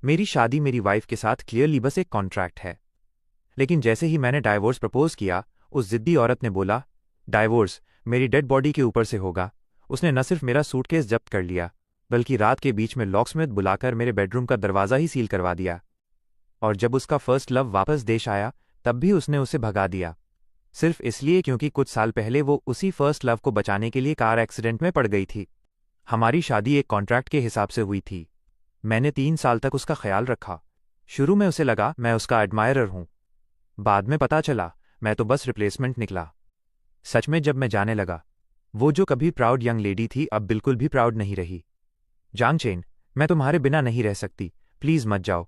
मेरी शादी मेरी वाइफ के साथ क्लियरली बस एक कॉन्ट्रैक्ट है। लेकिन जैसे ही मैंने डाइवोर्स प्रपोज किया, उस जिद्दी औरत ने बोला, डाइवोर्स मेरी डेड बॉडी के ऊपर से होगा। उसने न सिर्फ मेरा सूटकेस जब्त कर लिया, बल्कि रात के बीच में लॉकस्मिथ बुलाकर मेरे बेडरूम का दरवाज़ा ही सील करवा दिया। और जब उसका फर्स्ट लव वापस देश आया, तब भी उसने उसे भगा दिया, सिर्फ इसलिए क्योंकि कुछ साल पहले वो उसी फर्स्ट लव को बचाने के लिए कार एक्सीडेंट में पड़ गई थी। हमारी शादी एक कॉन्ट्रैक्ट के हिसाब से हुई थी। मैंने 3 साल तक उसका ख्याल रखा। शुरू में उसे लगा मैं उसका एडमायरर हूं। बाद में पता चला मैं तो बस रिप्लेसमेंट निकला। सच में जब मैं जाने लगा, वो जो कभी प्राउड यंग लेडी थी अब बिल्कुल भी प्राउड नहीं रही। जांग चेन, मैं तुम्हारे बिना नहीं रह सकती, प्लीज मत जाओ।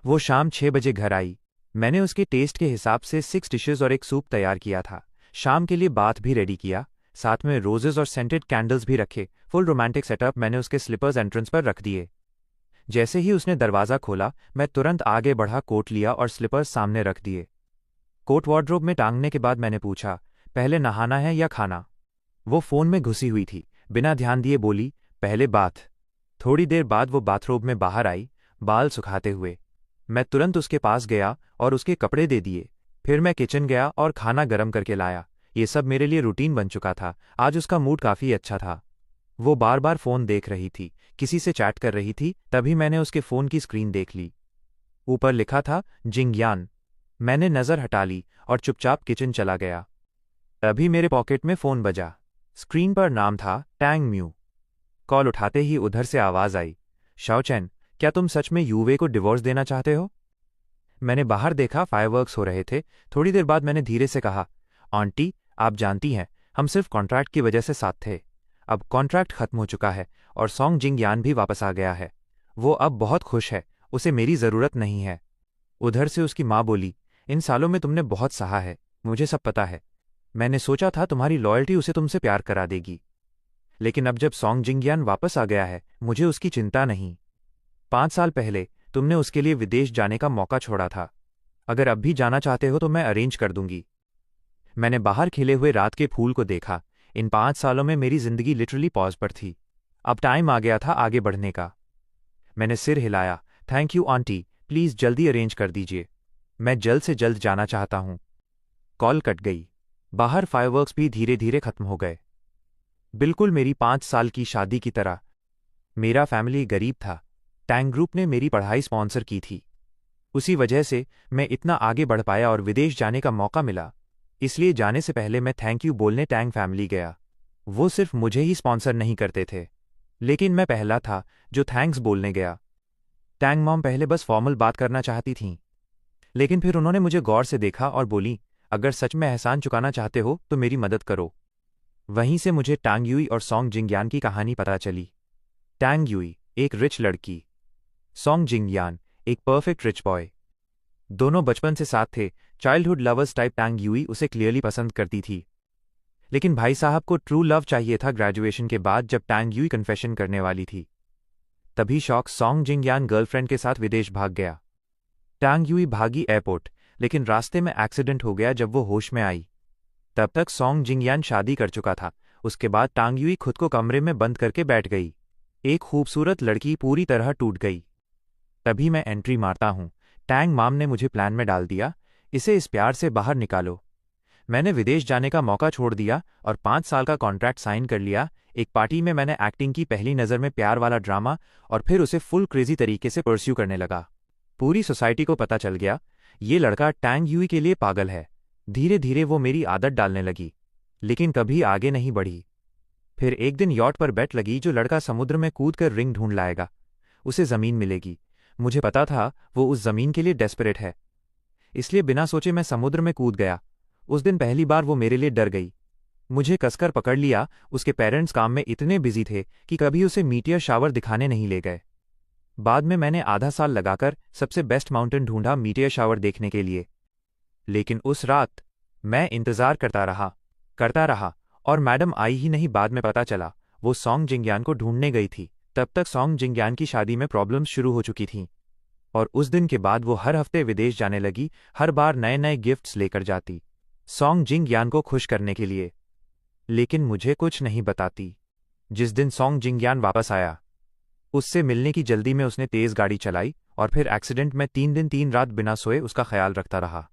वो शाम 6 बजे घर आई। मैंने उसके टेस्ट के हिसाब से 6 डिशेज और एक सूप तैयार किया था। शाम के लिए बाथ भी रेडी किया, साथ में रोजेज और सेंटेड कैंडल्स भी रखे। फुल रोमांटिक सेटअप मैंने उसके स्लीपर्स एंट्रेंस पर रख दिए। जैसे ही उसने दरवाज़ा खोला, मैं तुरंत आगे बढ़ा, कोट लिया और स्लीपर्स सामने रख दिए। कोट वार्डरोब में टांगने के बाद मैंने पूछा, पहले नहाना है या खाना? वो फ़ोन में घुसी हुई थी, बिना ध्यान दिए बोली, पहले बाथ। थोड़ी देर बाद वो बाथरोब में बाहर आई, बाल सुखाते हुए। मैं तुरंत उसके पास गया और उसके कपड़े दे दिए। फिर मैं किचन गया और खाना गर्म करके लाया। ये सब मेरे लिए रूटीन बन चुका था। आज उसका मूड काफ़ी अच्छा था। वो बार बार फ़ोन देख रही थी, किसी से चैट कर रही थी। तभी मैंने उसके फ़ोन की स्क्रीन देख ली। ऊपर लिखा था जिंगयान। मैंने नज़र हटा ली और चुपचाप किचन चला गया। तभी मेरे पॉकेट में फ़ोन बजा। स्क्रीन पर नाम था टैंग म्यू। कॉल उठाते ही उधर से आवाज़ आई, शाओचैन, क्या तुम सच में यूवे को डिवोर्स देना चाहते हो? मैंने बाहर देखा, फायरवर्क्स हो रहे थे। थोड़ी देर बाद मैंने धीरे से कहा, आंटी, आप जानती हैं हम सिर्फ कॉन्ट्रैक्ट की वजह से साथ थे। अब कॉन्ट्रैक्ट खत्म हो चुका है और सॉन्ग जिंगयान भी वापस आ गया है। वो अब बहुत खुश है, उसे मेरी ज़रूरत नहीं है। उधर से उसकी माँ बोली, इन सालों में तुमने बहुत सहा है, मुझे सब पता है। मैंने सोचा था तुम्हारी लॉयल्टी उसे तुमसे प्यार करा देगी, लेकिन अब जब सॉन्ग जिंगयान वापस आ गया है, मुझे उसकी चिंता नहीं। 5 साल पहले तुमने उसके लिए विदेश जाने का मौका छोड़ा था। अगर अब भी जाना चाहते हो तो मैं अरेंज कर दूंगी। मैंने बाहर खिले हुए रात के फूल को देखा। इन 5 सालों में मेरी जिंदगी लिटरली पॉज पर थी। अब टाइम आ गया था आगे बढ़ने का। मैंने सिर हिलाया, थैंक यू आंटी, प्लीज़ जल्दी अरेंज कर दीजिए। मैं जल्द से जल्द जाना चाहता हूँ। कॉल कट गई। बाहर फायरवर्क्स भी धीरे धीरे खत्म हो गए, बिल्कुल मेरी 5 साल की शादी की तरह। मेरा फैमिली गरीब था। टैंग ग्रुप ने मेरी पढ़ाई स्पॉन्सर की थी। उसी वजह से मैं इतना आगे बढ़ पाया और विदेश जाने का मौका मिला। इसलिए जाने से पहले मैं थैंक यू बोलने टैंग फैमिली गया। वो सिर्फ मुझे ही स्पॉन्सर नहीं करते थे, लेकिन मैं पहला था जो थैंक्स बोलने गया। टैंग मॉम पहले बस फॉर्मल बात करना चाहती थीं, लेकिन फिर उन्होंने मुझे गौर से देखा और बोली, अगर सच में एहसान चुकाना चाहते हो तो मेरी मदद करो। वहीं से मुझे टांग युई और सॉन्ग जिंगयान की कहानी पता चली। टांग युई एक रिच लड़की, सॉन्ग जिंगयान एक परफेक्ट रिच बॉय। दोनों बचपन से साथ थे, चाइल्डहुड लवर्स टाइप। टांग युई उसे क्लियरली पसंद करती थी, लेकिन भाई साहब को ट्रू लव चाहिए था। ग्रेजुएशन के बाद जब टांग युई कन्फेशन करने वाली थी, तभी शौक सॉन्ग जिंगयान गर्लफ्रेंड के साथ विदेश भाग गया। टांग युई भागी एयरपोर्ट, लेकिन रास्ते में एक्सीडेंट हो गया। जब वो होश में आई, तब तक सॉन्ग जिंगयान शादी कर चुका था। उसके बाद टांग युई खुद को कमरे में बंद करके बैठ गई। एक खूबसूरत लड़की पूरी तरह टूट गई। तभी मैं एंट्री मारता हूँ। टैंग माम ने मुझे प्लान में डाल दिया, इसे इस प्यार से बाहर निकालो। मैंने विदेश जाने का मौका छोड़ दिया और 5 साल का कॉन्ट्रैक्ट साइन कर लिया। एक पार्टी में मैंने एक्टिंग की, पहली नज़र में प्यार वाला ड्रामा, और फिर उसे फुल क्रेजी तरीके से परस्यू करने लगा। पूरी सोसाइटी को पता चल गया ये लड़का टैंग युई के लिए पागल है। धीरे धीरे वो मेरी आदत डालने लगी, लेकिन कभी आगे नहीं बढ़ी। फिर एक दिन यॉट पर बेट लगी, जो लड़का समुद्र में कूद कर रिंग ढूंढ लाएगा, उसे ज़मीन मिलेगी। मुझे पता था वो उस ज़मीन के लिए डेस्परेट है, इसलिए बिना सोचे मैं समुद्र में कूद गया। उस दिन पहली बार वो मेरे लिए डर गई, मुझे कसकर पकड़ लिया। उसके पेरेंट्स काम में इतने बिजी थे कि कभी उसे मीटियर शावर दिखाने नहीं ले गए। बाद में मैंने आधा साल लगाकर सबसे बेस्ट माउंटेन ढूंढा मीटियर शावर देखने के लिए। लेकिन उस रात मैं इंतज़ार करता रहा और मैडम आई ही नहीं। बाद में पता चला वो सॉन्ग जिंगयान को ढूंढने गई थी। तब तक सॉन्ग जिंगयान की शादी में प्रॉब्लम्स शुरू हो चुकी थीं, और उस दिन के बाद वो हर हफ्ते विदेश जाने लगी। हर बार नए नए गिफ्ट्स लेकर जाती, सॉन्ग जिंगयान को खुश करने के लिए, लेकिन मुझे कुछ नहीं बताती। जिस दिन सॉन्ग जिंगयान वापस आया, उससे मिलने की जल्दी में उसने तेज गाड़ी चलाई और फिर एक्सीडेंट में 3 दिन 3 रात बिना सोए उसका ख्याल रखता रहा।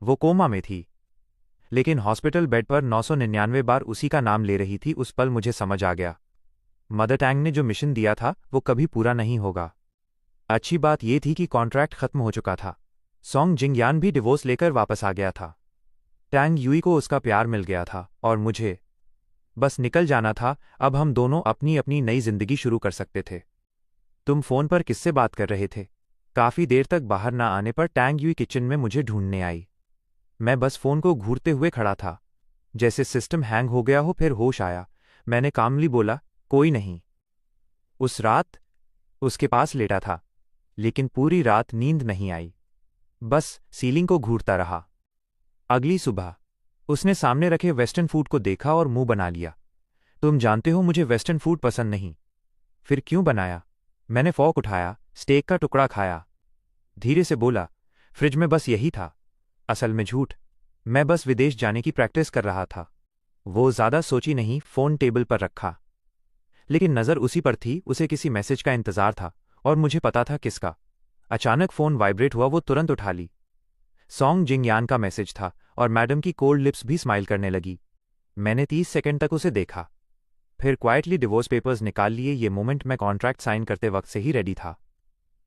वो कोमा में थी, लेकिन हॉस्पिटल बेड पर 999 बार उसी का नाम ले रही थी। उस पल मुझे समझ आ गया, मदर टैंग ने जो मिशन दिया था वो कभी पूरा नहीं होगा। अच्छी बात यह थी कि कॉन्ट्रैक्ट खत्म हो चुका था। सॉन्ग जिंगयान भी डिवोर्स लेकर वापस आ गया था। टैंग यूई को उसका प्यार मिल गया था और मुझे बस निकल जाना था। अब हम दोनों अपनी अपनी नई जिंदगी शुरू कर सकते थे। तुम फोन पर किससे बात कर रहे थे? काफी देर तक बाहर ना आने पर टैंग यूई किचन में मुझे ढूंढने आई। मैं बस फोन को घूरते हुए खड़ा था, जैसे सिस्टम हैंग हो गया हो। फिर होश आया। मैंने कामली बोला, कोई नहीं। उस रात उसके पास लेटा था, लेकिन पूरी रात नींद नहीं आई, बस सीलिंग को घूरता रहा। अगली सुबह उसने सामने रखे वेस्टर्न फूड को देखा और मुंह बना लिया। तुम जानते हो मुझे वेस्टर्न फूड पसंद नहीं। फिर क्यों बनाया? मैंने फॉर्क उठाया, स्टेक का टुकड़ा खाया, धीरे से बोला, फ्रिज में बस यही था। असल में झूठ, मैं बस विदेश जाने की प्रैक्टिस कर रहा था। वो ज्यादा सोची नहीं, फोन टेबल पर रखा, लेकिन नजर उसी पर थी। उसे किसी मैसेज का इंतजार था और मुझे पता था किसका। अचानक फोन वाइब्रेट हुआ। वो तुरंत उठा ली। सॉन्ग जिंगयान का मैसेज था और मैडम की कोल्ड लिप्स भी स्माइल करने लगी। मैंने 30 सेकंड तक उसे देखा, फिर क्वाइटली डिवोर्स पेपर्स निकाल लिए। ये मोमेंट मैं कॉन्ट्रैक्ट साइन करते वक्त से ही रेडी था।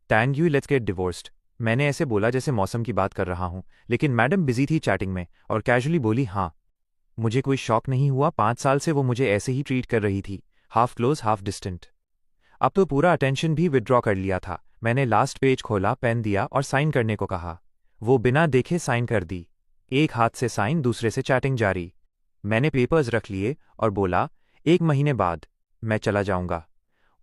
Tang Yue, let's get divorced. मैंने ऐसे बोला जैसे मौसम की बात कर रहा हूं, लेकिन मैडम बिजी थी चैटिंग में और कैजुअली बोली हाँ। मुझे कोई शॉक नहीं हुआ। 5 साल से वो मुझे ऐसे ही ट्रीट कर रही थी, हाफ क्लोज हाफ डिस्टेंट। अब तो पूरा अटेंशन भी विड्रॉ कर लिया था। मैंने लास्ट पेज खोला, पेन दिया और साइन करने को कहा। वो बिना देखे साइन कर दी। एक हाथ से साइन, दूसरे से चैटिंग जारी। मैंने पेपर्स रख लिए और बोला, 1 महीने बाद मैं चला जाऊंगा।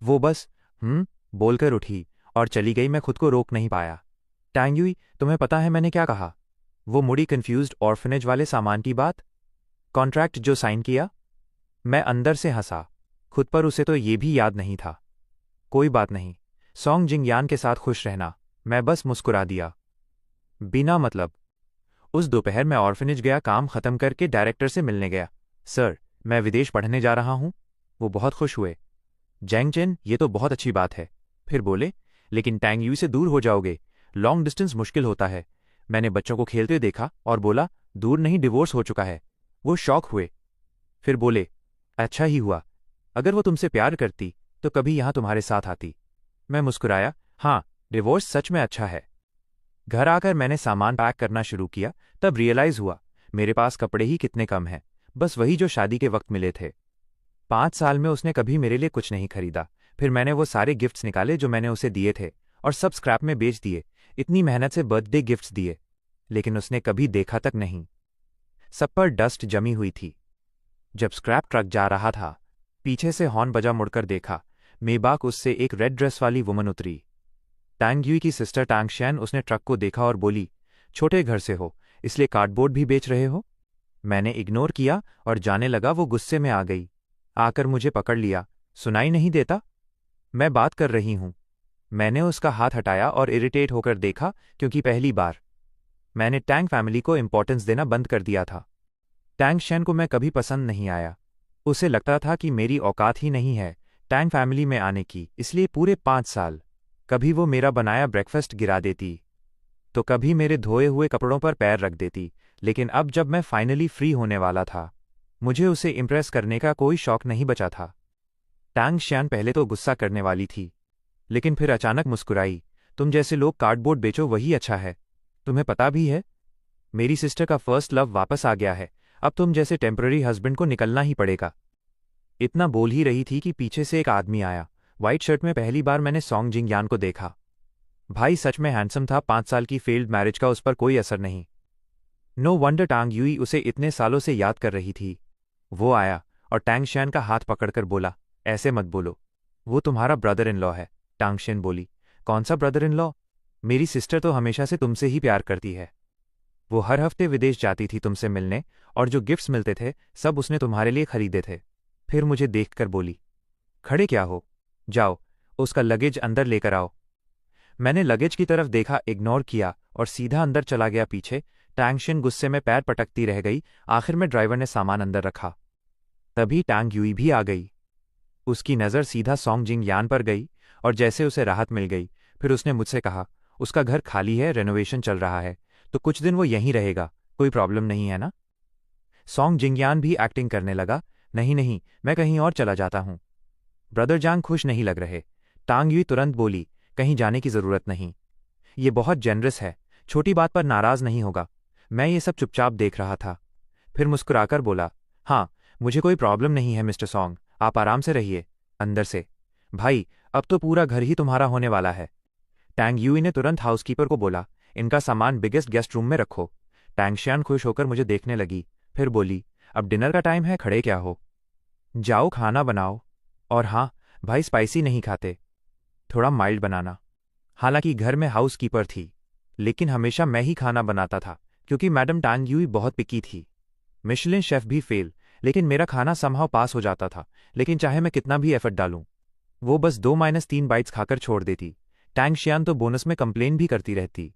वो बस बोलकर उठी और चली गई। मैं खुद को रोक नहीं पाया। टैंग यूई, तुम्हें पता है मैंने क्या कहा? वो मुड़ी, कन्फ्यूज्ड। ऑर्फनेज वाले सामान की बात? कॉन्ट्रैक्ट जो साइन किया? मैं अंदर से हंसा, खुद पर। उसे तो ये भी याद नहीं था। कोई बात नहीं, सॉन्ग जिंगयान के साथ खुश रहना। मैं बस मुस्कुरा दिया, बिना मतलब। उस दोपहर मैं ऑर्फनेज गया, काम खत्म करके डायरेक्टर से मिलने गया। सर, मैं विदेश पढ़ने जा रहा हूं। वो बहुत खुश हुए। जैंग चेन, ये तो बहुत अच्छी बात है। फिर बोले, लेकिन टैंग यूई से दूर हो जाओगे, लॉन्ग डिस्टेंस मुश्किल होता है। मैंने बच्चों को खेलते देखा और बोला, दूर नहीं, डिवोर्स हो चुका है। वो शॉक हुए, फिर बोले, अच्छा ही हुआ। अगर वो तुमसे प्यार करती तो कभी यहां तुम्हारे साथ आती। मैं मुस्कुराया, हाँ, डिवोर्स सच में अच्छा है। घर आकर मैंने सामान पैक करना शुरू किया, तब रियलाइज हुआ मेरे पास कपड़े ही कितने कम हैं, बस वही जो शादी के वक्त मिले थे। 5 साल में उसने कभी मेरे लिए कुछ नहीं खरीदा। फिर मैंने वो सारे गिफ्ट्स निकाले जो मैंने उसे दिए थे और सब स्क्रैप में बेच दिए। इतनी मेहनत से बर्थडे गिफ्ट्स दिए, लेकिन उसने कभी देखा तक नहीं। सब पर डस्ट जमी हुई थी। जब स्क्रैप ट्रक जा रहा था, पीछे से हॉर्न बजा, मुड़कर देखा। मेबाक, उससे एक रेड ड्रेस वाली वुमन उतरी। टैंग यूई की सिस्टर टैंग शैन। उसने ट्रक को देखा और बोली, छोटे घर से हो इसलिए कार्डबोर्ड भी बेच रहे हो? मैंने इग्नोर किया और जाने लगा। वो गुस्से में आ गई, आकर मुझे पकड़ लिया। सुनाई नहीं देता? मैं बात कर रही हूं। मैंने उसका हाथ हटाया और इरिटेट होकर देखा, क्योंकि पहली बार मैंने टैंग फैमिली को इंपॉर्टेंस देना बंद कर दिया था। टैंग शैन को मैं कभी पसंद नहीं आया। उसे लगता था कि मेरी औकात ही नहीं है टैंग फैमिली में आने की। इसलिए पूरे 5 साल कभी वो मेरा बनाया ब्रेकफास्ट गिरा देती, तो कभी मेरे धोए हुए कपड़ों पर पैर रख देती। लेकिन अब जब मैं फाइनली फ्री होने वाला था, मुझे उसे इम्प्रेस करने का कोई शौक नहीं बचा था। टैंग शैन पहले तो गुस्सा करने वाली थी, लेकिन फिर अचानक मुस्कुराई। तुम जैसे लोग कार्डबोर्ड बेचो वही अच्छा है। तुम्हें पता भी है, मेरी सिस्टर का फर्स्ट लव वापस आ गया है। अब तुम जैसे टेम्पररी हस्बैंड को निकलना ही पड़ेगा। इतना बोल ही रही थी कि पीछे से एक आदमी आया, व्हाइट शर्ट में। पहली बार मैंने सॉन्ग जिंगयान को देखा। भाई सच में हैंडसम था। 5 साल की फेल्ड मैरिज का उस पर कोई असर नहीं। नो वंडर टैंग यूई उसे इतने सालों से याद कर रही थी। वो आया और टैंग शैन का हाथ पकड़कर बोला, ऐसे मत बोलो, वो तुम्हारा ब्रदर इन लॉ है। टैंग शैन बोली, कौन सा ब्रदर इन लॉ? मेरी सिस्टर तो हमेशा से तुमसे ही प्यार करती है। वो हर हफ्ते विदेश जाती थी तुमसे मिलने, और जो गिफ्ट्स मिलते थे सब उसने तुम्हारे लिए खरीदे थे। फिर मुझे देखकर बोली, खड़े क्या हो, जाओ उसका लगेज अंदर लेकर आओ। मैंने लगेज की तरफ देखा, इग्नोर किया और सीधा अंदर चला गया। पीछे टैंग शैन गुस्से में पैर पटकती रह गई। आखिर में ड्राइवर ने सामान अंदर रखा। तभी टैंग यूई भी आ गई। उसकी नज़र सीधा सॉन्ग जिंगयान पर गई और जैसे उसे राहत मिल गई, फिर उसने मुझसे कहा, उसका घर खाली है, रेनोवेशन चल रहा है, तो कुछ दिन वो यहीं रहेगा, कोई प्रॉब्लम नहीं है ना। सॉन्ग जिंगयान भी एक्टिंग करने लगा, नहीं नहीं, मैं कहीं और चला जाता हूँ। ब्रदर जांग खुश नहीं लग रहे। टांग युई तुरंत बोली, कहीं जाने की जरूरत नहीं। ये बहुत जेनरस है, छोटी बात पर नाराज नहीं होगा। मैं ये सब चुपचाप देख रहा था। फिर मुस्कुराकर बोला, हाँ, मुझे कोई प्रॉब्लम नहीं है मिस्टर सॉन्ग, आप आराम से रहिए। अंदर से, भाई, अब तो पूरा घर ही तुम्हारा होने वाला है। टैंग यूई ने तुरंत हाउसकीपर को बोला, इनका सामान बिगेस्ट गेस्ट रूम में रखो। टैंगशियान खुश होकर मुझे देखने लगी, फिर बोली, अब डिनर का टाइम है, खड़े क्या हो, जाओ खाना बनाओ। और हाँ भाई, स्पाइसी नहीं खाते, थोड़ा माइल्ड बनाना। हालांकि घर में हाउसकीपर थी, लेकिन हमेशा मैं ही खाना बनाता था, क्योंकि मैडम टांग यूई बहुत पिकी थी। मिशलिन शेफ भी फेल, लेकिन मेरा खाना समहाउ पास हो जाता था। लेकिन चाहे मैं कितना भी एफर्ट डालूं, वो बस 2-3 बाइट्स खाकर छोड़ देती। टैंग शियान तो बोनस में कंप्लेन भी करती रहती।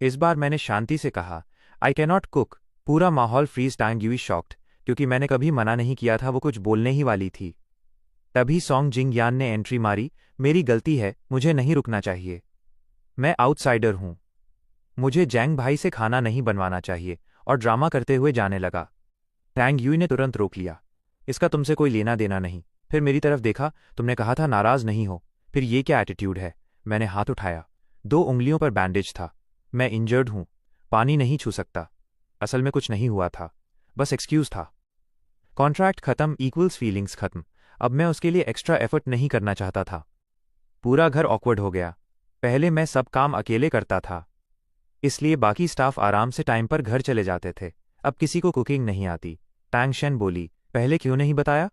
इस बार मैंने शांति से कहा, आई कैनॉट कुक। पूरा माहौल फ्रीज। टैंग यूई शॉक्ड, क्योंकि मैंने कभी मना नहीं किया था, वो कुछ बोलने ही वाली थी। तभी सॉन्ग जिंगयान ने एंट्री मारी, मेरी गलती है, मुझे नहीं रुकना चाहिए। मैं आउटसाइडर हूं, मुझे जैंग भाई से खाना नहीं बनवाना चाहिए, और ड्रामा करते हुए जाने लगा। टैंग यूई ने तुरंत रोक लिया, इसका तुमसे कोई लेना देना नहीं। फिर मेरी तरफ देखा, तुमने कहा था नाराज नहीं हो, फिर ये क्या एटीट्यूड है। मैंने हाथ उठाया, 2 उंगलियों पर बैंडेज था। मैं इंजर्ड हूं, पानी नहीं छू सकता। असल में कुछ नहीं हुआ था, बस एक्सक्यूज था। कॉन्ट्रैक्ट खत्म, इक्वल्स फीलिंग्स खत्म। अब मैं उसके लिए एक्स्ट्रा एफर्ट नहीं करना चाहता था। पूरा घर ऑकवर्ड हो गया। पहले मैं सब काम अकेले करता था, इसलिए बाकी स्टाफ आराम से टाइम पर घर चले जाते थे। अब किसी को कुकिंग नहीं आती। टैंग शेन बोली, पहले क्यों नहीं बताया,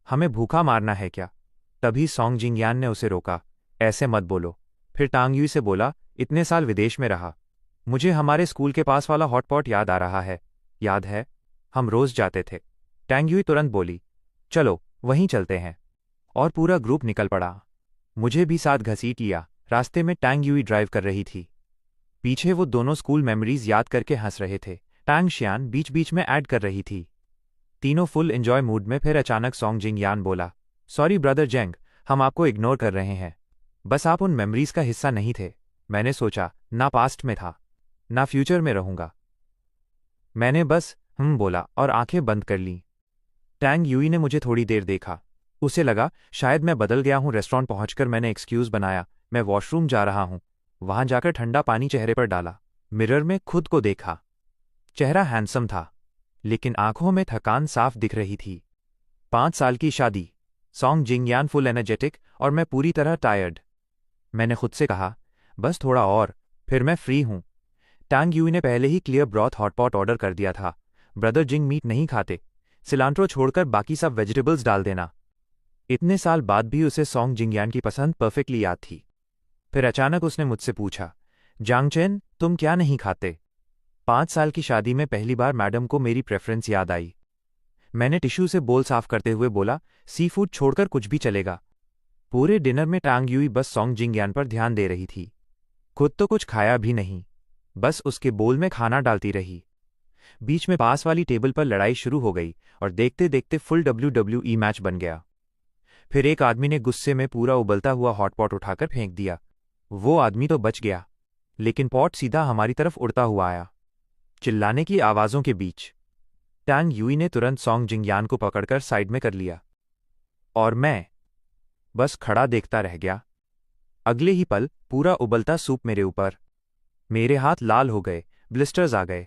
हमें भूखा मारना है क्या। तभी सॉन्ग जिंगयान ने उसे रोका, ऐसे मत बोलो। फिर टांग यूई से बोला, इतने साल विदेश में रहा, मुझे हमारे स्कूल के पास वाला हॉटपॉट याद आ रहा है। याद है, हम रोज जाते थे। टैंग यूई तुरंत बोली, चलो वहीं चलते हैं। और पूरा ग्रुप निकल पड़ा। मुझे भी साथ घसीट लिया। रास्ते में टैंग यूई ड्राइव कर रही थी, पीछे वो दोनों स्कूल मेमोरीज याद करके हंस रहे थे। टैंग शियान बीच बीच में ऐड कर रही थी। तीनों फुल एंजॉय मूड में। फिर अचानक सॉन्ग जिंगयान बोला, सॉरी ब्रदर जेंग, हम आपको इग्नोर कर रहे हैं, बस आप उन मेमोरीज का हिस्सा नहीं थे। मैंने सोचा, ना पास्ट में था, ना फ्यूचर में रहूंगा। मैंने बस बोला और आंखें बंद कर लीं। टैंग यूई ने मुझे थोड़ी देर देखा, उसे लगा शायद मैं बदल गया हूं। रेस्टोरेंट पहुंचकर मैंने एक्सक्यूज बनाया, मैं वॉशरूम जा रहा हूं। वहां जाकर ठंडा पानी चेहरे पर डाला, मिरर में खुद को देखा। चेहरा हैंडसम था, लेकिन आंखों में थकान साफ दिख रही थी। 5 साल की शादी, सॉन्ग जिंगयान फुल एनर्जेटिक, और मैं पूरी तरह टायर्ड। मैंने खुद से कहा, बस थोड़ा और, फिर मैं फ्री हूं। टैंग यूई ने पहले ही क्लियर ब्रॉथ हॉटपॉट ऑर्डर कर दिया था। ब्रदर जिंग मीट नहीं खाते, सिलांट्रो छोड़कर बाकी सब वेजिटेबल्स डाल देना। इतने साल बाद भी उसे सॉन्ग जिंगयान की पसंद परफेक्टली याद थी। फिर अचानक उसने मुझसे पूछा, जांगचेन, तुम क्या नहीं खाते। 5 साल की शादी में पहली बार मैडम को मेरी प्रेफरेंस याद आई। मैंने टिश्यू से बोल साफ करते हुए बोला, सी फूड छोड़कर कुछ भी चलेगा। पूरे डिनर में टांग यूई बस सॉन्ग जिंगयान पर ध्यान दे रही थी, खुद तो कुछ खाया भी नहीं, बस उसके बोल में खाना डालती रही। बीच में पास वाली टेबल पर लड़ाई शुरू हो गई, और देखते देखते फुल WWE मैच बन गया। फिर एक आदमी ने गुस्से में पूरा उबलता हुआ हॉटपॉट उठाकर फेंक दिया। वो आदमी तो बच गया, लेकिन पॉट सीधा हमारी तरफ उड़ता हुआ आया, चिल्लाने की आवाज़ों के बीच। टैंग यूई ने तुरंत सॉन्ग जिंगयान को पकड़कर साइड में कर लिया, और मैं बस खड़ा देखता रह गया। अगले ही पल पूरा उबलता सूप मेरे ऊपर। मेरे हाथ लाल हो गए, ब्लिस्टर्स आ गए।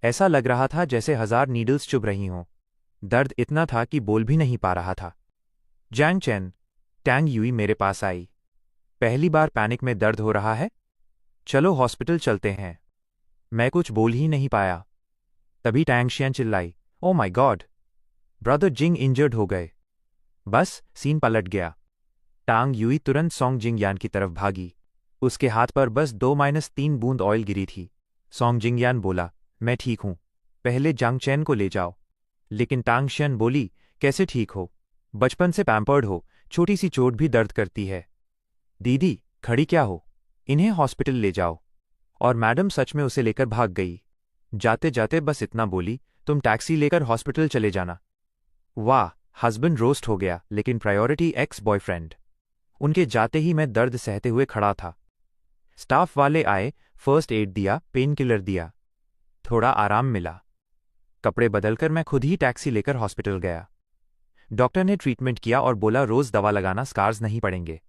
ऐसा लग रहा था जैसे 1000 नीडल्स चुभ रही हों। दर्द इतना था कि बोल भी नहीं पा रहा था। जैंग चेन, टैंग यूई मेरे पास आई, पहली बार पैनिक में दर्द हो रहा है, चलो हॉस्पिटल चलते हैं। मैं कुछ बोल ही नहीं पाया। तभी टैंग शियान चिल्लाई, oh my god, brother Jing injured हो गए। बस सीन पलट गया। टांग यूई तुरंत सॉन्ग जिंगयान की तरफ भागी। उसके हाथ पर बस 2-3 बूंद ऑयल गिरी थी। सॉन्ग जिंगयान बोला, मैं ठीक हूं, पहले जांग चैन को ले जाओ। लेकिन टांग शियान बोली, कैसे ठीक हो, बचपन से पैम्पर्ड हो, छोटी सी चोट भी दर्द करती है। दीदी, खड़ी क्या हो, इन्हें हॉस्पिटल ले जाओ। और मैडम सच में उसे लेकर भाग गई। जाते जाते बस इतना बोली, तुम टैक्सी लेकर हॉस्पिटल चले जाना। वाह, हस्बैंड रोस्ट हो गया, लेकिन प्रायोरिटी एक्स बॉयफ्रेंड। उनके जाते ही मैं दर्द सहते हुए खड़ा था। स्टाफ वाले आए, फर्स्ट एड दिया, पेन किलर दिया, थोड़ा आराम मिला। कपड़े बदलकर मैं खुद ही टैक्सी लेकर हॉस्पिटल गया। डॉक्टर ने ट्रीटमेंट किया और बोला रोज दवा लगाना, स्कार्स नहीं पड़ेंगे।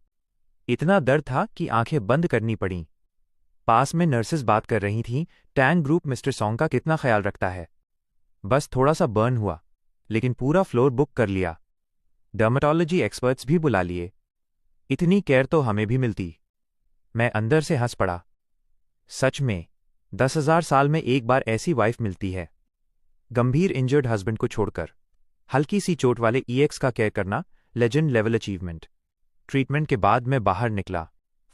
इतना दर्द था कि आंखें बंद करनी पड़ीं। पास में नर्सेस बात कर रही थीं, टैंग ग्रुप मिस्टर सॉन्ग का कितना ख्याल रखता है। बस थोड़ा सा बर्न हुआ, लेकिन पूरा फ्लोर बुक कर लिया। डर्मेटोलॉजी एक्सपर्ट्स भी बुला लिए। इतनी केयर तो हमें भी मिलती। मैं अंदर से हंस पड़ा। सच में 10,000 साल में एक बार ऐसी वाइफ मिलती है। गंभीर इंजर्ड हस्बैंड को छोड़कर हल्की सी चोट वाले ईएक्स का केयर करना, लेजेंड लेवल अचीवमेंट। ट्रीटमेंट के बाद मैं बाहर निकला,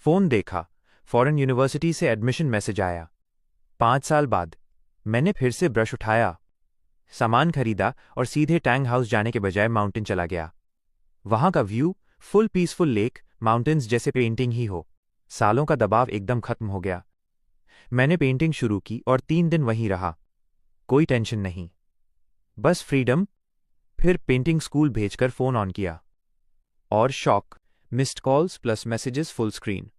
फोन देखा, फॉरेन यूनिवर्सिटी से एडमिशन मैसेज आया। 5 साल बाद मैंने फिर से ब्रश उठाया, सामान खरीदा और सीधे टैंग हाउस जाने के बजाय माउंटेन चला गया। वहां का view, full peaceful lake, mountains जैसे पेंटिंग ही हो। सालों का दबाव एकदम खत्म हो गया। मैंने पेंटिंग शुरू की और 3 दिन वहीं रहा। कोई टेंशन नहीं, बस फ्रीडम। फिर पेंटिंग स्कूल भेजकर फोन ऑन किया और shock, missed calls plus messages full screen,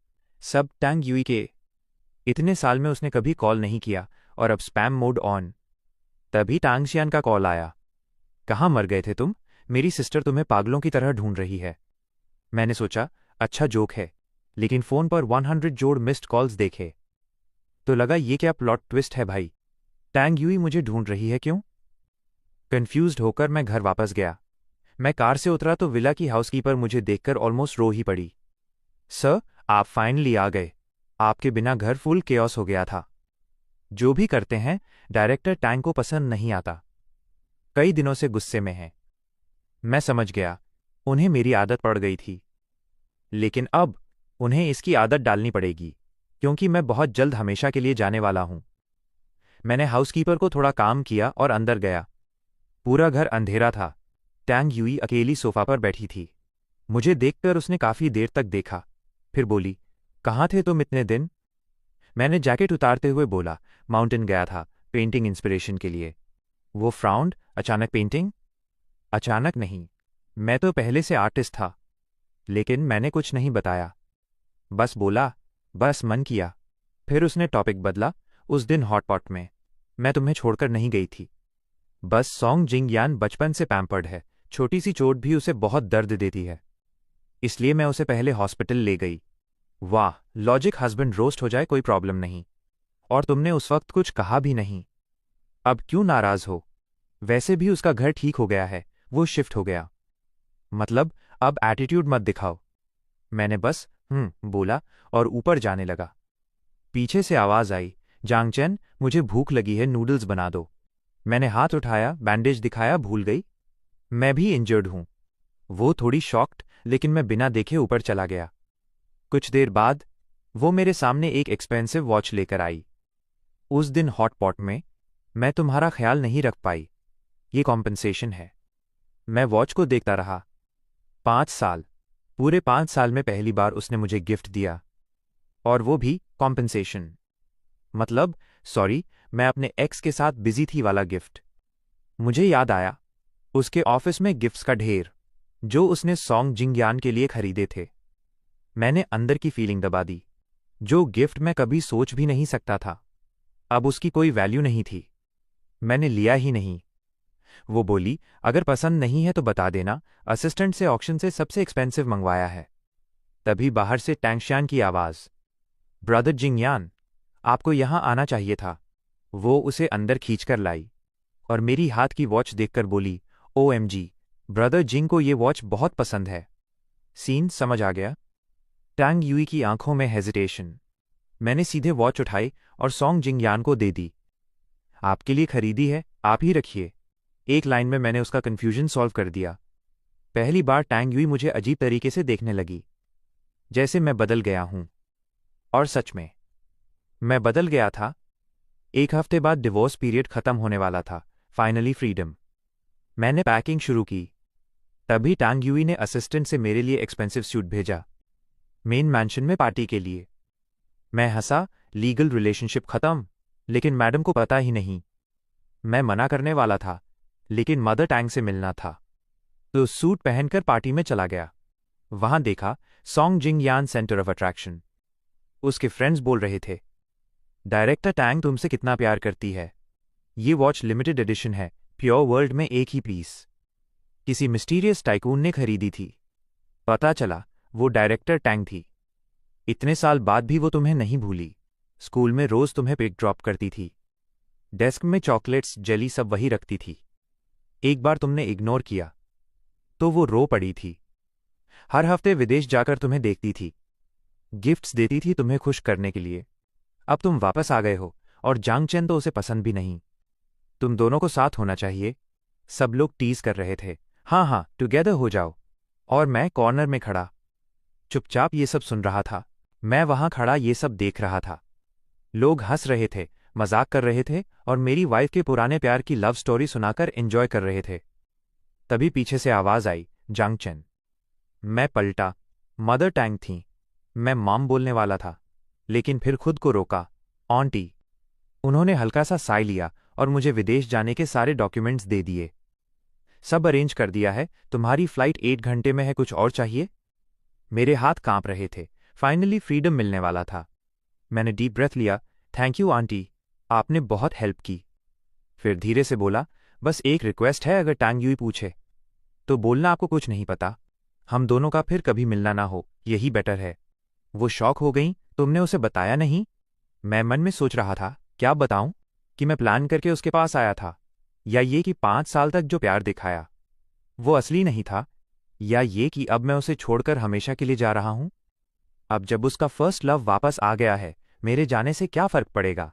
सब टैंग यूई के। इतने साल में उसने कभी कॉल नहीं किया और अब स्पैम मोड ऑन। तभी टांगशियान का कॉल आया। कहाँ मर गए थे तुम? मेरी सिस्टर तुम्हें पागलों की तरह ढूंढ रही है। मैंने सोचा अच्छा जोक है, लेकिन फोन पर 100 जोड़ मिस्ड कॉल्स देखे तो लगा ये क्या प्लॉट ट्विस्ट है भाई। टैंग यूई मुझे ढूंढ रही है क्यों? कंफ्यूज्ड होकर मैं घर वापस गया। मैं कार से उतरा तो विला की हाउसकीपर मुझे देखकर ऑलमोस्ट रो ही पड़ी। सर, आप फाइनली आ गए। आपके बिना घर फुल केओस हो गया था। जो भी करते हैं, डायरेक्टर टैंग को पसंद नहीं आता। कई दिनों से गुस्से में हैं। मैं समझ गया, उन्हें मेरी आदत पड़ गई थी। लेकिन अब उन्हें इसकी आदत डालनी पड़ेगी, क्योंकि मैं बहुत जल्द हमेशा के लिए जाने वाला हूं। मैंने हाउसकीपर को थोड़ा काम किया और अंदर गया। पूरा घर अंधेरा था। टैंग यूई अकेली सोफा पर बैठी थी। मुझे देखकर उसने काफी देर तक देखा, फिर बोली, कहाँ थे तुम इतने दिन? मैंने जैकेट उतारते हुए बोला, माउंटेन गया था, पेंटिंग इंस्पिरेशन के लिए। वो फ्राउंड, अचानक पेंटिंग? अचानक नहीं, मैं तो पहले से आर्टिस्ट था। लेकिन मैंने कुछ नहीं बताया, बस बोला, बस मन किया। फिर उसने टॉपिक बदला, उस दिन हॉटपॉट में मैं तुम्हें छोड़कर नहीं गई थी। बस सॉन्ग जिंगयान बचपन से पैम्पर्ड है, छोटी सी चोट भी उसे बहुत दर्द देती है, इसलिए मैं उसे पहले हॉस्पिटल ले गई। वाह, लॉजिक हस्बैंड रोस्ट हो जाए कोई प्रॉब्लम नहीं। और तुमने उस वक्त कुछ कहा भी नहीं। अब क्यों नाराज हो? वैसे भी उसका घर ठीक हो गया है, वो शिफ्ट हो गया। मतलब अब एटीट्यूड मत दिखाओ। मैंने बस बोला और ऊपर जाने लगा। पीछे से आवाज आई, जांगचेन, मुझे भूख लगी है, नूडल्स बना दो। मैंने हाथ उठाया, बैंडेज दिखाया, भूल गई मैं भी इंजर्ड हूं। वो थोड़ी शॉक्ड, लेकिन मैं बिना देखे ऊपर चला गया। कुछ देर बाद वो मेरे सामने एक एक्सपेंसिव वॉच लेकर आई। उस दिन हॉटपॉट में मैं तुम्हारा ख्याल नहीं रख पाई, ये कॉम्पनसेशन है। मैं वॉच को देखता रहा। 5 साल, पूरे 5 साल में पहली बार उसने मुझे गिफ्ट दिया, और वो भी कॉम्पनसेशन। मतलब सॉरी, मैं अपने एक्स के साथ बिजी थी वाला गिफ्ट। मुझे याद आया उसके ऑफिस में गिफ्ट्स का ढेर, जो उसने सॉन्ग जिंगयान के लिए खरीदे थे। मैंने अंदर की फीलिंग दबा दी। जो गिफ्ट मैं कभी सोच भी नहीं सकता था, अब उसकी कोई वैल्यू नहीं थी। मैंने लिया ही नहीं। वो बोली, अगर पसंद नहीं है तो बता देना, असिस्टेंट से ऑक्शन से सबसे एक्सपेंसिव मंगवाया है। तभी बाहर से टैंगशियान की आवाज, ब्रदर जिंगयान, आपको यहां आना चाहिए था। वो उसे अंदर खींचकर लाई और मेरी हाथ की वॉच देखकर बोली, OMG, ब्रदर जिंग को ये वॉच बहुत पसंद है। सीन समझ आ गया? टैंग यूई की आंखों में हेजिटेशन। मैंने सीधे वॉच उठाई और सॉन्ग जिंगयान को दे दी। आपके लिए खरीदी है, आप ही रखिए। एक लाइन में मैंने उसका कन्फ्यूजन सॉल्व कर दिया। पहली बार टैंग यूई मुझे अजीब तरीके से देखने लगी, जैसे मैं बदल गया हूं। और सच में मैं बदल गया था। 1 हफ्ते बाद डिवोर्स पीरियड खत्म होने वाला था, फाइनली फ्रीडम। मैंने पैकिंग शुरू की। तभी टैंग यूई ने असिस्टेंट से मेरे लिए एक्सपेंसिव सूट भेजा, मेन मैंशन में पार्टी के लिए। मैं हंसा, लीगल रिलेशनशिप खत्म, लेकिन मैडम को पता ही नहीं। मैं मना करने वाला था, लेकिन मदर टैंग से मिलना था, तो सूट पहनकर पार्टी में चला गया। वहां देखा सॉन्ग जिंगयान सेंटर ऑफ अट्रैक्शन। उसके फ्रेंड्स बोल रहे थे, डायरेक्टर टैंग तुमसे कितना प्यार करती है। ये वॉच लिमिटेड एडिशन है, प्योर वर्ल्ड में एक ही पीस। किसी मिस्टीरियस टाइकून ने खरीदी थी। पता चला वो डायरेक्टर टैंग थी। इतने साल बाद भी वो तुम्हें नहीं भूली। स्कूल में रोज तुम्हें पिक ड्रॉप करती थी। डेस्क में चॉकलेट्स जेली सब वही रखती थी। एक बार तुमने इग्नोर किया तो वो रो पड़ी थी। हर हफ्ते विदेश जाकर तुम्हें देखती थी, गिफ्ट्स देती थी तुम्हें खुश करने के लिए। अब तुम वापस आ गए हो और जांग चेन तो उसे पसंद भी नहीं। तुम दोनों को साथ होना चाहिए। सब लोग टीज कर रहे थे, हाँ हाँ टुगेदर हो जाओ। और मैं कॉर्नर में खड़ा चुपचाप ये सब सुन रहा था। मैं वहां खड़ा ये सब देख रहा था। लोग हंस रहे थे, मजाक कर रहे थे और मेरी वाइफ के पुराने प्यार की लव स्टोरी सुनाकर एंजॉय कर रहे थे। तभी पीछे से आवाज आई, जांग चेन। मैं पलटा। मदर टैंग थी। मैं मॉम बोलने वाला था, लेकिन फिर खुद को रोका। आंटी। उन्होंने हल्का सा साय लिया और मुझे विदेश जाने के सारे डॉक्यूमेंट्स दे दिए। सब अरेंज कर दिया है, तुम्हारी फ्लाइट 8 घंटे में है, कुछ और चाहिए? मेरे हाथ कांप रहे थे। फाइनली फ्रीडम मिलने वाला था। मैंने डीप ब्रेथ लिया। थैंक यू आंटी, आपने बहुत हेल्प की। फिर धीरे से बोला, बस एक रिक्वेस्ट है, अगर टैंग यूई पूछे तो बोलना आपको कुछ नहीं पता। हम दोनों का फिर कभी मिलना ना हो, यही बेटर है। वो शॉक हो गई, तुमने उसे बताया नहीं? मैं मन में सोच रहा था, क्या बताऊं? कि मैं प्लान करके उसके पास आया था, या ये कि 5 साल तक जो प्यार दिखाया वो असली नहीं था, या ये कि अब मैं उसे छोड़कर हमेशा के लिए जा रहा हूं। अब जब उसका फर्स्ट लव वापस आ गया है, मेरे जाने से क्या फर्क पड़ेगा?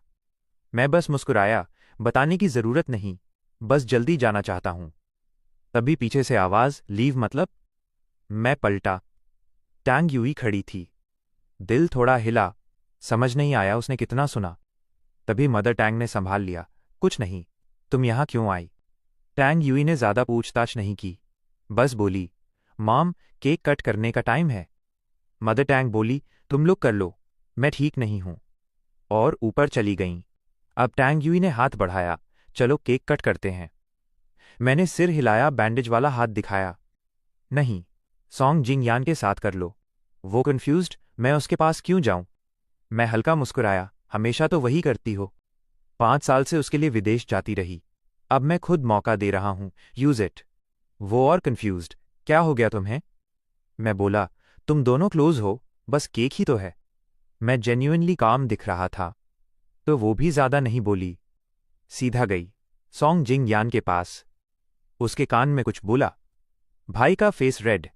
मैं बस मुस्कुराया, बताने की जरूरत नहीं, बस जल्दी जाना चाहता हूं। तभी पीछे से आवाज, लीव मतलब? मैं पलटा। टैंग यूई खड़ी थी। दिल थोड़ा हिला, समझ नहीं आया उसने कितना सुना। तभी मदर टैंग ने संभाल लिया, कुछ नहीं, तुम यहां क्यों आई? टैंग यूई ने ज्यादा पूछताछ नहीं की, बस बोली, मॉम केक कट करने का टाइम है। मदर टैंग बोली, तुम लोग कर लो, मैं ठीक नहीं हूं, और ऊपर चली गईं। अब टैंग यूई ने हाथ बढ़ाया, चलो केक कट करते हैं। मैंने सिर हिलाया, बैंडेज वाला हाथ दिखाया। नहीं, सॉन्ग जिंगयान के साथ कर लो। वो कंफ्यूज्ड, मैं उसके पास क्यों जाऊं? मैं हल्का मुस्कुराया, हमेशा तो वही करती हो। 5 साल से उसके लिए विदेश जाती रही, अब मैं खुद मौका दे रहा हूं, यूज इट। वो और कंफ्यूज्ड, क्या हो गया तुम्हें? मैं बोला, तुम दोनों क्लोज हो, बस केक ही तो है। मैं जेन्युइनली काम दिख रहा था। तो वो भी ज्यादा नहीं बोली, सीधा गई सॉन्ग जिंगयान के पास। उसके कान में कुछ बोला। भाई का फेस रेड।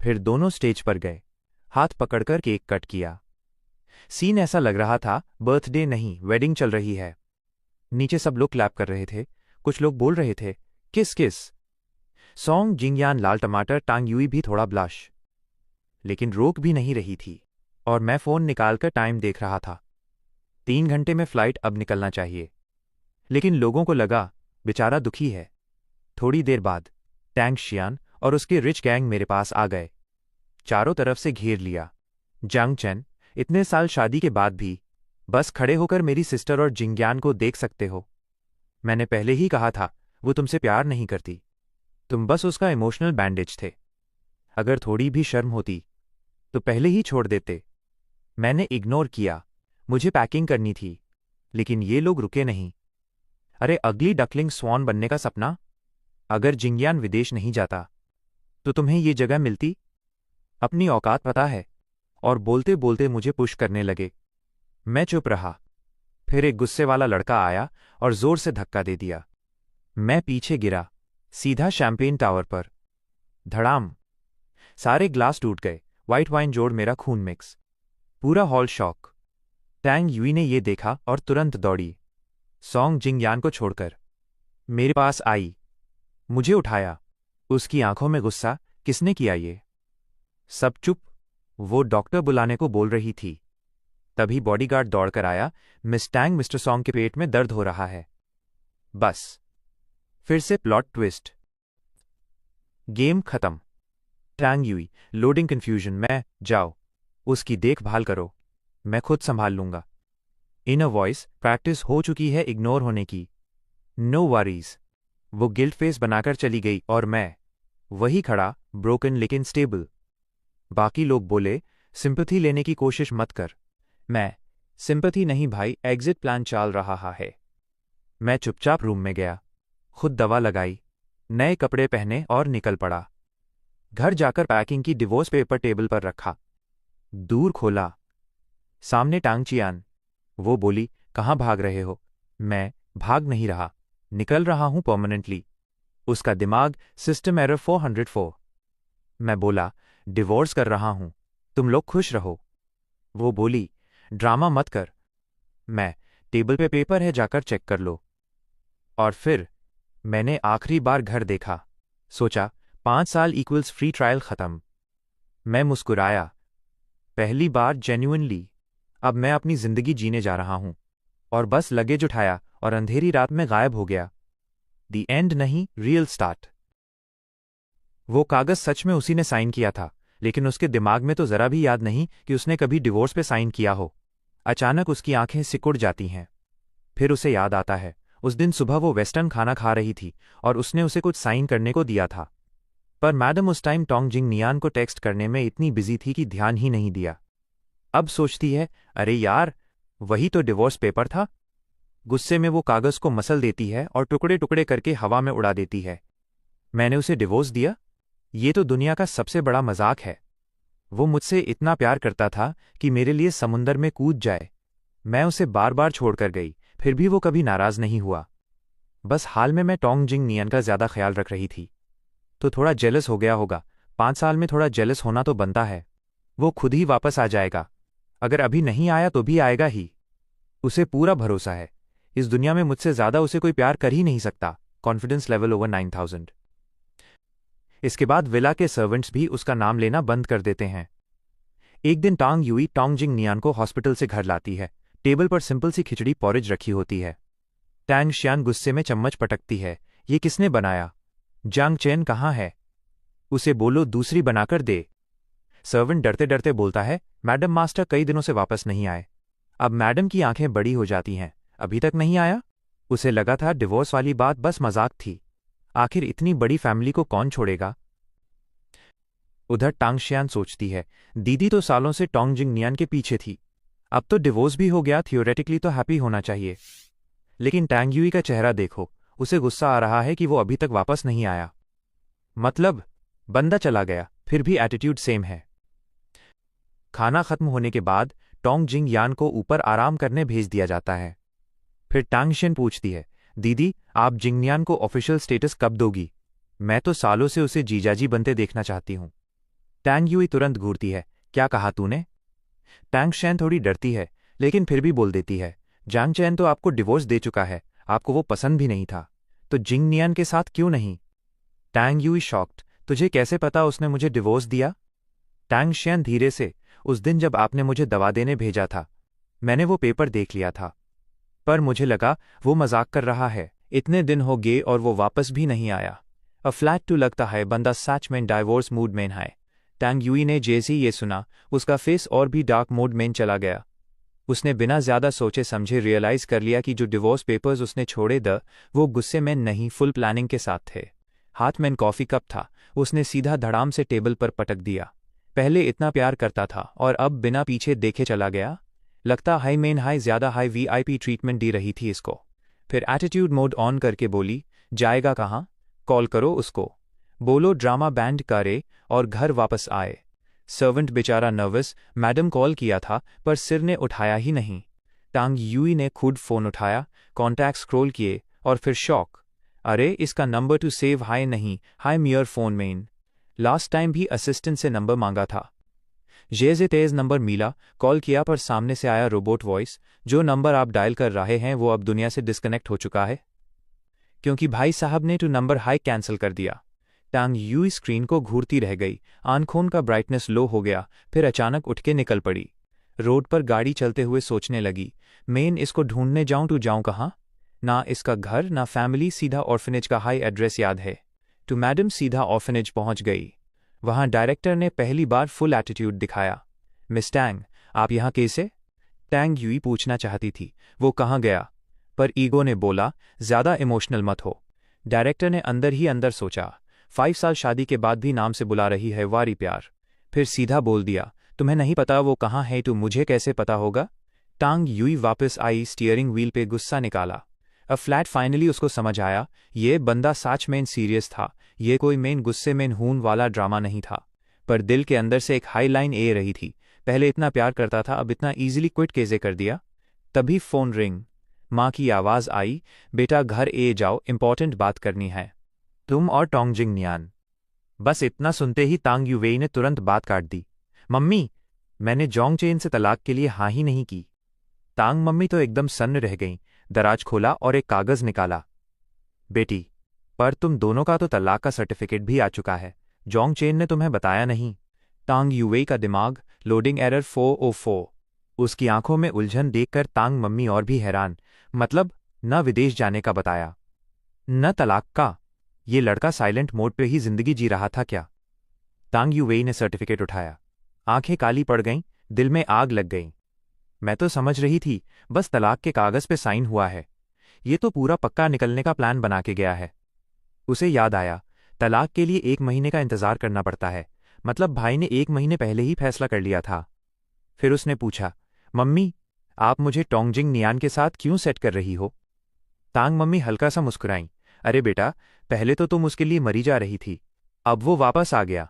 फिर दोनों स्टेज पर गए, हाथ पकड़कर केक कट किया। सीन ऐसा लग रहा था बर्थडे नहीं, वेडिंग चल रही है। नीचे सब लोग क्लैप कर रहे थे, कुछ लोग बोल रहे थे, किस किस। सॉन्ग जिंगयान लाल टमाटर, टांग यूई भी थोड़ा ब्लश, लेकिन रोक भी नहीं रही थी। और मैं फोन निकालकर टाइम देख रहा था। 3 घंटे में फ्लाइट अब निकलना चाहिए। लेकिन लोगों को लगा बेचारा दुखी है। थोड़ी देर बाद टैंग शियान और उसके रिच गैंग मेरे पास आ गए। चारों तरफ से घेर लिया। जांग चेन, इतने साल शादी के बाद भी बस खड़े होकर मेरी सिस्टर और जिंगयान को देख सकते हो। मैंने पहले ही कहा था, वो तुमसे प्यार नहीं करती, तुम बस उसका इमोशनल बैंडेज थे। अगर थोड़ी भी शर्म होती तो पहले ही छोड़ देते। मैंने इग्नोर किया, मुझे पैकिंग करनी थी। लेकिन ये लोग रुके नहीं। अरे अगली डकलिंग स्वॉन बनने का सपना? अगर जिंगयान विदेश नहीं जाता तो तुम्हें ये जगह मिलती? अपनी औकात पता है। और बोलते बोलते मुझे पुश करने लगे। मैं चुप रहा। फिर एक गुस्से वाला लड़का आया और जोर से धक्का दे दिया। मैं पीछे गिरा, सीधा शैंपेन टावर पर। धड़ाम। सारे ग्लास टूट गए, व्हाइट वाइन जोड़ मेरा खून मिक्स। पूरा हॉल शॉक। टैंग यूई ने ये देखा और तुरंत दौड़ी, सॉन्ग जिंगयान को छोड़कर मेरे पास आई। मुझे उठाया। उसकी आंखों में गुस्सा, किसने किया ये? सब चुप। वो डॉक्टर बुलाने को बोल रही थी। तभी बॉडीगार्ड दौड़कर आया, मिस टैंग, मिस्टर सॉन्ग के पेट में दर्द हो रहा है। बस फिर से प्लॉट ट्विस्ट। गेम खत्म। Tang Yue, loading confusion. मैं, जाओ उसकी देखभाल करो, मैं खुद संभाल लूंगा। इनर वॉइस, प्रैक्टिस हो चुकी है इग्नोर होने की, नो वरीज। वो गिल्ट फेस बनाकर चली गई और मैं वही खड़ा, ब्रोकन लेकिन स्टेबल। बाकी लोग बोले, सिंपैथी लेने की कोशिश मत कर। मैं, सिंपैथी नहीं भाई, एग्जिट प्लान चल रहा है। मैं चुपचाप रूम में गया, खुद दवा लगाई, नए कपड़े पहने और निकल पड़ा। घर जाकर पैकिंग की डिवोर्स पेपर टेबल पर रखा, दूर खोला, सामने टांग चियान। वो बोली, कहाँ भाग रहे हो? मैं, भाग नहीं रहा, निकल रहा हूं परमानेंटली। उसका दिमाग, सिस्टम एरर 404। मैं बोला, डिवोर्स कर रहा हूं, तुम लोग खुश रहो। वो बोली, ड्रामा मत कर। मैं, टेबल पे पेपर है, जाकर चेक कर लो। और फिर मैंने आखिरी बार घर देखा, सोचा 5 साल इक्वल्स फ्री ट्रायल खत्म। मैं मुस्कुराया, पहली बार जेन्युइनली। अब मैं अपनी जिंदगी जीने जा रहा हूं। और बस लगेज उठाया और अंधेरी रात में गायब हो गया। दी एंड नहीं, रियल स्टार्ट। वो कागज सच में उसी ने साइन किया था, लेकिन उसके दिमाग में तो जरा भी याद नहीं कि उसने कभी डिवोर्स पे साइन किया हो। अचानक उसकी आंखें सिकुड़ जाती हैं। फिर उसे याद आता है, उस दिन सुबह वो वेस्टर्न खाना खा रही थी और उसने उसे कुछ साइन करने को दिया था। पर मैडम उस टाइम टोंग जिंग नियान को टेक्स्ट करने में इतनी बिजी थी कि ध्यान ही नहीं दिया। अब सोचती है, अरे यार, वही तो डिवोर्स पेपर था। गुस्से में वो कागज को मसल देती है और टुकड़े टुकड़े करके हवा में उड़ा देती है। मैंने उसे डिवोर्स दिया? ये तो दुनिया का सबसे बड़ा मजाक है। वो मुझसे इतना प्यार करता था कि मेरे लिए समुंदर में कूद जाए। मैं उसे बार बार छोड़कर गई, फिर भी वो कभी नाराज नहीं हुआ। बस हाल में मैं टोंग जिंग नियन का ज्यादा ख्याल रख रही थी, तो थोड़ा जेलस हो गया होगा। 5 साल में थोड़ा जेलस होना तो बनता है। वो खुद ही वापस आ जाएगा। अगर अभी नहीं आया तो भी आएगा ही। उसे पूरा भरोसा है, इस दुनिया में मुझसे ज्यादा उसे कोई प्यार कर ही नहीं सकता। Confidence level over 9000। इसके बाद विला के सर्वेंट्स भी उसका नाम लेना बंद कर देते हैं। एक दिन टांग यूई टोंग जिंग नियान को हॉस्पिटल से घर लाती है। टेबल पर सिंपल सी खिचड़ी पॉरेज रखी होती है। टैंग शियान गुस्से में चम्मच पटकती है, ये किसने बनाया? जांग चेन कहाँ है? उसे बोलो दूसरी बनाकर दे। सर्वेंट डरते डरते बोलता है, मैडम मास्टर कई दिनों से वापस नहीं आए। अब मैडम की आंखें बड़ी हो जाती हैं, अभी तक नहीं आया? उसे लगा था डिवोर्स वाली बात बस मजाक थी। आखिर इतनी बड़ी फैमिली को कौन छोड़ेगा? उधर टांग शियान सोचती है, दीदी तो सालों से टोंग जिंग नियान के पीछे थी। अब तो डिवोर्स भी हो गया, थियोरेटिकली तो हैप्पी होना चाहिए। लेकिन टैंग यूई का चेहरा देखो, उसे गुस्सा आ रहा है कि वो अभी तक वापस नहीं आया। मतलब बंदा चला गया, फिर भी एटीट्यूड सेम है। खाना खत्म होने के बाद टोंग जिंग यान को ऊपर आराम करने भेज दिया जाता है। फिर टांग शियन पूछती है, दीदी आप जिंगनियान को ऑफिशियल स्टेटस कब दोगी? मैं तो सालों से उसे जीजाजी बनते देखना चाहती हूं। टैंग यूई तुरंत घूरती है, क्या कहा तूने? टैंग शियन थोड़ी डरती है, लेकिन फिर भी बोल देती है, जांग चैन तो आपको डिवोर्स दे चुका है, आपको वो पसंद भी नहीं था, तो जिंग नियान के साथ क्यों नहीं? टैंग यूई शॉक्ड, तुझे कैसे पता उसने मुझे डिवोर्स दिया? टैंग शियन धीरे से, उस दिन जब आपने मुझे दवा देने भेजा था, मैंने वो पेपर देख लिया था। पर मुझे लगा वो मजाक कर रहा है। इतने दिन हो गए और वो वापस भी नहीं आया। अ फ्लैट टू लगता है बंदा सच में डाइवोर्स मूड में है। टैंग यूई ने जैसे ही ये सुना, उसका फेस और भी डार्क मोड में चला गया। उसने बिना ज्यादा सोचे समझे रियलाइज कर लिया कि जो डिवोर्स पेपर्स उसने छोड़े वो गुस्से में नहीं, फुल प्लानिंग के साथ थे। हाथ में कॉफी कप था, उसने सीधा धड़ाम से टेबल पर पटक दिया। पहले इतना प्यार करता था और अब बिना पीछे देखे चला गया। लगता हाई मेन हाई ज्यादा हाई वीआईपी ट्रीटमेंट दी रही थी इसको। फिर एटीट्यूड मोड ऑन करके बोली, जाएगा कहाँ? कॉल करो उसको, बोलो ड्रामा बैंड करे और घर वापस आए। सर्वेंट बेचारा नर्वस, मैडम कॉल किया था पर सिर ने उठाया ही नहीं। टांग यूई ने खुद फोन उठाया, कॉन्टैक्ट स्क्रॉल किए और फिर शॉक, अरे इसका नंबर टू सेव हाई नहीं, high मियर phone main. Last time भी असिस्टेंट से नंबर मांगा था। जेजे तेज नंबर मिला, कॉल किया पर सामने से आया रोबोट वॉइस, जो नंबर आप डायल कर रहे हैं वो अब दुनिया से डिस्कनेक्ट हो चुका है, क्योंकि भाई साहब ने टू नंबर हाई कैंसिल कर दिया। टांग यूई स्क्रीन को घूरती रह गई, आंखों का ब्राइटनेस लो हो गया, फिर अचानक उठ के निकल पड़ी। रोड पर गाड़ी चलते हुए सोचने लगी, मेन इसको ढूंढने जाऊं तो जाऊं कहाँ? ना इसका घर ना फैमिली, सीधा ऑर्फनेज का हाई एड्रेस याद है। तो मैडम सीधा ऑर्फनेज पहुंच गई। वहां डायरेक्टर ने पहली बार फुल एटीट्यूड दिखाया। मिस टैंग, आप यहाँ कैसे? टैंग यूई पूछना चाहती थी वो कहाँ गया, पर ईगो ने बोला, ज्यादा इमोशनल मत हो। डायरेक्टर ने अंदर ही अंदर सोचा, 5 साल शादी के बाद भी नाम से बुला रही है वारी प्यार। फिर सीधा बोल दिया, तुम्हें नहीं पता वो कहाँ है तो मुझे कैसे पता होगा। टांग यूई वापस आई, स्टीयरिंग व्हील पे गुस्सा निकाला। अब फ्लैट फाइनली उसको समझ आया, ये बंदा सच में सीरियस था, ये कोई मेन गुस्से में खून वाला ड्रामा नहीं था। पर दिल के अंदर से एक हाई लाइन ए रही थी, पहले इतना प्यार करता था, अब इतना ईजिली क्विट कैसे कर दिया। तभी फ़ोन रिंग। माँ की आवाज़ आई, बेटा घर ए जाओ, इम्पॉर्टेंट बात करनी है, तुम और टोंगजिंग नियान। बस इतना सुनते ही तांग युवेई ने तुरंत बात काट दी। मम्मी, मैंने जोंग चेन से तलाक के लिए हाँ ही नहीं की। तांग मम्मी तो एकदम सन्न रह गईं, दराज खोला और एक कागज़ निकाला। बेटी, पर तुम दोनों का तो तलाक का सर्टिफिकेट भी आ चुका है, जोंग चेन ने तुम्हें बताया नहीं। तांग युवेई का दिमाग लोडिंग एरर 404। उसकी आंखों में उलझन देखकर तांग मम्मी और भी हैरान। मतलब न विदेश जाने का बताया, न तलाक का। ये लड़का साइलेंट मोड पे ही जिंदगी जी रहा था क्या। तांग युवेई ने सर्टिफिकेट उठाया। आंखें काली पड़ गईं, दिल में आग लग गई। मैं तो समझ रही थी बस तलाक के कागज पे साइन हुआ है, ये तो पूरा पक्का निकलने का प्लान बना के गया है। उसे याद आया, तलाक के लिए 1 महीने का इंतजार करना पड़ता है, मतलब भाई ने 1 महीने पहले ही फैसला कर लिया था। फिर उसने पूछा, मम्मी, आप मुझे टोंगजिंग नियान के साथ क्यों सेट कर रही हो। तांग मम्मी हल्का सा मुस्कुराई। अरे बेटा, पहले तो तुम उसके लिए मरी जा रही थी, अब वो वापस आ गया,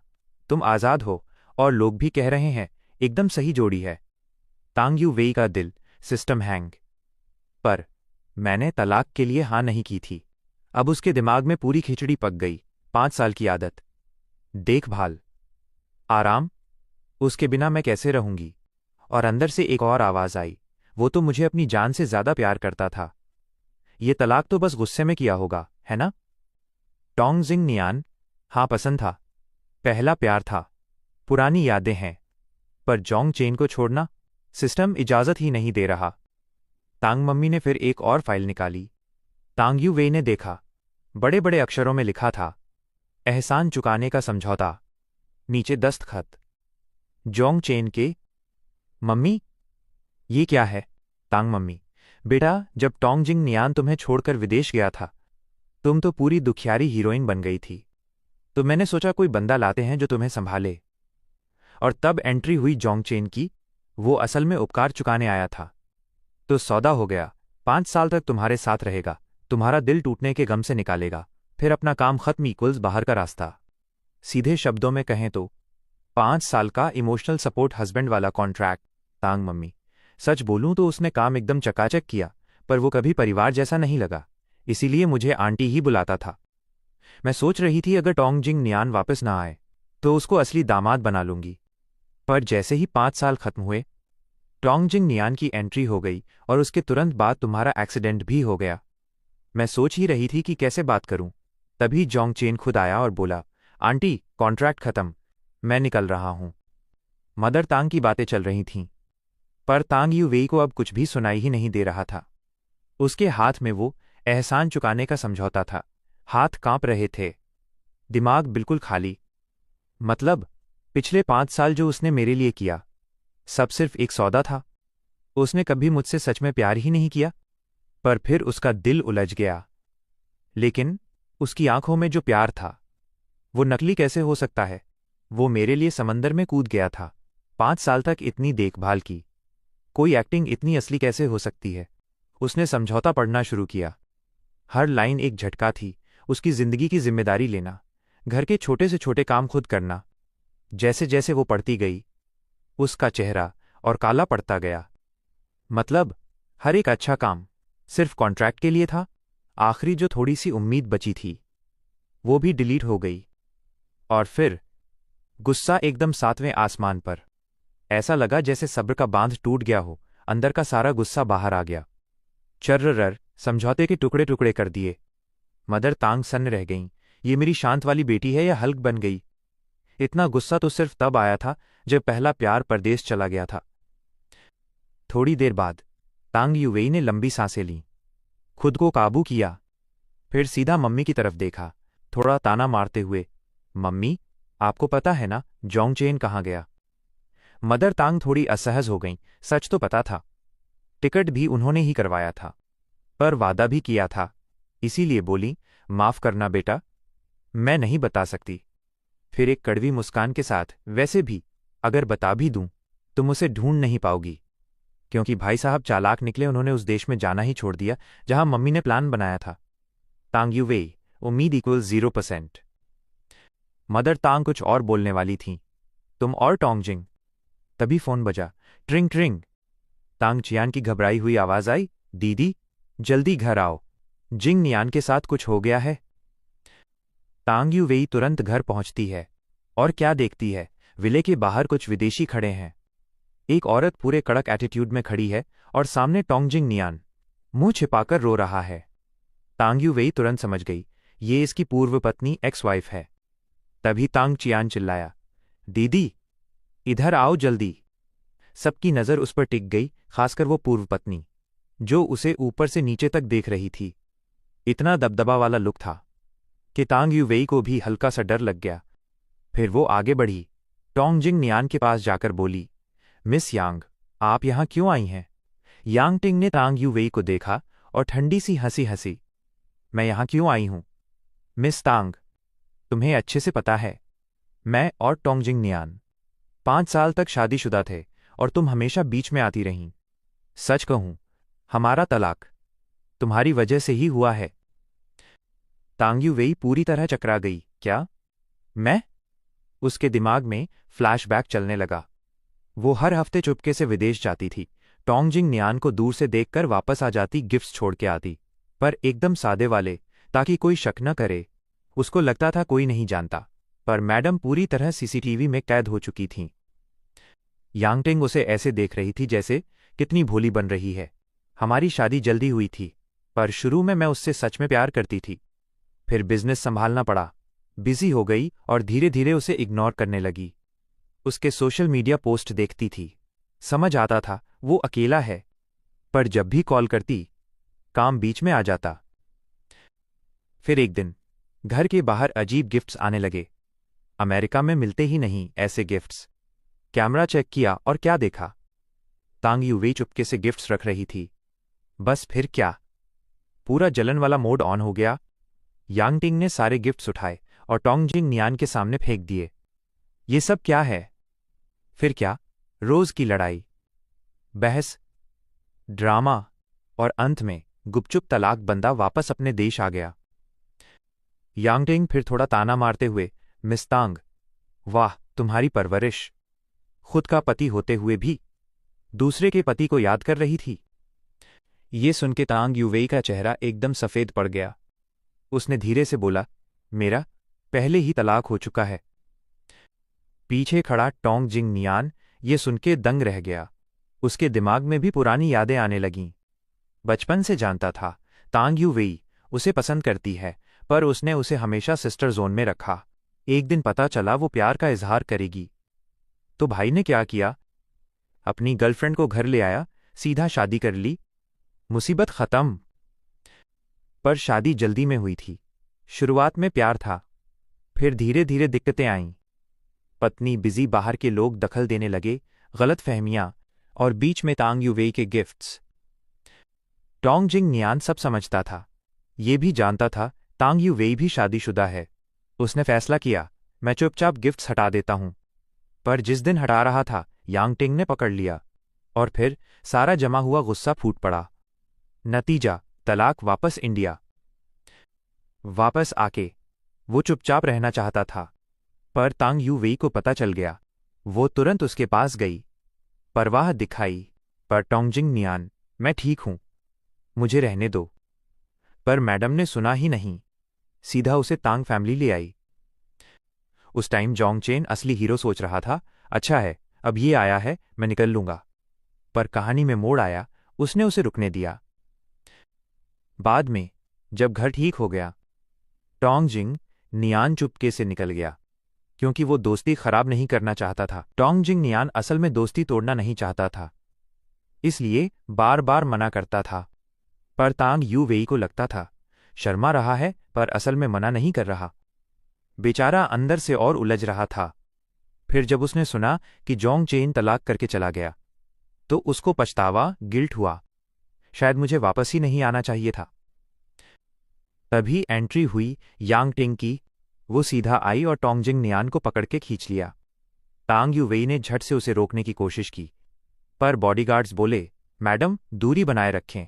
तुम आज़ाद हो, और लोग भी कह रहे हैं एकदम सही जोड़ी है। तांग यू वेई का दिल सिस्टम हैंग। पर मैंने तलाक के लिए हाँ नहीं की थी। अब उसके दिमाग में पूरी खिचड़ी पक गई। 5 साल की आदत, देखभाल, आराम, उसके बिना मैं कैसे रहूंगी। और अंदर से एक और आवाज़ आई, वो तो मुझे अपनी जान से ज्यादा प्यार करता था, ये तलाक तो बस गुस्से में किया होगा, है ना। टोंगजिंग नियान, हाँ पसंद था, पहला प्यार था, पुरानी यादें हैं, पर जोंग चेन को छोड़ना सिस्टम इजाज़त ही नहीं दे रहा। तांग मम्मी ने फिर एक और फाइल निकाली। तांग यू वेई ने देखा, बड़े बड़े अक्षरों में लिखा था, एहसान चुकाने का समझौता। नीचे दस्तखत जोंग चेन के। मम्मी, ये क्या है। तांग मम्मी, बेटा, जब टोंगजिंग नियान तुम्हें छोड़कर विदेश गया था, तुम तो पूरी दुखियारी हीरोइन बन गई थी, तो मैंने सोचा कोई बंदा लाते हैं जो तुम्हें संभाले। और तब एंट्री हुई जोंग चेन की, वो असल में उपकार चुकाने आया था। तो सौदा हो गया, 5 साल तक तुम्हारे साथ रहेगा, तुम्हारा दिल टूटने के गम से निकालेगा, फिर अपना काम खत्म, इक्वल्स बाहर का रास्ता। सीधे शब्दों में कहें तो 5 साल का इमोशनल सपोर्ट हस्बैंड वाला कॉन्ट्रैक्ट। तांग मम्मी, सच बोलूं तो उसने काम एकदम चकाचक किया, पर वो कभी परिवार जैसा नहीं लगा, इसीलिए मुझे आंटी ही बुलाता था। मैं सोच रही थी अगर टोंगजिंग नियान वापस ना आए तो उसको असली दामाद बना लूंगी। पर जैसे ही 5 साल खत्म हुए, टोंगजिंग नियान की एंट्री हो गई और उसके तुरंत बाद तुम्हारा एक्सीडेंट भी हो गया। मैं सोच ही रही थी कि कैसे बात करूं, तभी जोंग चेन खुद आया और बोला, आंटी, कॉन्ट्रैक्ट खत्म, मैं निकल रहा हूं। मदर तांग की बातें चल रही थीं, पर तांग यू वेई को अब कुछ भी सुनाई ही नहीं दे रहा था। उसके हाथ में वो एहसान चुकाने का समझौता था, हाथ कांप रहे थे, दिमाग बिल्कुल खाली। मतलब पिछले 5 साल जो उसने मेरे लिए किया, सब सिर्फ एक सौदा था। उसने कभी मुझसे सच में प्यार ही नहीं किया। पर फिर उसका दिल उलझ गया। लेकिन उसकी आंखों में जो प्यार था, वो नकली कैसे हो सकता है। वो मेरे लिए समंदर में कूद गया था, 5 साल तक इतनी देखभाल की, कोई एक्टिंग इतनी असली कैसे हो सकती है। उसने समझौता पढ़ना शुरू किया, हर लाइन एक झटका थी। उसकी जिंदगी की जिम्मेदारी लेना, घर के छोटे से छोटे काम खुद करना। जैसे जैसे वो पढ़ती गई, उसका चेहरा और काला पड़ता गया। मतलब हर एक अच्छा काम सिर्फ कॉन्ट्रैक्ट के लिए था। आखिरी जो थोड़ी सी उम्मीद बची थी, वो भी डिलीट हो गई। और फिर गुस्सा एकदम 7वें आसमान पर। ऐसा लगा जैसे सब्र का बांध टूट गया हो, अंदर का सारा गुस्सा बाहर आ गया। चर्रर, समझौते के टुकड़े टुकड़े कर दिए। मदर तांग सन्न रह गईं, ये मेरी शांत वाली बेटी है या हल्क बन गई। इतना गुस्सा तो सिर्फ तब आया था जब पहला प्यार परदेश चला गया था। थोड़ी देर बाद तांग युवेई ने लंबी सांसें लीं, खुद को काबू किया, फिर सीधा मम्मी की तरफ देखा, थोड़ा ताना मारते हुए, मम्मी, आपको पता है ना जोंग चेन कहाँ गया। मदर तांग थोड़ी असहज हो गईं, सच तो पता था, टिकट भी उन्होंने ही करवाया था, पर वादा भी किया था, इसीलिए बोली, माफ करना बेटा, मैं नहीं बता सकती। फिर एक कड़वी मुस्कान के साथ, वैसे भी अगर बता भी दूं, तुम उसे ढूंढ नहीं पाओगी, क्योंकि भाई साहब चालाक निकले। उन्होंने उस देश में जाना ही छोड़ दिया जहां मम्मी ने प्लान बनाया था। तांग यूवेई, उम्मीद इक्वल 0%। मदर तांग कुछ और बोलने वाली थी। तुम और टोंगजिंग। तभी फोन बजा। ट्रिंग ट्रिंग। तांग चियान की घबराई हुई आवाज आई, दीदी, जल्दी घर आओ, जिंग नियान के साथ कुछ हो गया है। तांग यूवेई तुरंत घर पहुंचती है और क्या देखती है, विले के बाहर कुछ विदेशी खड़े हैं। एक औरत पूरे कड़क एटीट्यूड में खड़ी है और सामने टोंगजिंग नियान मुंह छिपाकर रो रहा है। तांग यूवेई तुरंत समझ गई, ये इसकी पूर्व पत्नी एक्स वाइफ है। तभी तांग चियान चिल्लाया, दीदी, इधर आओ जल्दी। सबकी नज़र उस पर टिक गई, खासकर वो पूर्व पत्नी, जो उसे ऊपर से नीचे तक देख रही थी। इतना दबदबा वाला लुक था कि तांग यूवेई को भी हल्का सा डर लग गया। फिर वो आगे बढ़ी, टोंगजिंग नियान के पास जाकर बोली, मिस यांग, आप यहाँ क्यों आई हैं? यांग टिंग ने तांग यूवेई को देखा और ठंडी सी हंसी हंसी, मैं यहाँ क्यों आई हूँ? मिस तांग, तुम्हें अच्छे से पता है, मैं और टोंगजिंग नियान 5 साल तक शादीशुदा थे और तुम हमेशा बीच में आती रहीं। सच कहूं, हमारा तलाक तुम्हारी वजह से ही हुआ है। तांग यूवेई पूरी तरह चकरा गई। क्या? मैं? उसके दिमाग में फ्लैशबैक चलने लगा। वो हर हफ्ते चुपके से विदेश जाती थी, टोंगजिंग नियान को दूर से देखकर वापस आ जाती, गिफ्ट्स छोड़ के आती, पर एकदम सादे वाले, ताकि कोई शक न करे। उसको लगता था कोई नहीं जानता, पर मैडम पूरी तरह सीसीटीवी में कैद हो चुकी थीं। यांगटिंग उसे ऐसे देख रही थी जैसे कितनी भोली बन रही है। हमारी शादी जल्दी हुई थी, पर शुरू में मैं उससे सच में प्यार करती थी। फिर बिजनेस संभालना पड़ा, बिजी हो गई और धीरे धीरे उसे इग्नोर करने लगी। उसके सोशल मीडिया पोस्ट देखती थी, समझ आता था वो अकेला है, पर जब भी कॉल करती, काम बीच में आ जाता। फिर एक दिन घर के बाहर अजीब गिफ्ट्स आने लगे। अमेरिका में मिलते ही नहीं ऐसे गिफ्ट्स। कैमरा चेक किया और क्या देखा, तांग यूवेई चुपके से गिफ्ट्स रख रही थी। बस फिर क्या, पूरा जलन वाला मोड ऑन हो गया। यांगटिंग ने सारे गिफ्ट्स उठाए और टोंगजिंग नियान के सामने फेंक दिए। ये सब क्या है? फिर क्या, रोज की लड़ाई, बहस, ड्रामा और अंत में गुपचुप तलाक बंदा वापस अपने देश आ गया। यांगटिंग फिर थोड़ा ताना मारते हुए, मिस तांग, वाह तुम्हारी परवरिश, खुद का पति होते हुए भी दूसरे के पति को याद कर रही थी। ये सुन के तांग यूवेई का चेहरा एकदम सफेद पड़ गया। उसने धीरे से बोला, मेरा पहले ही तलाक हो चुका है। पीछे खड़ा टोंगजिंग नियान ये सुन के दंग रह गया। उसके दिमाग में भी पुरानी यादें आने लगीं। बचपन से जानता था तांग यूवेई उसे पसंद करती है, पर उसने उसे हमेशा सिस्टर जोन में रखा। एक दिन पता चला वो प्यार का इजहार करेगी, तो भाई ने क्या किया, अपनी गर्लफ्रेंड को घर ले आया, सीधा शादी कर ली, मुसीबत खत्म। पर शादी जल्दी में हुई थी। शुरुआत में प्यार था, फिर धीरे धीरे दिक्कतें आईं। पत्नी बिजी, बाहर के लोग दखल देने लगे, गलत फहमियां, और बीच में तांग यूवेई के गिफ्ट्स। टोंगजिंग नियान सब समझता था, ये भी जानता था तांग यूवेई भी शादीशुदा है। उसने फैसला किया, मैं चुपचाप गिफ्ट्स हटा देता हूं। पर जिस दिन हटा रहा था, यांगटिंग ने पकड़ लिया और फिर सारा जमा हुआ गुस्सा फूट पड़ा। नतीजा, तलाक, वापस इंडिया। वापस आके वो चुपचाप रहना चाहता था, पर तांग यूवेई को पता चल गया। वो तुरंत उसके पास गई, परवाह दिखाई, पर टोंगजिंग नियान, मैं ठीक हूं, मुझे रहने दो। पर मैडम ने सुना ही नहीं, सीधा उसे तांग फैमिली ले आई। उस टाइम जोंगचेन असली हीरो सोच रहा था, अच्छा है अब ये आया है, मैं निकल लूंगा। पर कहानी में मोड़ आया, उसने उसे रुकने दिया। बाद में जब घर ठीक हो गया, टोंगजिंग नियान चुपके से निकल गया, क्योंकि वो दोस्ती खराब नहीं करना चाहता था। टोंगजिंग नियान असल में दोस्ती तोड़ना नहीं चाहता था, इसलिए बार बार मना करता था। पर तांग यूवेई को लगता था शर्मा रहा है, पर असल में मना नहीं कर रहा। बेचारा अंदर से और उलझ रहा था। फिर जब उसने सुना कि जोंगचेन तलाक करके चला गया, तो उसको पछतावा, गिल्ट हुआ, शायद मुझे वापस ही नहीं आना चाहिए था। तभी एंट्री हुई यांगटिंग की। वो सीधा आई और टोंगजिंग नियान को पकड़ के खींच लिया। तांग यूवेई ने झट से उसे रोकने की कोशिश की, पर बॉडीगार्ड्स बोले, मैडम, दूरी बनाए रखें।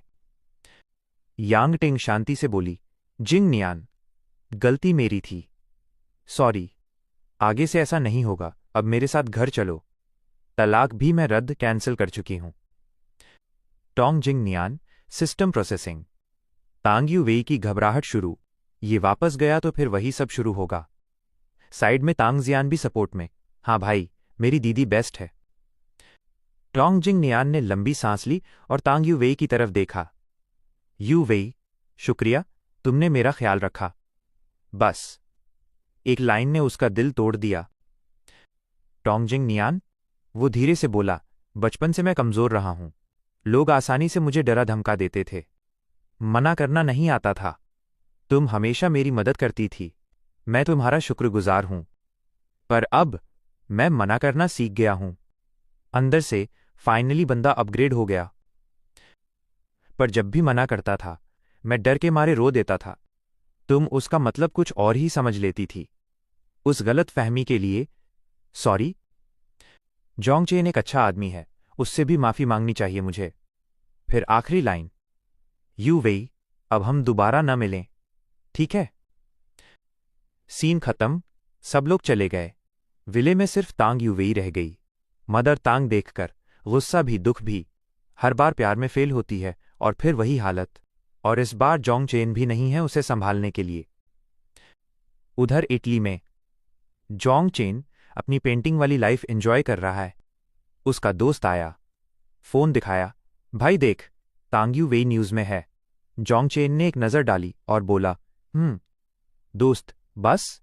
यांग टिंग शांति से बोली, जिंग नियान, गलती मेरी थी, सॉरी, आगे से ऐसा नहीं होगा, अब मेरे साथ घर चलो, तलाक भी मैं रद्द कैंसिल कर चुकी हूं। टोंग जिंग नियान, सिस्टम प्रोसेसिंग। तांग यूवेई की घबराहट शुरू, ये वापस गया तो फिर वही सब शुरू होगा। साइड में तांग जियान भी सपोर्ट में, हाँ भाई, मेरी दीदी बेस्ट है। टोंग जिंग नियान ने लंबी सांस ली और तांग यूवेई की तरफ देखा। यूवेई, शुक्रिया, तुमने मेरा ख्याल रखा। बस एक लाइन ने उसका दिल तोड़ दिया। टोंग जिंग नियान, वो धीरे से बोला, बचपन से मैं कमजोर रहा हूं। लोग आसानी से मुझे डरा धमका देते थे, मना करना नहीं आता था। तुम हमेशा मेरी मदद करती थी, मैं तुम्हारा शुक्रगुजार हूं। पर अब मैं मना करना सीख गया हूं। अंदर से फाइनली बंदा अपग्रेड हो गया। पर जब भी मना करता था, मैं डर के मारे रो देता था। तुम उसका मतलब कुछ और ही समझ लेती थी। उस गलत फहमी के लिए सॉरी। जोंग चेन एक अच्छा आदमी है, उससे भी माफी मांगनी चाहिए मुझे। फिर आखिरी लाइन, यू वेई, अब हम दोबारा न मिलें, ठीक है? सीन खत्म, सब लोग चले गए। विले में सिर्फ तांग यूवेई रह गई। मदर तांग देखकर गुस्सा भी दुख भी। हर बार प्यार में फेल होती है और फिर वही हालत। और इस बार जोंग चेन भी नहीं है उसे संभालने के लिए। उधर इटली में जोंग चेन अपनी पेंटिंग वाली लाइफ एंजॉय कर रहा है। उसका दोस्त आया, फोन दिखाया, भाई देख, तांग यूवेई न्यूज में है। जोंग चेन ने एक नजर डाली और बोला, दोस्त, बस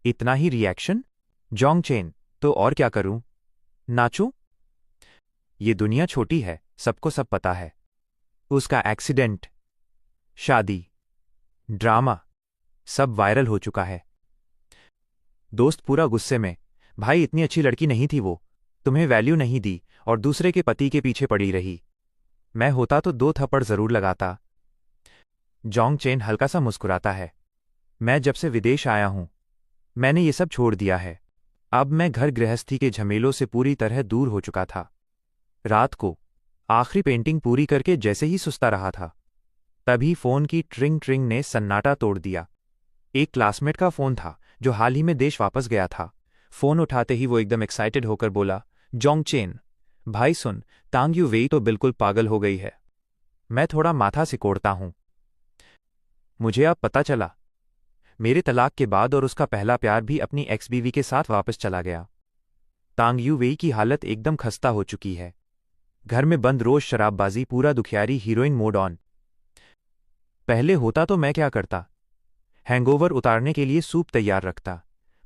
इतना ही रिएक्शन? जोंग चेन, तो और क्या करूं? नाचूं? ये दुनिया छोटी है, सबको सब पता है। उसका एक्सीडेंट, शादी, ड्रामा, सब वायरल हो चुका है। दोस्त पूरा गुस्से में, भाई इतनी अच्छी लड़की नहीं थी वो, तुम्हें वैल्यू नहीं दी और दूसरे के पति के पीछे पड़ी रही। मैं होता तो 2 थप्पड़ जरूर लगाता। जोंग चेन हल्का सा मुस्कुराता है, मैं जब से विदेश आया हूं, मैंने ये सब छोड़ दिया है। अब मैं घर गृहस्थी के झमेलों से पूरी तरह दूर हो चुका था। रात को आखिरी पेंटिंग पूरी करके जैसे ही सुस्ता रहा था, तभी फोन की ट्रिंग ट्रिंग ने सन्नाटा तोड़ दिया। एक क्लासमेट का फोन था जो हाल ही में देश वापस गया था। फोन उठाते ही वो एकदम एक्साइटेड होकर बोला, जोंग चेन, भाई सुन, तांग यूवेई तो बिल्कुल पागल हो गई है। मैं थोड़ा माथा सिकोड़ता हूं। मुझे अब पता चला, मेरे तलाक के बाद और उसका पहला प्यार भी अपनी एक्स बीवी के साथ वापस चला गया। तांग यूवेई की हालत एकदम खस्ता हो चुकी है। घर में बंद रोज शराबबाजी, पूरा दुखियारी हीरोइन मोड ऑन। पहले होता तो मैं क्या करता, हैंगओवर उतारने के लिए सूप तैयार रखता,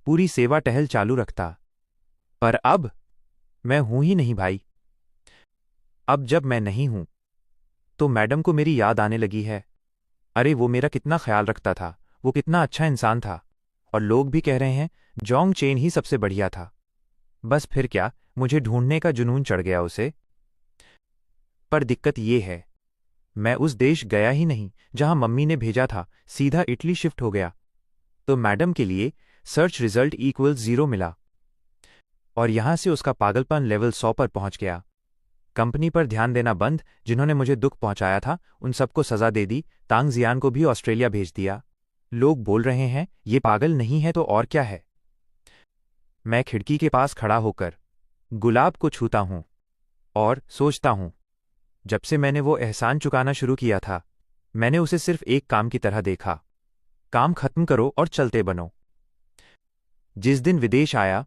पूरी सेवा टहल चालू रखता। पर अब मैं हूं ही नहीं भाई। अब जब मैं नहीं हूं, तो मैडम को मेरी याद आने लगी है। अरे वो मेरा कितना ख्याल रखता था, वो कितना अच्छा इंसान था। और लोग भी कह रहे हैं जोंग चेन ही सबसे बढ़िया था। बस फिर क्या, मुझे ढूंढने का जुनून चढ़ गया उसे। पर दिक्कत ये है, मैं उस देश गया ही नहीं जहां मम्मी ने भेजा था, सीधा इटली शिफ्ट हो गया। तो मैडम के लिए सर्च रिजल्ट इक्वल्स 0 मिला और यहां से उसका पागलपन लेवल 100 पर पहुंच गया। कंपनी पर ध्यान देना बंद, जिन्होंने मुझे दुख पहुंचाया था उन सबको सजा दे दी। तांग जियान को भी ऑस्ट्रेलिया भेज दिया। लोग बोल रहे हैं ये पागल नहीं है तो और क्या है। मैं खिड़की के पास खड़ा होकर गुलाब को छूता हूं और सोचता हूं, जब से मैंने वो एहसान चुकाना शुरू किया था, मैंने उसे सिर्फ एक काम की तरह देखा। काम खत्म करो और चलते बनो। जिस दिन विदेश आया,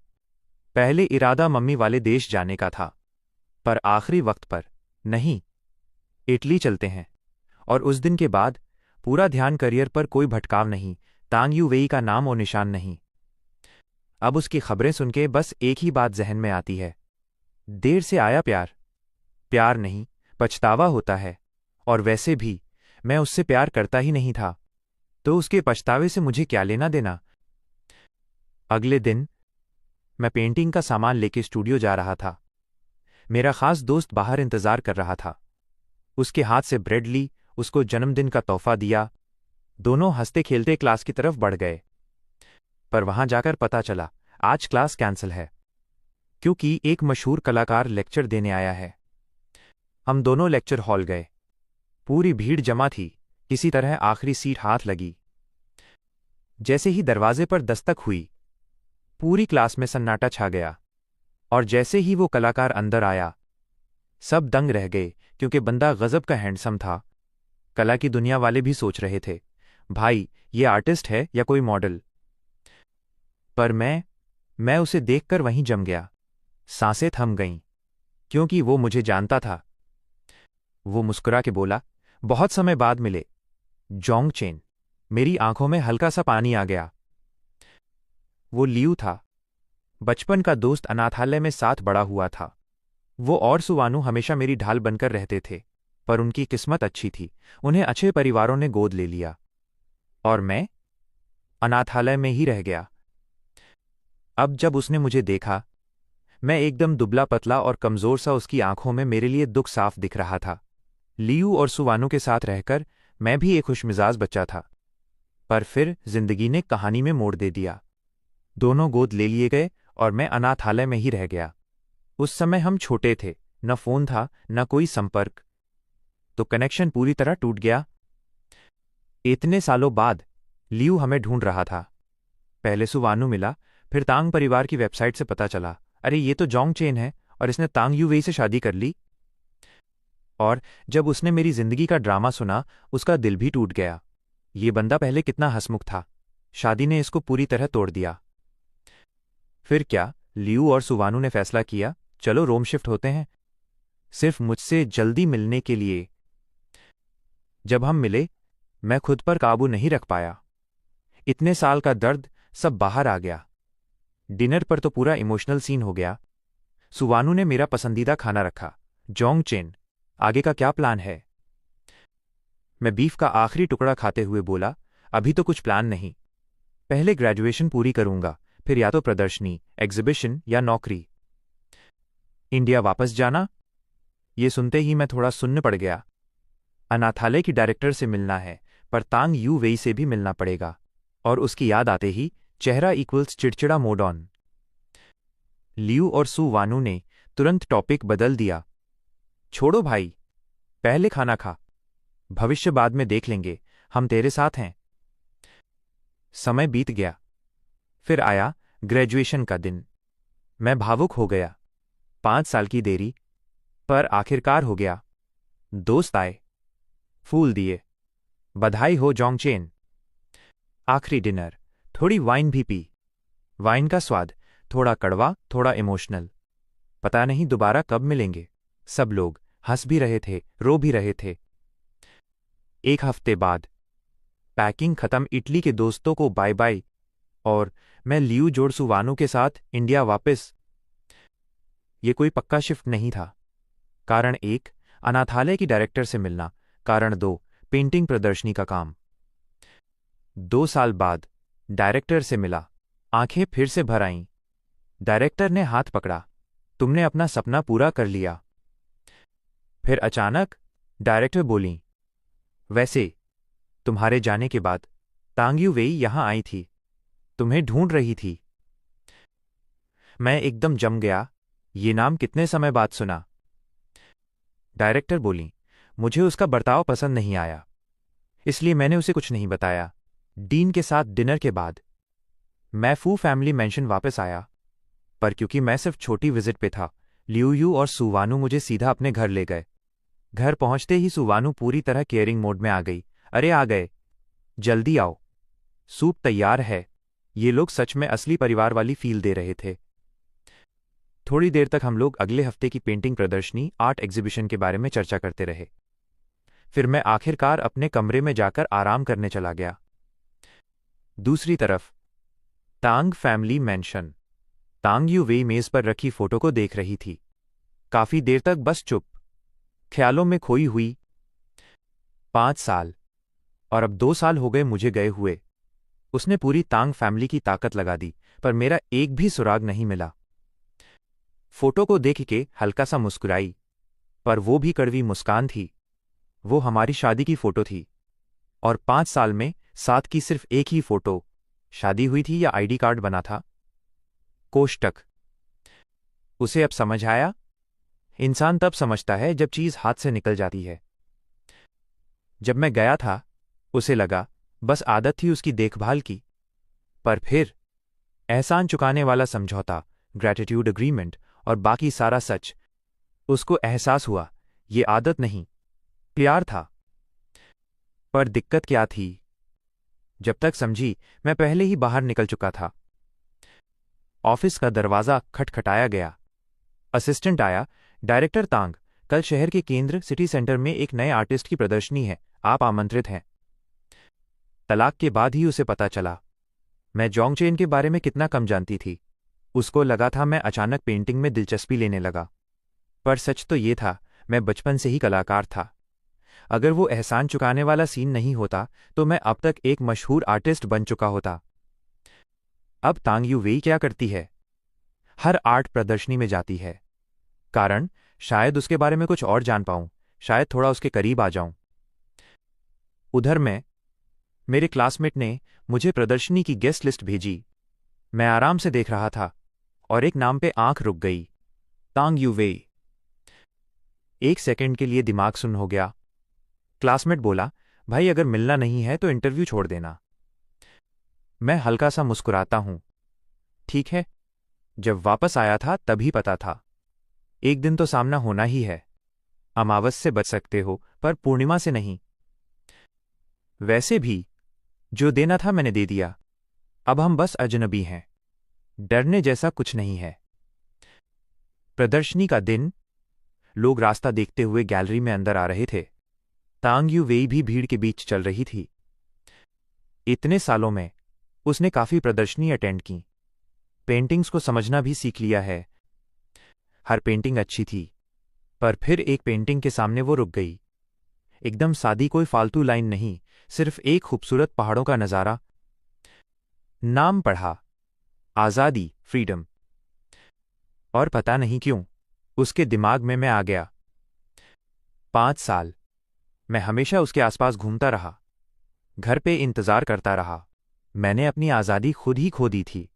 पहले इरादा मम्मी वाले देश जाने का था, पर आखिरी वक्त पर नहीं, इटली चलते हैं। और उस दिन के बाद पूरा ध्यान करियर पर, कोई भटकाव नहीं, तांग यूवेई का नाम और निशान नहीं। अब उसकी खबरें सुनके बस एक ही बात जहन में आती है, देर से आया प्यार। प्यार नहीं, पछतावा होता है। और वैसे भी मैं उससे प्यार करता ही नहीं था, तो उसके पछतावे से मुझे क्या लेना देना। अगले दिन मैं पेंटिंग का सामान लेके स्टूडियो जा रहा था। मेरा खास दोस्त बाहर इंतजार कर रहा था। उसके हाथ से ब्रेड ली, उसको जन्मदिन का तोहफा दिया। दोनों हंसते खेलते क्लास की तरफ बढ़ गए। पर वहां जाकर पता चला आज क्लास कैंसिल है। क्योंकि एक मशहूर कलाकार लेक्चर देने आया है। हम दोनों लेक्चर हॉल गए। पूरी भीड़ जमा थी। किसी तरह आखिरी सीट हाथ लगी। जैसे ही दरवाजे पर दस्तक हुई, पूरी क्लास में सन्नाटा छा गया। और जैसे ही वो कलाकार अंदर आया, सब दंग रह गए, क्योंकि बंदा गजब का हैंडसम था। कला की दुनिया वाले भी सोच रहे थे, भाई ये आर्टिस्ट है या कोई मॉडल। पर मैं उसे देखकर वहीं जम गया। सांसें थम गईं, क्योंकि वो मुझे जानता था। वो मुस्कुरा के बोला, बहुत समय बाद मिले जोंग चेन। मेरी आंखों में हल्का सा पानी आ गया। वो लियू था, बचपन का दोस्त, अनाथालय में साथ बड़ा हुआ था। वो और सुवानु हमेशा मेरी ढाल बनकर रहते थे, पर उनकी किस्मत अच्छी थी, उन्हें अच्छे परिवारों ने गोद ले लिया। और मैं अनाथालय में ही रह गया। अब जब उसने मुझे देखा, मैं एकदम दुबला पतला और कमजोर सा, उसकी आंखों में मेरे लिए दुख साफ दिख रहा था। लियू और सुवानु के साथ रहकर मैं भी एक खुशमिजाज बच्चा था। पर फिर जिंदगी ने कहानी में मोड़ दे दिया। दोनों गोद ले लिए गए और मैं अनाथालय में ही रह गया। उस समय हम छोटे थे, न फोन था न कोई संपर्क, तो कनेक्शन पूरी तरह टूट गया। इतने सालों बाद लियू हमें ढूंढ रहा था। पहले सुवानु मिला, फिर तांग परिवार की वेबसाइट से पता चला, अरे ये तो जोंग चेन है और इसने तांग यूवेई से शादी कर ली। और जब उसने मेरी जिंदगी का ड्रामा सुना, उसका दिल भी टूट गया। ये बंदा पहले कितना हंसमुख था, शादी ने इसको पूरी तरह तोड़ दिया। फिर क्या, लियू और सुवानु ने फैसला किया, चलो रोम शिफ्ट होते हैं, सिर्फ मुझसे जल्दी मिलने के लिए। जब हम मिले, मैं खुद पर काबू नहीं रख पाया। इतने साल का दर्द सब बाहर आ गया। डिनर पर तो पूरा इमोशनल सीन हो गया। सुवानु ने मेरा पसंदीदा खाना रखा, जोंग चेन। आगे का क्या प्लान है? मैं बीफ का आखिरी टुकड़ा खाते हुए बोला, अभी तो कुछ प्लान नहीं। पहले ग्रेजुएशन पूरी करूंगा, फिर या तो प्रदर्शनी, एग्जीबिशन या नौकरी। इंडिया वापस जाना? ये सुनते ही मैं थोड़ा सुन्न पड़ गया। अनाथालय की डायरेक्टर से मिलना है, पर तांग यू वेई से भी मिलना पड़ेगा। और उसकी याद आते ही चेहरा इक्वल्स चिड़चिड़ा मोड ऑन। लियू और सु वानु ने तुरंत टॉपिक बदल दिया, छोड़ो भाई, पहले खाना खा, भविष्य बाद में देख लेंगे, हम तेरे साथ हैं। समय बीत गया। फिर आया ग्रेजुएशन का दिन। मैं भावुक हो गया। 5 साल की देरी, पर आखिरकार हो गया। दोस्त आए, फूल दिए, बधाई हो जोंगचेन। आखिरी डिनर, थोड़ी वाइन भी पी। वाइन का स्वाद थोड़ा कड़वा, थोड़ा इमोशनल। पता नहीं दोबारा कब मिलेंगे। सब लोग हंस भी रहे थे, रो भी रहे थे। एक हफ्ते बाद पैकिंग खत्म, इटली के दोस्तों को बाय बाय, और मैं लियू जोड़ सुवानु के साथ इंडिया वापस। ये कोई पक्का शिफ्ट नहीं था। कारण 1, अनाथालय की डायरेक्टर से मिलना। कारण 2, पेंटिंग प्रदर्शनी का काम। 2 साल बाद डायरेक्टर से मिला, आंखें फिर से भर आईं। डायरेक्टर ने हाथ पकड़ा, तुमने अपना सपना पूरा कर लिया। फिर अचानक डायरेक्टर बोली, वैसे तुम्हारे जाने के बाद तांग यू वेई यहां आई थी, तुम्हें ढूंढ रही थी। मैं एकदम जम गया, ये नाम कितने समय बाद सुना। डायरेक्टर बोली, मुझे उसका बर्ताव पसंद नहीं आया, इसलिए मैंने उसे कुछ नहीं बताया। डीन के साथ डिनर के बाद मैं फू फैमिली मेंशन वापस आया, पर क्योंकि मैं सिर्फ छोटी विजिट पे था, लियू और सुवानु मुझे सीधा अपने घर ले गए। घर पहुंचते ही सुवानु पूरी तरह केयरिंग मोड में आ गई। अरे आ गए, जल्दी आओ, सूप तैयार है। ये लोग सच में असली परिवार वाली फील दे रहे थे। थोड़ी देर तक हम लोग अगले हफ्ते की पेंटिंग प्रदर्शनी, आर्ट एग्जीबिशन के बारे में चर्चा करते रहे। फिर मैं आखिरकार अपने कमरे में जाकर आराम करने चला गया। दूसरी तरफ तांग फैमिली मेंशन। तांग यू वेई मेज पर रखी फोटो को देख रही थी, काफी देर तक बस चुप, ख्यालों में खोई हुई। 5 साल, और अब 2 साल हो गए मुझे गए हुए। उसने पूरी तांग फैमिली की ताकत लगा दी, पर मेरा एक भी सुराग नहीं मिला। फोटो को देख के हल्का सा मुस्कुराई, पर वो भी कड़वी मुस्कान थी। वो हमारी शादी की फोटो थी, और 5 साल में साथ की सिर्फ एक ही फोटो। शादी हुई थी या आईडी कार्ड बना था? कोष्टक। उसे अब समझ आया। इंसान तब समझता है जब चीज हाथ से निकल जाती है। जब मैं गया था, उसे लगा बस आदत थी उसकी देखभाल की। पर फिर एहसान चुकाने वाला समझौता, ग्रैटिट्यूड अग्रीमेंट और बाकी सारा सच, उसको एहसास हुआ ये आदत नहीं, प्यार था। पर दिक्कत क्या थी? जब तक समझी, मैं पहले ही बाहर निकल चुका था। ऑफिस का दरवाजा खटखटाया गया। असिस्टेंट आया। डायरेक्टर तांग, कल शहर के केंद्र सिटी सेंटर में एक नए आर्टिस्ट की प्रदर्शनी है, आप आमंत्रित हैं। तलाक के बाद ही उसे पता चला मैं जोंगचेन के बारे में कितना कम जानती थी। उसको लगा था मैं अचानक पेंटिंग में दिलचस्पी लेने लगा। पर सच तो ये था, मैं बचपन से ही कलाकार था। अगर वो एहसान चुकाने वाला सीन नहीं होता तो मैं अब तक एक मशहूर आर्टिस्ट बन चुका होता। अब तांग यू वेई क्या करती है? हर आर्ट प्रदर्शनी में जाती है। कारण, शायद उसके बारे में कुछ और जान पाऊं, शायद थोड़ा उसके करीब आ जाऊं। उधर मेरे क्लासमेट ने मुझे प्रदर्शनी की गेस्ट लिस्ट भेजी। मैं आराम से देख रहा था और एक नाम पे आंख रुक गई, तांग यू वेई। एक सेकंड के लिए दिमाग सुन्न हो गया। क्लासमेट बोला, भाई अगर मिलना नहीं है तो इंटरव्यू छोड़ देना। मैं हल्का सा मुस्कुराता हूं। ठीक है। जब वापस आया था तभी पता था, एक दिन तो सामना होना ही है। अमावस से बच सकते हो पर पूर्णिमा से नहीं। वैसे भी जो देना था मैंने दे दिया। अब हम बस अजनबी हैं। डरने जैसा कुछ नहीं है। प्रदर्शनी का दिन। लोग रास्ता देखते हुए गैलरी में अंदर आ रहे थे। तांग यू वेई भी भीड़ के बीच चल रही थी। इतने सालों में उसने काफी प्रदर्शनी अटेंड की, पेंटिंग्स को समझना भी सीख लिया है। हर पेंटिंग अच्छी थी, पर फिर एक पेंटिंग के सामने वो रुक गई। एकदम सादी, कोई फालतू लाइन नहीं, सिर्फ एक खूबसूरत पहाड़ों का नजारा। नाम पढ़ा, आजादी, फ्रीडम। और पता नहीं क्यों उसके दिमाग में मैं आ गया। 5 साल मैं हमेशा उसके आसपास घूमता रहा, घर पे इंतजार करता रहा। मैंने अपनी आजादी खुद ही खो दी थी।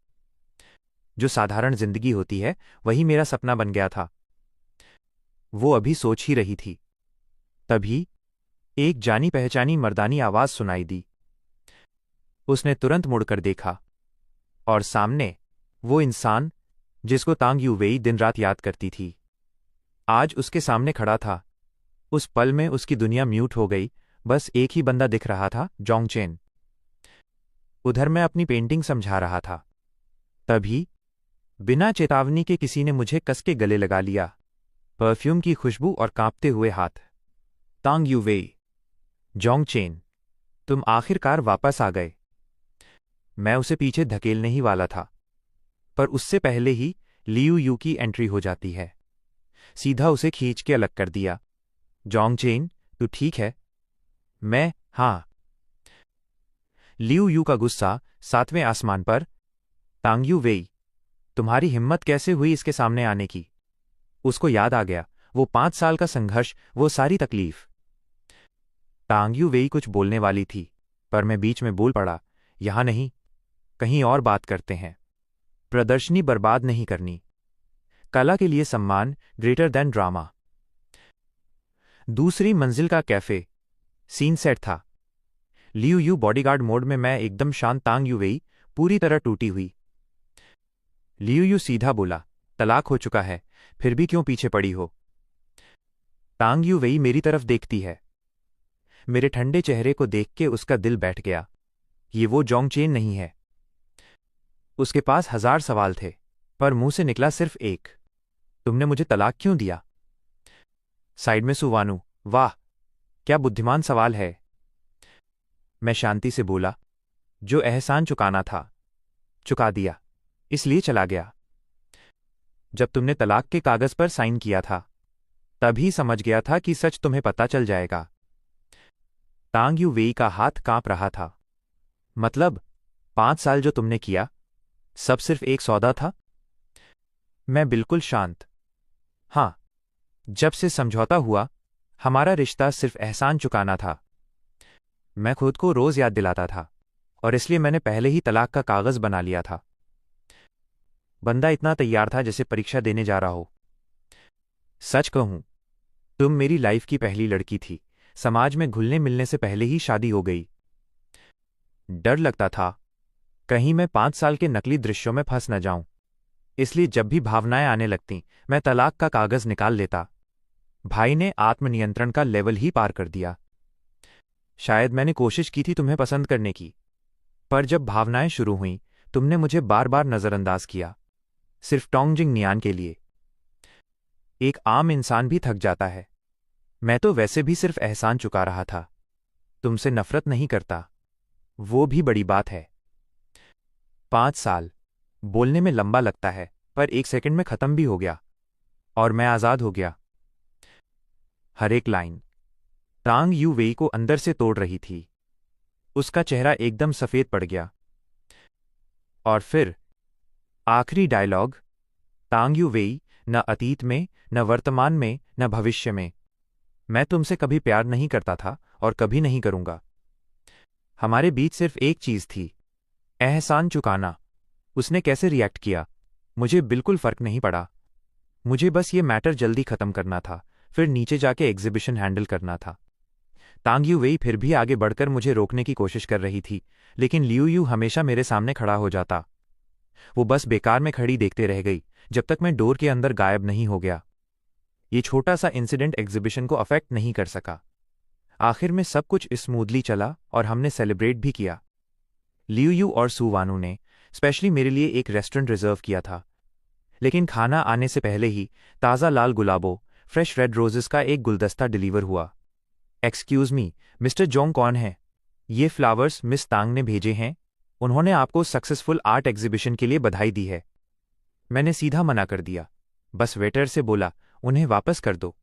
जो साधारण जिंदगी होती है वही मेरा सपना बन गया था। वो अभी सोच ही रही थी, तभी एक जानी पहचानी मर्दानी आवाज सुनाई दी। उसने तुरंत मुड़कर देखा और सामने वो इंसान जिसको तांग यू वेई दिन रात याद करती थी, आज उसके सामने खड़ा था। उस पल में उसकी दुनिया म्यूट हो गई। बस एक ही बंदा दिख रहा था, जोंगचेन। उधर मैं अपनी पेंटिंग समझा रहा था। तभी बिना चेतावनी के किसी ने मुझे कस के गले लगा लिया। परफ्यूम की खुशबू और कांपते हुए हाथ। तांग यू वेई, जोंगचेन, तुम आखिरकार वापस आ गए। मैं उसे पीछे धकेलने ही वाला था, पर उससे पहले ही लियू यू की एंट्री हो जाती है। सीधा उसे खींच के अलग कर दिया। जोंगचेन, तू ठीक है? मैं, हाँ। लियू यू का गुस्सा 7वें आसमान पर। तांग यू वेई, तुम्हारी हिम्मत कैसे हुई इसके सामने आने की? उसको याद आ गया, वो 5 साल का संघर्ष, वो सारी तकलीफ। तांग यू वेई कुछ बोलने वाली थी, पर मैं बीच में बोल पड़ा, यहां नहीं, कहीं और बात करते हैं। प्रदर्शनी बर्बाद नहीं करनी। कला के लिए सम्मान ग्रेटर देन ड्रामा। दूसरी मंजिल का कैफे। सीन सेट था। लियू यू बॉडीगार्ड मोड में, मैं एकदम शांत, तांग यू वेई पूरी तरह टूटी हुई। लियू यू सीधा बोला, तलाक हो चुका है, फिर भी क्यों पीछे पड़ी हो? तांग यू वेई मेरी तरफ देखती है। मेरे ठंडे चेहरे को देख के उसका दिल बैठ गया। ये वो जोंगचेन नहीं है। उसके पास 1000 सवाल थे, पर मुंह से निकला सिर्फ एक, तुमने मुझे तलाक क्यों दिया? साइड में सुवानू, वाह क्या बुद्धिमान सवाल है। मैं शांति से बोला, जो एहसान चुकाना था चुका दिया, इसलिए चला गया। जब तुमने तलाक के कागज पर साइन किया था तभी समझ गया था कि सच तुम्हें पता चल जाएगा। तांग यू वेई का हाथ कांप रहा था। मतलब 5 साल जो तुमने किया, सब सिर्फ एक सौदा था? मैं बिल्कुल शांत। हाँ, जब से समझौता हुआ, हमारा रिश्ता सिर्फ एहसान चुकाना था। मैं खुद को रोज याद दिलाता था, और इसलिए मैंने पहले ही तलाक का कागज बना लिया था। बंदा इतना तैयार था जैसे परीक्षा देने जा रहा हो। सच कहूं, तुम मेरी लाइफ की पहली लड़की थी। समाज में घुलने मिलने से पहले ही शादी हो गई। डर लगता था कहीं मैं 5 साल के नकली दृश्यों में फंस न जाऊं। इसलिए जब भी भावनाएं आने लगतीं, मैं तलाक का कागज निकाल लेता। भाई ने आत्मनियंत्रण का लेवल ही पार कर दिया। शायद मैंने कोशिश की थी तुम्हें पसंद करने की, पर जब भावनाएं शुरू हुईं, तुमने मुझे बार बार नजरअंदाज किया, सिर्फ टोंगजिंग नियान के लिए। एक आम इंसान भी थक जाता है। मैं तो वैसे भी सिर्फ एहसान चुका रहा था। तुमसे नफरत नहीं करता, वो भी बड़ी बात है। 5 साल बोलने में लंबा लगता है, पर 1 सेकंड में खत्म भी हो गया और मैं आजाद हो गया। हर एक लाइन तांग यू वेई को अंदर से तोड़ रही थी। उसका चेहरा एकदम सफेद पड़ गया। और फिर आखिरी डायलॉग, तांग यू वेई, न अतीत में, न वर्तमान में, न भविष्य में। मैं तुमसे कभी प्यार नहीं करता था और कभी नहीं करूंगा। हमारे बीच सिर्फ एक चीज थी, एहसान चुकाना। उसने कैसे रिएक्ट किया, मुझे बिल्कुल फर्क नहीं पड़ा। मुझे बस ये मैटर जल्दी खत्म करना था, फिर नीचे जाके एग्जीबिशन हैंडल करना था। तांग यू वेई फिर भी आगे बढ़कर मुझे रोकने की कोशिश कर रही थी, लेकिन लियू यू हमेशा मेरे सामने खड़ा हो जाता। वो बस बेकार में खड़ी देखते रह गई जब तक मैं डोर के अंदर गायब नहीं हो गया। ये छोटा सा इंसिडेंट एग्जीबिशन को अफेक्ट नहीं कर सका। आखिर में सब कुछ स्मूथली चला और हमने सेलिब्रेट भी किया। लियू यू और सुवानू ने स्पेशली मेरे लिए एक रेस्टोरेंट रिजर्व किया था, लेकिन खाना आने से पहले ही ताज़ा लाल गुलाबों, फ्रेश रेड रोजेस का एक गुलदस्ता डिलीवर हुआ। एक्सक्यूज मी, मिस्टर जोंग कौन है? ये फ्लावर्स मिस तांग ने भेजे हैं। उन्होंने आपको सक्सेसफुल आर्ट एग्जीबिशन के लिए बधाई दी है। मैंने सीधा मना कर दिया। बस वेटर से बोला, उन्हें वापस कर दो।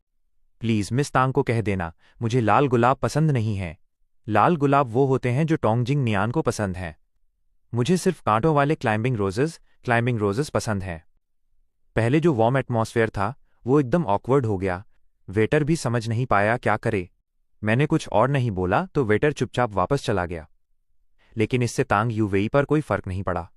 प्लीज मिस तांग को कह देना मुझे लाल गुलाब पसंद नहीं है। लाल गुलाब वो होते हैं जो टोंगजिंग नियान को पसंद हैं। मुझे सिर्फ कांटों वाले क्लाइंबिंग रोजेस पसंद हैं। पहले जो वार्म एटमॉस्फेयर था वो एकदम ऑकवर्ड हो गया। वेटर भी समझ नहीं पाया क्या करे। मैंने कुछ और नहीं बोला तो वेटर चुपचाप वापस चला गया। लेकिन इससे तांग यू वेई पर कोई फर्क नहीं पड़ा।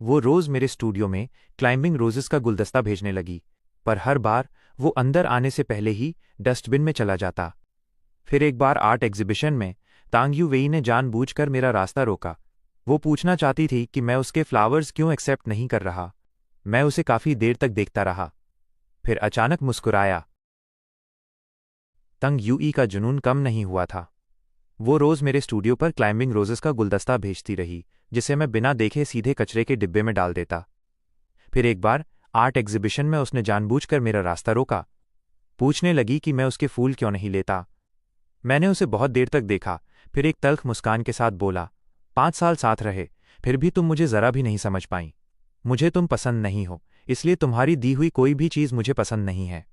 वो रोज मेरे स्टूडियो में क्लाइंबिंग रोजेस का गुलदस्ता भेजने लगी, पर हर बार वो अंदर आने से पहले ही डस्टबिन में चला जाता। फिर एक बार आर्ट एग्जीबिशन में तांग यू वेई ने जानबूझकर मेरा रास्ता रोका। वो पूछना चाहती थी कि मैं उसके फ्लावर्स क्यों एक्सेप्ट नहीं कर रहा। मैं उसे काफी देर तक देखता रहा, फिर अचानक मुस्कुराया। तंग यूई का जुनून कम नहीं हुआ था। वो रोज मेरे स्टूडियो पर क्लाइंबिंग रोजेस का गुलदस्ता भेजती रही, जिसे मैं बिना देखे सीधे कचरे के डिब्बे में डाल देता। फिर एक बार आर्ट एग्जीबिशन में उसने जानबूझकर मेरा रास्ता रोका। पूछने लगी कि मैं उसके फूल क्यों नहीं लेता। मैंने उसे बहुत देर तक देखा, फिर एक तल्ख मुस्कान के साथ बोला, 5 साल साथ रहे, फिर भी तुम मुझे जरा भी नहीं समझ पाई। मुझे तुम पसंद नहीं हो, इसलिए तुम्हारी दी हुई कोई भी चीज मुझे पसंद नहीं है।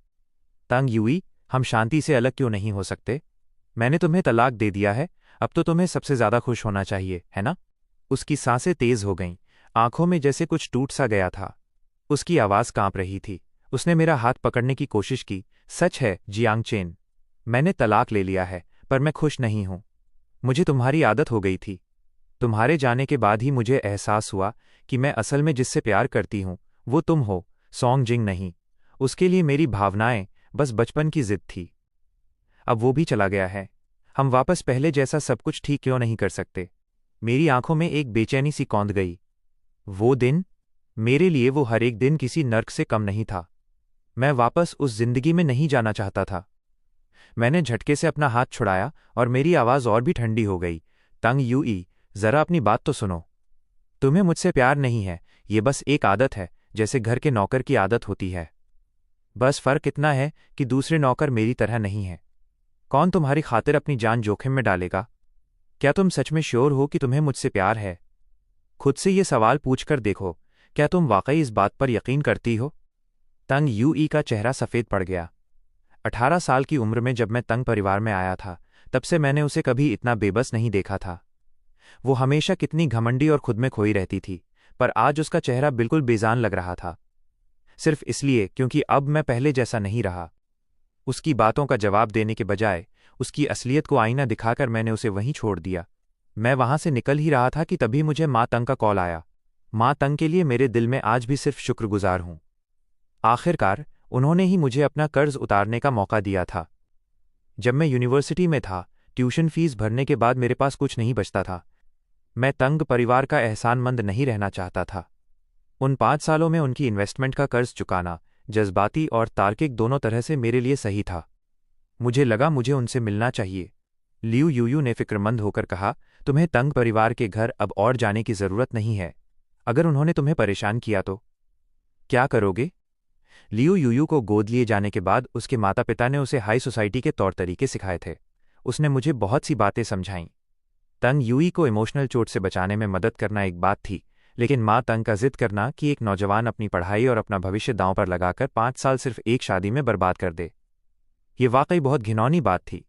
तंग यूई, हम शांति से अलग क्यों नहीं हो सकते? मैंने तुम्हें तलाक दे दिया है, अब तो तुम्हें सबसे ज्यादा खुश होना चाहिए, है ना? उसकी सांसें तेज हो गईं, आंखों में जैसे कुछ टूट सा गया था। उसकी आवाज कांप रही थी। उसने मेरा हाथ पकड़ने की कोशिश की। सच है जियांग चेन, मैंने तलाक ले लिया है, पर मैं खुश नहीं हूं। मुझे तुम्हारी आदत हो गई थी। तुम्हारे जाने के बाद ही मुझे एहसास हुआ कि मैं असल में जिससे प्यार करती हूं वो तुम हो, सॉन्ग जिंग नहीं। उसके लिए मेरी भावनाएं बस बचपन की जिद थी। अब वो भी चला गया है। हम वापस पहले जैसा सब कुछ ठीक क्यों नहीं कर सकते? मेरी आंखों में एक बेचैनी सी कौंध गई। वो दिन, मेरे लिए वो हर एक दिन किसी नर्क से कम नहीं था। मैं वापस उस जिंदगी में नहीं जाना चाहता था। मैंने झटके से अपना हाथ छुड़ाया और मेरी आवाज और भी ठंडी हो गई। तंग यूई, जरा अपनी बात तो सुनो। तुम्हें मुझसे प्यार नहीं है, ये बस एक आदत है, जैसे घर के नौकर की आदत होती है। बस फर्क इतना है कि दूसरे नौकर मेरी तरह नहीं है। कौन तुम्हारी खातिर अपनी जान जोखिम में डालेगा? क्या तुम सच में श्योर हो कि तुम्हें मुझसे प्यार है? खुद से ये सवाल पूछकर देखो, क्या तुम वाकई इस बात पर यकीन करती हो? तंग यूई का चेहरा सफ़ेद पड़ गया। 18 साल की उम्र में जब मैं तंग परिवार में आया था, तब से मैंने उसे कभी इतना बेबस नहीं देखा था। वो हमेशा कितनी घमंडी और खुद में खोई रहती थी, पर आज उसका चेहरा बिल्कुल बेजान लग रहा था। सिर्फ इसलिए क्योंकि अब मैं पहले जैसा नहीं रहा। उसकी बातों का जवाब देने के बजाय उसकी असलियत को आईना दिखाकर मैंने उसे वहीं छोड़ दिया। मैं वहां से निकल ही रहा था कि तभी मुझे माँ तंग का कॉल आया। माँ तंग के लिए मेरे दिल में आज भी सिर्फ शुक्रगुजार हूँ। आखिरकार उन्होंने ही मुझे अपना कर्ज उतारने का मौका दिया था। जब मैं यूनिवर्सिटी में था, ट्यूशन फीस भरने के बाद मेरे पास कुछ नहीं बचता था। मैं तंग परिवार का एहसानमंद नहीं रहना चाहता था। उन 5 सालों में उनकी इन्वेस्टमेंट का कर्ज चुकाना जज्बाती और तार्किक दोनों तरह से मेरे लिए सही था। मुझे लगा मुझे उनसे मिलना चाहिए। लियू यूयू ने फिक्रमंद होकर कहा, तुम्हें तंग परिवार के घर अब और जाने की जरूरत नहीं है। अगर उन्होंने तुम्हें परेशान किया तो क्या करोगे? लियू यूयू को गोद लिए जाने के बाद उसके माता पिता ने उसे हाई सोसाइटी के तौर तरीके सिखाए थे। उसने मुझे बहुत सी बातें समझाईं। तंग यूई को इमोशनल चोट से बचाने में मदद करना एक बात थी, लेकिन माँ तंग का जिद करना कि एक नौजवान अपनी पढ़ाई और अपना भविष्य दांव पर लगाकर 5 साल सिर्फ एक शादी में बर्बाद कर दे, ये वाकई बहुत घिनौनी बात थी।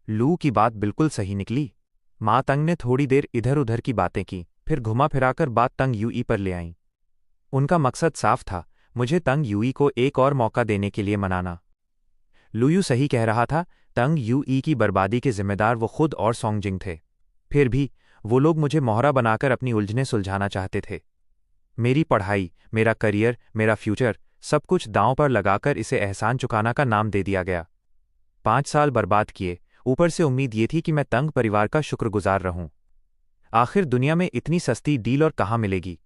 लू की बात बिल्कुल सही निकली। माँ तंग ने थोड़ी देर इधर उधर की बातें की, फिर घुमा फिराकर बात तंग यूई पर ले आईं। उनका मकसद साफ था, मुझे तंग यूई को एक और मौका देने के लिए मनाना। लुयू सही कह रहा था, तंग यूई की बर्बादी के जिम्मेदार वो खुद और सोंगजिंग थे। फिर भी वो लोग मुझे मोहरा बनाकर अपनी उलझनें सुलझाना चाहते थे। मेरी पढ़ाई, मेरा करियर, मेरा फ्यूचर, सब कुछ दांव पर लगाकर इसे एहसान चुकाना का नाम दे दिया गया। 5 साल बर्बाद किए, ऊपर से उम्मीद ये थी कि मैं तंग परिवार का शुक्रगुजार रहूं। आखिर दुनिया में इतनी सस्ती डील और कहाँ मिलेगी?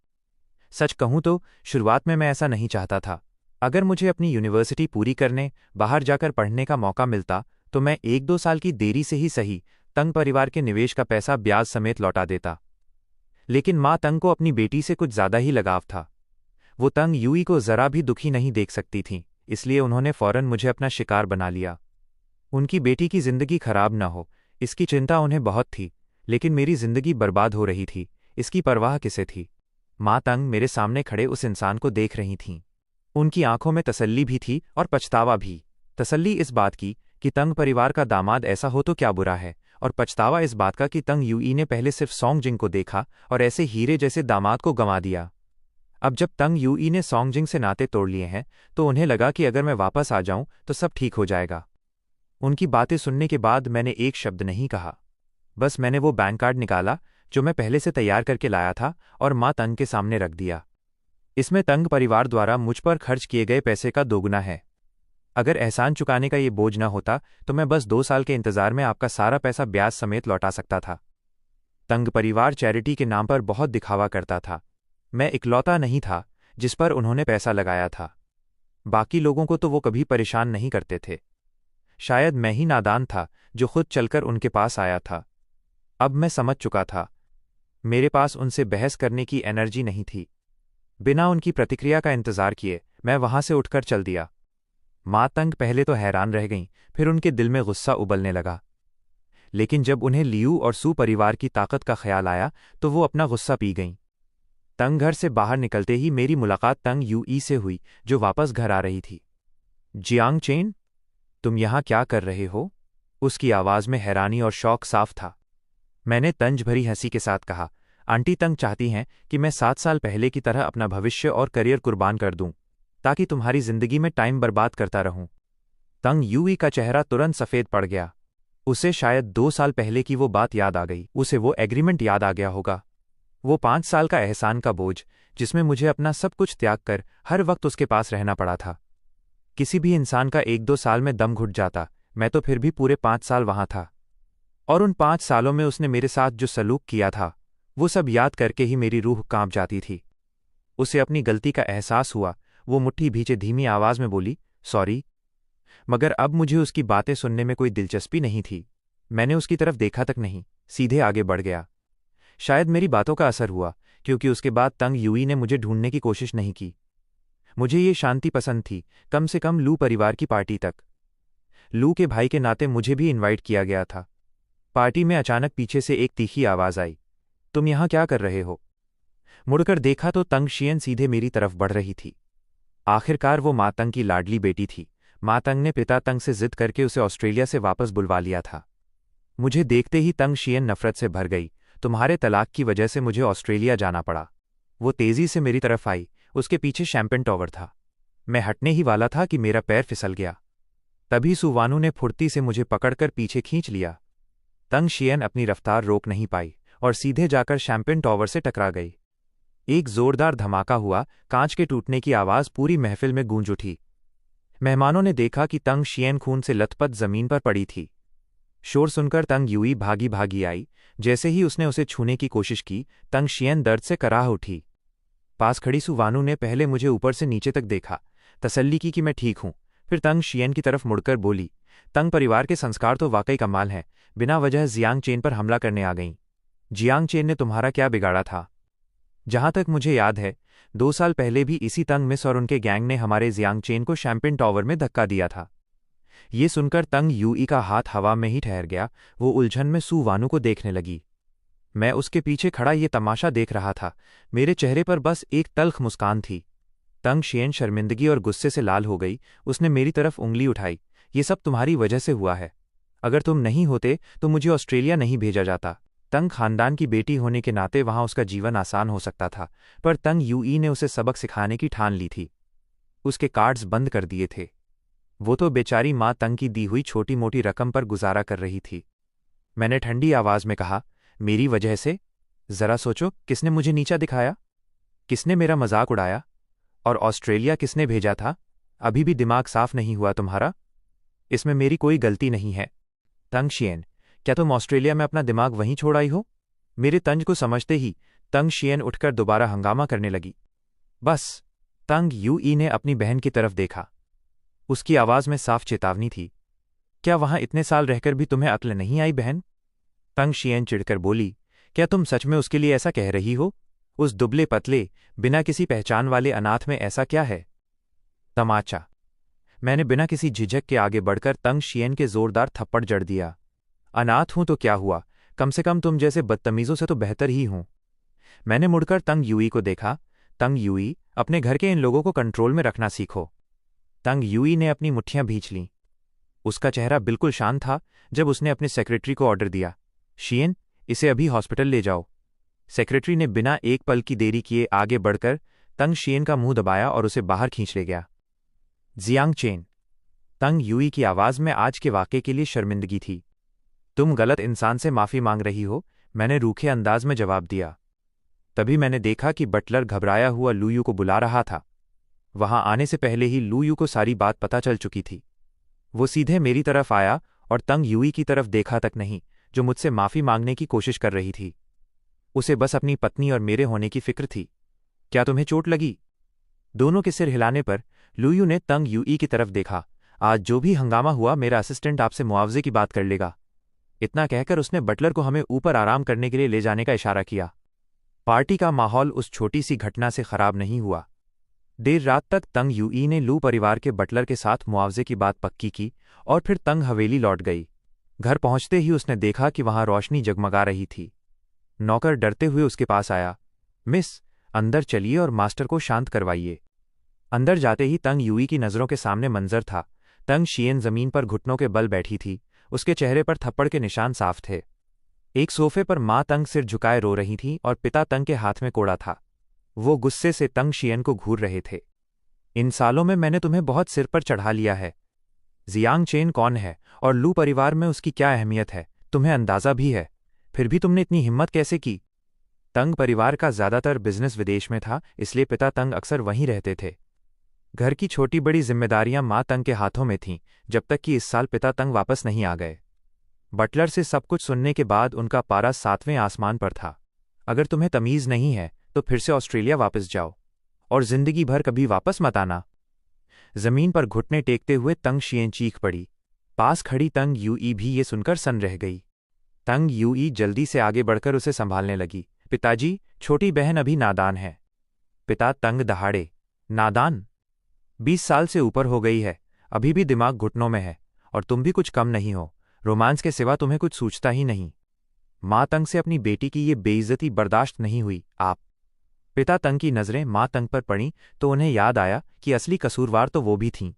सच कहूं तो शुरुआत में मैं ऐसा नहीं चाहता था। अगर मुझे अपनी यूनिवर्सिटी पूरी करने, बाहर जाकर पढ़ने का मौका मिलता तो मैं 1-2 साल की देरी से ही सही तंग परिवार के निवेश का पैसा ब्याज समेत लौटा देता। लेकिन माँ तंग को अपनी बेटी से कुछ ज्यादा ही लगाव था। वो तंग यूई को जरा भी दुखी नहीं देख सकती थीं, इसलिए उन्होंने फौरन मुझे अपना शिकार बना लिया। उनकी बेटी की जिंदगी खराब न हो, इसकी चिंता उन्हें बहुत थी, लेकिन मेरी जिंदगी बर्बाद हो रही थी, इसकी परवाह किसे थी? माँ तंग मेरे सामने खड़े उस इंसान को देख रही थीं। उनकी आंखों में तसल्ली भी थी और पछतावा भी। तसल्ली इस बात की कि तंग परिवार का दामाद ऐसा हो तो क्या बुरा है, और पछतावा इस बात का कि तंग यूई ने पहले सिर्फ सोंगजिंग को देखा और ऐसे हीरे जैसे दामाद को गंवा दिया। अब जब तंग यूई ने सोंगजिंग से नाते तोड़ लिए हैं, तो उन्हें लगा कि अगर मैं वापस आ जाऊं तो सब ठीक हो जाएगा। उनकी बातें सुनने के बाद मैंने एक शब्द नहीं कहा। बस मैंने वो बैंक कार्ड निकाला जो मैं पहले से तैयार करके लाया था और माँ तंग के सामने रख दिया। इसमें तंग परिवार द्वारा मुझ पर खर्च किए गए पैसे का दोगुना है। अगर एहसान चुकाने का ये बोझ न होता तो मैं बस 2 साल के इंतजार में आपका सारा पैसा ब्याज समेत लौटा सकता था। तंग परिवार चैरिटी के नाम पर बहुत दिखावा करता था। मैं इकलौता नहीं था जिस पर उन्होंने पैसा लगाया था। बाकी लोगों को तो वो कभी परेशान नहीं करते थे। शायद मैं ही नादान था जो खुद चलकर उनके पास आया था। अब मैं समझ चुका था, मेरे पास उनसे बहस करने की एनर्जी नहीं थी। बिना उनकी प्रतिक्रिया का इंतजार किए मैं वहां से उठकर चल दिया। माँ तंग पहले तो हैरान रह गईं, फिर उनके दिल में गुस्सा उबलने लगा। लेकिन जब उन्हें लियू और सू परिवार की ताकत का ख्याल आया तो वो अपना गुस्सा पी गईं। तंग घर से बाहर निकलते ही मेरी मुलाकात तंग यूई से हुई, जो वापस घर आ रही थी। जियांग चेन, तुम यहाँ क्या कर रहे हो? उसकी आवाज में हैरानी और शौक साफ था। मैंने तंज भरी हंसी के साथ कहा, आंटी तंग चाहती हैं कि मैं 7 साल पहले की तरह अपना भविष्य और करियर कुर्बान कर दूं, ताकि तुम्हारी जिंदगी में टाइम बर्बाद करता रहूं। तंग यूई का चेहरा तुरंत सफेद पड़ गया। उसे शायद 2 साल पहले की वो बात याद आ गई। उसे वो एग्रीमेंट याद आ गया होगा, वो 5 साल का एहसान का बोझ, जिसमें मुझे अपना सब कुछ त्याग कर हर वक्त उसके पास रहना पड़ा था। किसी भी इंसान का 1-2 साल में दम घुट जाता, मैं तो फिर भी पूरे 5 साल वहां था। और उन 5 सालों में उसने मेरे साथ जो सलूक किया था, वो सब याद करके ही मेरी रूह कांप जाती थी। उसे अपनी गलती का एहसास हुआ। वो मुट्ठी भींचे धीमी आवाज में बोली, सॉरी। मगर अब मुझे उसकी बातें सुनने में कोई दिलचस्पी नहीं थी। मैंने उसकी तरफ देखा तक नहीं, सीधे आगे बढ़ गया। शायद मेरी बातों का असर हुआ, क्योंकि उसके बाद तंग यूई ने मुझे ढूंढने की कोशिश नहीं की। मुझे ये शांति पसंद थी, कम से कम लू परिवार की पार्टी तक। लू के भाई के नाते मुझे भी इनवाइट किया गया था। पार्टी में अचानक पीछे से एक तीखी आवाज आई, तुम यहाँ क्या कर रहे हो? मुड़कर देखा तो तंग शियन सीधे मेरी तरफ बढ़ रही थी। आखिरकार वो माँ तंग की लाडली बेटी थी। माँ तंग ने पिता तंग से जिद करके उसे ऑस्ट्रेलिया से वापस बुलवा लिया था। मुझे देखते ही तंग शियन नफरत से भर गई। तुम्हारे तलाक की वजह से मुझे ऑस्ट्रेलिया जाना पड़ा। वो तेजी से मेरी तरफ आई, उसके पीछे शैंपेन टॉवर था। मैं हटने ही वाला था कि मेरा पैर फिसल गया। तभी सुवानू ने फुर्ती से मुझे पकड़कर पीछे खींच लिया। तंग शियन अपनी रफ्तार रोक नहीं पाई और सीधे जाकर शैंपेन टॉवर से टकरा गई। एक जोरदार धमाका हुआ, कांच के टूटने की आवाज़ पूरी महफिल में गूंज उठी। मेहमानों ने देखा कि तंग शियन खून से लथपथ जमीन पर पड़ी थी। शोर सुनकर तंग यूई भागी भागी आई। जैसे ही उसने उसे छूने की कोशिश की, तंग शियन दर्द से कराह उठी। पास खड़ी सु वानू ने पहले मुझे ऊपर से नीचे तक देखा, तसल्ली की कि मैं ठीक हूं, फिर तंग शियन की तरफ मुड़कर बोली, तंग परिवार के संस्कार तो वाकई कमाल हैं, बिना वजह जियांग चेन पर हमला करने आ गईं। जियांग चेन ने तुम्हारा क्या बिगाड़ा था? जहां तक मुझे याद है, 2 साल पहले भी इसी तंग मिस और उनके गैंग ने हमारे जियांग चेन को शैंपिन टॉवर में धक्का दिया था। ये सुनकर तंग यूई का हाथ हवा में ही ठहर गया। वो उलझन में सू वानू को देखने लगी। मैं उसके पीछे खड़ा ये तमाशा देख रहा था। मेरे चेहरे पर बस एक तल्ख मुस्कान थी। तंग शियन शर्मिंदगी और गुस्से से लाल हो गई। उसने मेरी तरफ उंगली उठाई। ये सब तुम्हारी वजह से हुआ है। अगर तुम नहीं होते तो मुझे ऑस्ट्रेलिया नहीं भेजा जाता। तंग खानदान की बेटी होने के नाते वहां उसका जीवन आसान हो सकता था, पर तंग यूई ने उसे सबक सिखाने की ठान ली थी। उसके कार्ड्स बंद कर दिए थे। वो तो बेचारी माँ तंग की दी हुई छोटी मोटी रकम पर गुजारा कर रही थी। मैंने ठंडी आवाज में कहा, मेरी वजह से? जरा सोचो, किसने मुझे नीचा दिखाया? किसने मेरा मजाक उड़ाया? और ऑस्ट्रेलिया किसने भेजा था? अभी भी दिमाग साफ नहीं हुआ तुम्हारा? इसमें मेरी कोई गलती नहीं है। तंग शियन, क्या तुम ऑस्ट्रेलिया में अपना दिमाग वहीं छोड़ आई हो? मेरे तंज को समझते ही तंग शियन उठकर दोबारा हंगामा करने लगी। बस। तंग यूई ने अपनी बहन की तरफ देखा। उसकी आवाज में साफ चेतावनी थी। क्या वहां इतने साल रहकर भी तुम्हें अक्ल नहीं आई बहन? तंग शियन चिढ़कर बोली, क्या तुम सच में उसके लिए ऐसा कह रही हो? उस दुबले पतले, बिना किसी पहचान वाले अनाथ में ऐसा क्या है? तमाचा। मैंने बिना किसी झिझक के आगे बढ़कर तंग शियन के जोरदार थप्पड़ जड़ दिया। अनाथ हूं तो क्या हुआ, कम से कम तुम जैसे बदतमीजों से तो बेहतर ही हूं। मैंने मुड़कर तंग यूई को देखा। तंग यूई, अपने घर के इन लोगों को कंट्रोल में रखना सीखो। तंग यूई ने अपनी मुट्ठियां भींच लीं। उसका चेहरा बिल्कुल शांत था जब उसने अपने सेक्रेटरी को ऑर्डर दिया, शियन, इसे अभी हॉस्पिटल ले जाओ। सेक्रेटरी ने बिना एक पल की देरी किए आगे बढ़कर तंग शियन का मुंह दबाया और उसे बाहर खींच ले गया। Jiang chain. तंग यूई की आवाज में आज के वाक़े के लिए शर्मिंदगी थी। तुम गलत इंसान से माफी मांग रही हो, मैंने रूखे अंदाज में जवाब दिया। तभी मैंने देखा कि बटलर घबराया हुआ लूयू को बुला रहा था। वहां आने से पहले ही लूयू को सारी बात पता चल चुकी थी। वो सीधे मेरी तरफ आया और तंग यूई की तरफ देखा तक नहीं, जो मुझसे माफी मांगने की कोशिश कर रही थी। उसे बस अपनी पत्नी और मेरे होने की फिक्र थी। क्या तुम्हें चोट लगी? दोनों के सिर हिलाने पर लूयू ने तंग यूई की तरफ देखा। आज जो भी हंगामा हुआ, मेरा असिस्टेंट आपसे मुआवजे की बात कर लेगा। इतना कहकर उसने बटलर को हमें ऊपर आराम करने के लिए ले जाने का इशारा किया। पार्टी का माहौल उस छोटी सी घटना से खराब नहीं हुआ। देर रात तक तंग यूई ने लू परिवार के बटलर के साथ मुआवजे की बात पक्की की और फिर तंग हवेली लौट गई। घर पहुंचते ही उसने देखा कि वहां रोशनी जगमगा रही थी। नौकर डरते हुए उसके पास आया, मिस, अंदर चलिए और मास्टर को शांत करवाइए। अंदर जाते ही तंग यूई की नज़रों के सामने मंजर था। तंग शियन जमीन पर घुटनों के बल बैठी थी। उसके चेहरे पर थप्पड़ के निशान साफ थे। एक सोफे पर माँ तंग सिर झुकाए रो रही थी और पिता तंग के हाथ में कोड़ा था। वो गुस्से से तंग शियन को घूर रहे थे। इन सालों में मैंने तुम्हें बहुत सिर पर चढ़ा लिया है। जियांग चेन कौन है और लू परिवार में उसकी क्या अहमियत है, तुम्हें अंदाजा भी है। फिर भी तुमने इतनी हिम्मत कैसे की? तंग परिवार का ज्यादातर बिजनेस विदेश में था, इसलिए पिता तंग अक्सर वहीं रहते थे। घर की छोटी बड़ी जिम्मेदारियां माँ तंग के हाथों में थीं, जब तक कि इस साल पिता तंग वापस नहीं आ गए। बटलर से सब कुछ सुनने के बाद उनका पारा 7वें आसमान पर था। अगर तुम्हें तमीज़ नहीं है तो फिर से ऑस्ट्रेलिया वापस जाओ और जिंदगी भर कभी वापस मत आना। जमीन पर घुटने टेकते हुए तंग शियन चीख पड़ी। पास खड़ी तंग यूई भी ये सुनकर सन्न रह गई। तंग यूई जल्दी से आगे बढ़कर उसे संभालने लगी। पिताजी, छोटी बहन अभी नादान है। पिता तंग दहाड़े, नादान? 20 साल से ऊपर हो गई है, अभी भी दिमाग घुटनों में है। और तुम भी कुछ कम नहीं हो, रोमांस के सिवा तुम्हें कुछ सूझता ही नहीं। माँ तंग से अपनी बेटी की ये बेइज्जती बर्दाश्त नहीं हुई। आप। पिता तंग की नज़रें माँ तंग पर पड़ीं तो उन्हें याद आया कि असली कसूरवार तो वो भी थीं।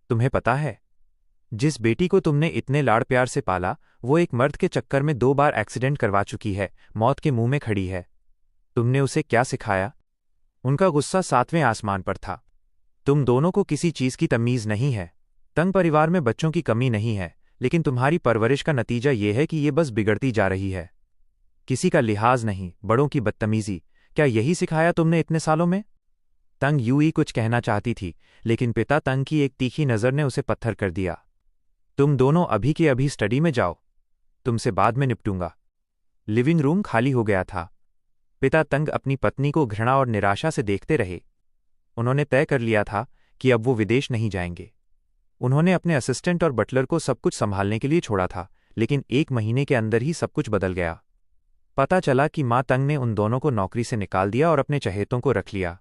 तुम्हें पता है, जिस बेटी को तुमने इतने लाड़ प्यार से पाला, वो एक मर्द के चक्कर में 2 बार एक्सीडेंट करवा चुकी है, मौत के मुंह में खड़ी है। तुमने उसे क्या सिखाया? उनका गुस्सा 7वें आसमान पर था। तुम दोनों को किसी चीज की तमीज नहीं है। तंग परिवार में बच्चों की कमी नहीं है, लेकिन तुम्हारी परवरिश का नतीजा ये है कि ये बस बिगड़ती जा रही है। किसी का लिहाज नहीं, बड़ों की बदतमीजी, क्या यही सिखाया तुमने इतने सालों में? तंग यूई कुछ कहना चाहती थी, लेकिन पिता तंग की एक तीखी नज़र ने उसे पत्थर कर दिया। तुम दोनों अभी के अभी स्टडी में जाओ, तुमसे बाद में निपटूंगा। लिविंग रूम खाली हो गया था। पिता तंग अपनी पत्नी को घृणा और निराशा से देखते रहे। उन्होंने तय कर लिया था कि अब वो विदेश नहीं जाएंगे। उन्होंने अपने असिस्टेंट और बटलर को सब कुछ संभालने के लिए छोड़ा था, लेकिन 1 महीने के अंदर ही सब कुछ बदल गया। पता चला कि माँ तंग ने उन दोनों को नौकरी से निकाल दिया और अपने चहेतों को रख लिया।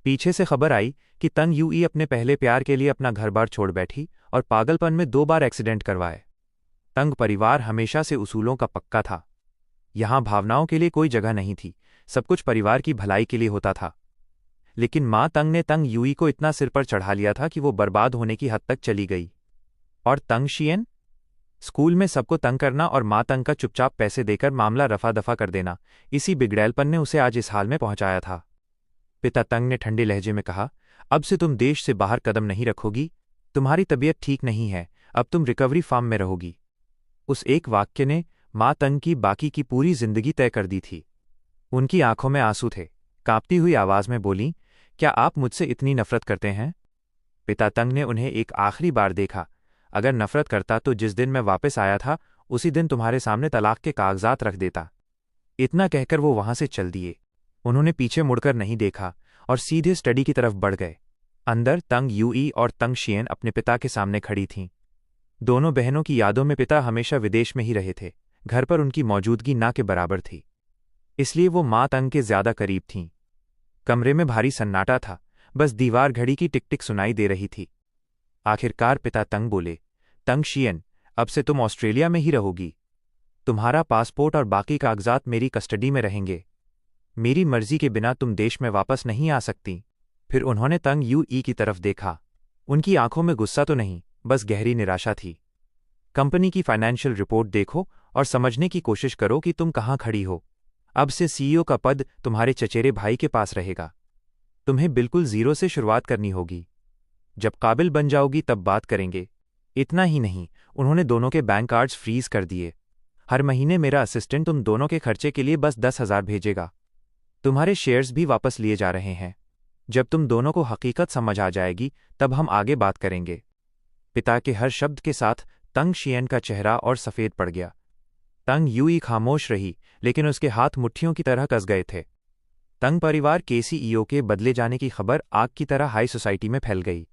पीछे से खबर आई कि तंग यूई अपने पहले प्यार के लिए अपना घर बार छोड़ बैठी और पागलपन में 2 बार एक्सीडेंट करवाए। तंग परिवार हमेशा से उसूलों का पक्का था। यहां भावनाओं के लिए कोई जगह नहीं थी, सब कुछ परिवार की भलाई के लिए होता था। लेकिन माँ तंग ने तंग यूई को इतना सिर पर चढ़ा लिया था कि वो बर्बाद होने की हद तक चली गई। और तंग शियन? स्कूल में सबको तंग करना और माँ तंग का चुपचाप पैसे देकर मामला रफा दफा कर देना, इसी बिगड़ैलपन ने उसे आज इस हाल में पहुंचाया था। पिता तंग ने ठंडे लहजे में कहा, अब से तुम देश से बाहर कदम नहीं रखोगी। तुम्हारी तबीयत ठीक नहीं है, अब तुम रिकवरी फार्म में रहोगी। उस एक वाक्य ने माँ तंग की बाकी की पूरी जिंदगी तय कर दी थी। उनकी आंखों में आंसू थे। कांपती हुई आवाज में बोली, क्या आप मुझसे इतनी नफरत करते हैं? पिता तंग ने उन्हें एक आखिरी बार देखा। अगर नफरत करता तो जिस दिन मैं वापस आया था उसी दिन तुम्हारे सामने तलाक के कागजात रख देता। इतना कहकर वो वहां से चल दिए। उन्होंने पीछे मुड़कर नहीं देखा और सीधे स्टडी की तरफ बढ़ गए। अंदर तंग यूई और तंग शियन अपने पिता के सामने खड़ी थीं। दोनों बहनों की यादों में पिता हमेशा विदेश में ही रहे थे। घर पर उनकी मौजूदगी ना के बराबर थी, इसलिए वो माँ तंग के ज्यादा करीब थीं। कमरे में भारी सन्नाटा था, बस दीवार घड़ी की टिक टिक सुनाई दे रही थी। आखिरकार पिता तंग बोले, तंग शियन, अब से तुम ऑस्ट्रेलिया में ही रहोगी। तुम्हारा पासपोर्ट और बाकी कागजात मेरी कस्टडी में रहेंगे। मेरी मर्जी के बिना तुम देश में वापस नहीं आ सकती। फिर उन्होंने तंग यूई की तरफ देखा। उनकी आंखों में गुस्सा तो नहीं, बस गहरी निराशा थी। कंपनी की फाइनेंशियल रिपोर्ट देखो और समझने की कोशिश करो कि तुम कहाँ खड़ी हो। अब से सीईओ का पद तुम्हारे चचेरे भाई के पास रहेगा। तुम्हें बिल्कुल जीरो से शुरुआत करनी होगी। जब काबिल बन जाओगी तब बात करेंगे। इतना ही नहीं, उन्होंने दोनों के बैंक कार्ड्स फ्रीज कर दिए। हर महीने मेरा असिस्टेंट तुम दोनों के खर्चे के लिए बस 10,000 भेजेगा। तुम्हारे शेयर्स भी वापस लिए जा रहे हैं। जब तुम दोनों को हकीकत समझ आ जाएगी तब हम आगे बात करेंगे। पिता के हर शब्द के साथ तंग शियन का चेहरा और सफ़ेद पड़ गया। तंग यूई खामोश रही, लेकिन उसके हाथ मुट्ठियों की तरह कस गए थे। तंग परिवार के सीईओ के बदले जाने की खबर आग की तरह हाई सोसाइटी में फैल गई।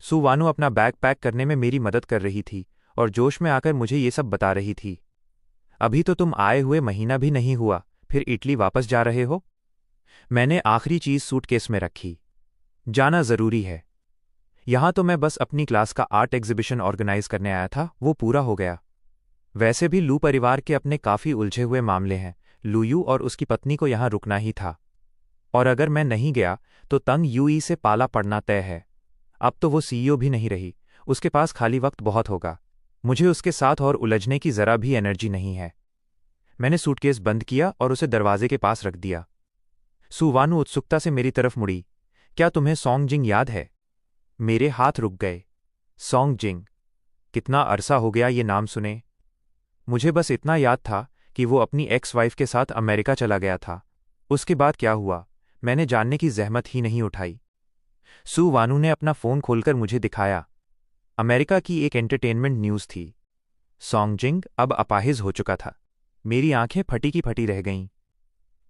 सु वानु अपना बैग पैक करने में मेरी मदद कर रही थी और जोश में आकर मुझे ये सब बता रही थी। अभी तो तुम आए हुए महीना भी नहीं हुआ, फिर इटली वापस जा रहे हो? मैंने आखिरी चीज सूटकेस में रखी। जाना जरूरी है। यहां तो मैं बस अपनी क्लास का आर्ट एग्जीबिशन ऑर्गेनाइज करने आया था, वो पूरा हो गया। वैसे भी लू परिवार के अपने काफी उलझे हुए मामले हैं। लूयू और उसकी पत्नी को यहां रुकना ही था, और अगर मैं नहीं गया तो तंग यूई से पाला पड़ना तय है। अब तो वो सीईओ भी नहीं रही, उसके पास खाली वक्त बहुत होगा। मुझे उसके साथ और उलझने की जरा भी एनर्जी नहीं है। मैंने सूटकेस बंद किया और उसे दरवाजे के पास रख दिया। सु वानु उत्सुकता से मेरी तरफ मुड़ी। क्या तुम्हें सॉन्ग जिंग याद है? मेरे हाथ रुक गए। सॉन्ग जिंग? कितना अरसा हो गया ये नाम सुने। मुझे बस इतना याद था कि वो अपनी एक्स वाइफ के साथ अमेरिका चला गया था। उसके बाद क्या हुआ, मैंने जानने की जहमत ही नहीं उठाई। सु वानु ने अपना फोन खोलकर मुझे दिखाया। अमेरिका की एक एंटरटेनमेंट न्यूज़ थी। सॉन्ग जिंग अब अपाहिज हो चुका था। मेरी आंखें फटी की फटी रह गईं।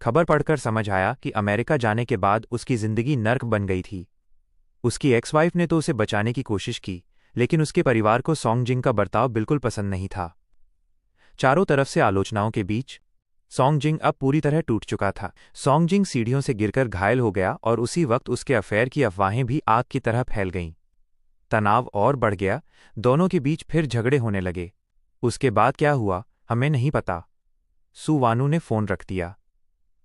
खबर पढ़कर समझ आया कि अमेरिका जाने के बाद उसकी जिंदगी नर्क बन गई थी। उसकी एक्स वाइफ ने तो उसे बचाने की कोशिश की, लेकिन उसके परिवार को सॉन्ग जिंग का बर्ताव बिल्कुल पसंद नहीं था। चारों तरफ से आलोचनाओं के बीच सॉन्ग जिंग अब पूरी तरह टूट चुका था। सॉन्ग जिंग सीढ़ियों से गिरकर घायल हो गया और उसी वक्त उसके अफेयर की अफवाहें भी आग की तरह फैल गईं। तनाव और बढ़ गया, दोनों के बीच फिर झगड़े होने लगे। उसके बाद क्या हुआ हमें नहीं पता। सु वानु ने फोन रख दिया।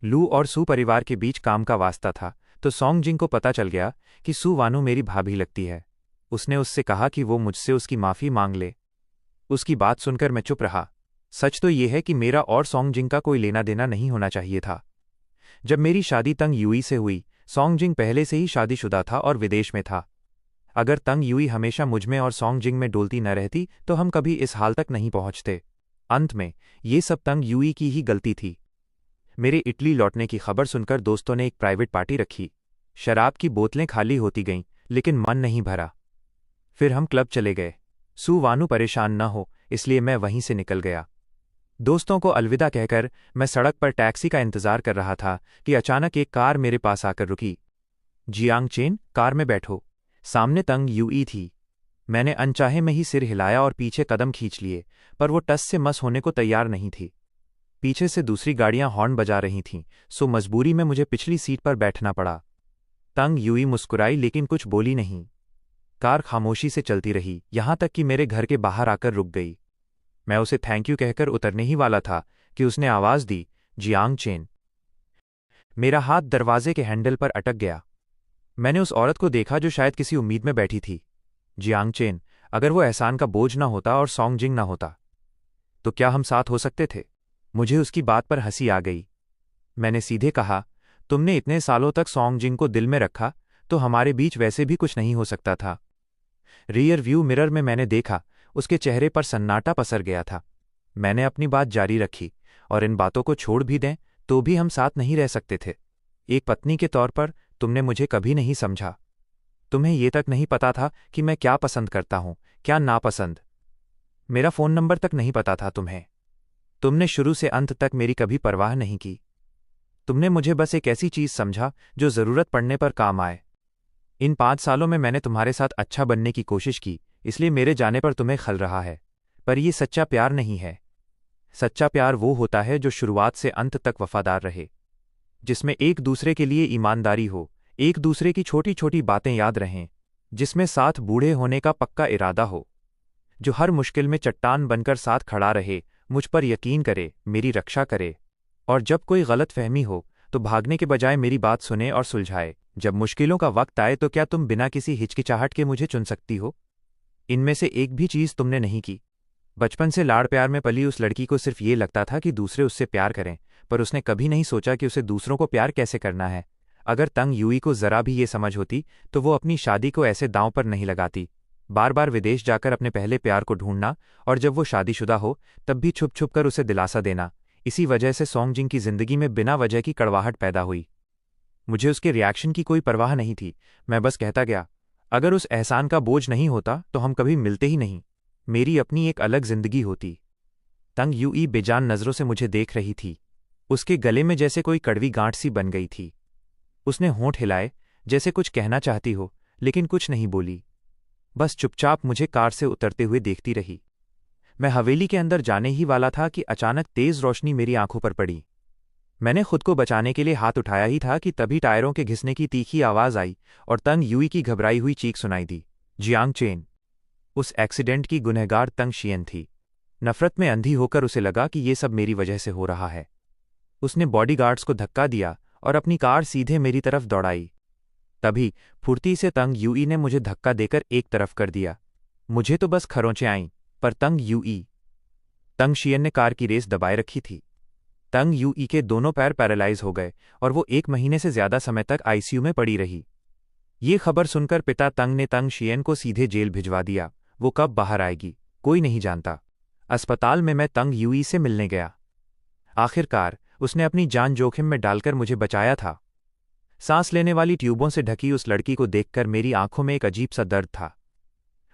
लू और सु परिवार के बीच काम का वास्ता था, तो सॉन्ग जिंग को पता चल गया कि सु वानु मेरी भाभी लगती है। उसने उससे कहा कि वो मुझसे उसकी माफ़ी मांग ले। उसकी बात सुनकर मैं चुप रहा। सच तो ये है कि मेरा और सॉन्ग जिंग का कोई लेना देना नहीं होना चाहिए था। जब मेरी शादी तंग यूई से हुई, सॉन्ग जिंग पहले से ही शादीशुदा था और विदेश में था। अगर तंग यूई हमेशा मुझमें और सॉन्ग जिंग में डोलती न रहती तो हम कभी इस हाल तक नहीं पहुंचते। अंत में ये सब तंग यूई की ही गलती थी। मेरे इटली लौटने की खबर सुनकर दोस्तों ने एक प्राइवेट पार्टी रखी। शराब की बोतलें खाली होती गईं, लेकिन मन नहीं भरा। फिर हम क्लब चले गए। सुवानु परेशान न हो इसलिए मैं वहीं से निकल गया। दोस्तों को अलविदा कहकर मैं सड़क पर टैक्सी का इंतजार कर रहा था कि अचानक एक कार मेरे पास आकर रुकी। जियांग चेन, कार में बैठो। सामने तंग यूई थी। मैंने अनचाहे में ही सिर हिलाया और पीछे कदम खींच लिए, पर वो टस से मस होने को तैयार नहीं थी। पीछे से दूसरी गाड़ियां हॉर्न बजा रही थीं, सो मजबूरी में मुझे पिछली सीट पर बैठना पड़ा। तंग यूई मुस्कुराई लेकिन कुछ बोली नहीं। कार खामोशी से चलती रही, यहां तक कि मेरे घर के बाहर आकर रुक गई। मैं उसे थैंक यू कहकर उतरने ही वाला था कि उसने आवाज दी, जियांग चेन। मेरा हाथ दरवाजे के हैंडल पर अटक गया। मैंने उस औरत को देखा जो शायद किसी उम्मीद में बैठी थी। जियांग चेन, अगर वो एहसान का बोझ ना होता और सॉन्गजिंग ना होता तो क्या हम साथ हो सकते थे? मुझे उसकी बात पर हंसी आ गई। मैंने सीधे कहा, तुमने इतने सालों तक सॉन्गजिंग को दिल में रखा तो हमारे बीच वैसे भी कुछ नहीं हो सकता था। रियर व्यू मिरर में मैंने देखा, उसके चेहरे पर सन्नाटा पसर गया था। मैंने अपनी बात जारी रखी, और इन बातों को छोड़ भी दें तो भी हम साथ नहीं रह सकते थे। एक पत्नी के तौर पर तुमने मुझे कभी नहीं समझा। तुम्हें ये तक नहीं पता था कि मैं क्या पसंद करता हूं, क्या नापसंद। मेरा फ़ोन नंबर तक नहीं पता था तुम्हें। तुमने शुरू से अंत तक मेरी कभी परवाह नहीं की। तुमने मुझे बस एक ऐसी चीज़ समझा जो ज़रूरत पड़ने पर काम आए। इन 5 सालों में मैंने तुम्हारे साथ अच्छा बनने की कोशिश की, इसलिए मेरे जाने पर तुम्हें खल रहा है। पर यह सच्चा प्यार नहीं है। सच्चा प्यार वो होता है जो शुरुआत से अंत तक वफादार रहे, जिसमें एक दूसरे के लिए ईमानदारी हो, एक दूसरे की छोटी छोटी बातें याद रहें, जिसमें साथ बूढ़े होने का पक्का इरादा हो, जो हर मुश्किल में चट्टान बनकर साथ खड़ा रहे, मुझ पर यकीन करे, मेरी रक्षा करे, और जब कोई गलत फहमी हो तो भागने के बजाय मेरी बात सुने और सुलझाए। जब मुश्किलों का वक्त आए तो क्या तुम बिना किसी हिचकिचाहट के मुझे चुन सकती हो? इनमें से एक भी चीज़ तुमने नहीं की। बचपन से लाड़ प्यार में पली उस लड़की को सिर्फ ये लगता था कि दूसरे उससे प्यार करें, पर उसने कभी नहीं सोचा कि उसे दूसरों को प्यार कैसे करना है। अगर तंग यूई को जरा भी ये समझ होती तो वो अपनी शादी को ऐसे दांव पर नहीं लगाती। बार बार विदेश जाकर अपने पहले प्यार को ढूंढना, और जब वो शादीशुदा हो तब भी छुप छुप कर उसे दिलासा देना। इसी वजह से सॉन्गजिंग की जिंदगी में बिना वजह की कड़वाहट पैदा हुई। मुझे उसके रिएक्शन की कोई परवाह नहीं थी। मैं बस कहता गया, अगर उस एहसान का बोझ नहीं होता तो हम कभी मिलते ही नहीं। मेरी अपनी एक अलग जिंदगी होती। तंग यूई बेजान नजरों से मुझे देख रही थी। उसके गले में जैसे कोई कड़वी गांठ सी बन गई थी। उसने होंठ हिलाए जैसे कुछ कहना चाहती हो, लेकिन कुछ नहीं बोली। बस चुपचाप मुझे कार से उतरते हुए देखती रही। मैं हवेली के अंदर जाने ही वाला था कि अचानक तेज रोशनी मेरी आंखों पर पड़ी। मैंने खुद को बचाने के लिए हाथ उठाया ही था कि तभी टायरों के घिसने की तीखी आवाज आई और तंग यूई की घबराई हुई चीख सुनाई दी, जियांग चेन। उस एक्सीडेंट की गुनहगार तंग शियन थी। नफरत में अंधी होकर उसे लगा कि ये सब मेरी वजह से हो रहा है। उसने बॉडीगार्ड्स को धक्का दिया और अपनी कार सीधे मेरी तरफ दौड़ाई। तभी फुर्ती से तंग यूई ने मुझे धक्का देकर एक तरफ कर दिया। मुझे तो बस खरोंचें आईं, पर तंग शियन ने कार की रेस दबाए रखी थी। तंग यूई के दोनों पैर पैरालाइज हो गए और वो 1 महीने से ज्यादा समय तक आईसीयू में पड़ी रही। ये खबर सुनकर पिता तंग ने तंग शियन को सीधे जेल भिजवा दिया। वो कब बाहर आएगी कोई नहीं जानता। अस्पताल में मैं तंग यूई से मिलने गया। आखिरकार उसने अपनी जान जोखिम में डालकर मुझे बचाया था। सांस लेने वाली ट्यूबों से ढकी उस लड़की को देखकर मेरी आंखों में एक अजीब सा दर्द था।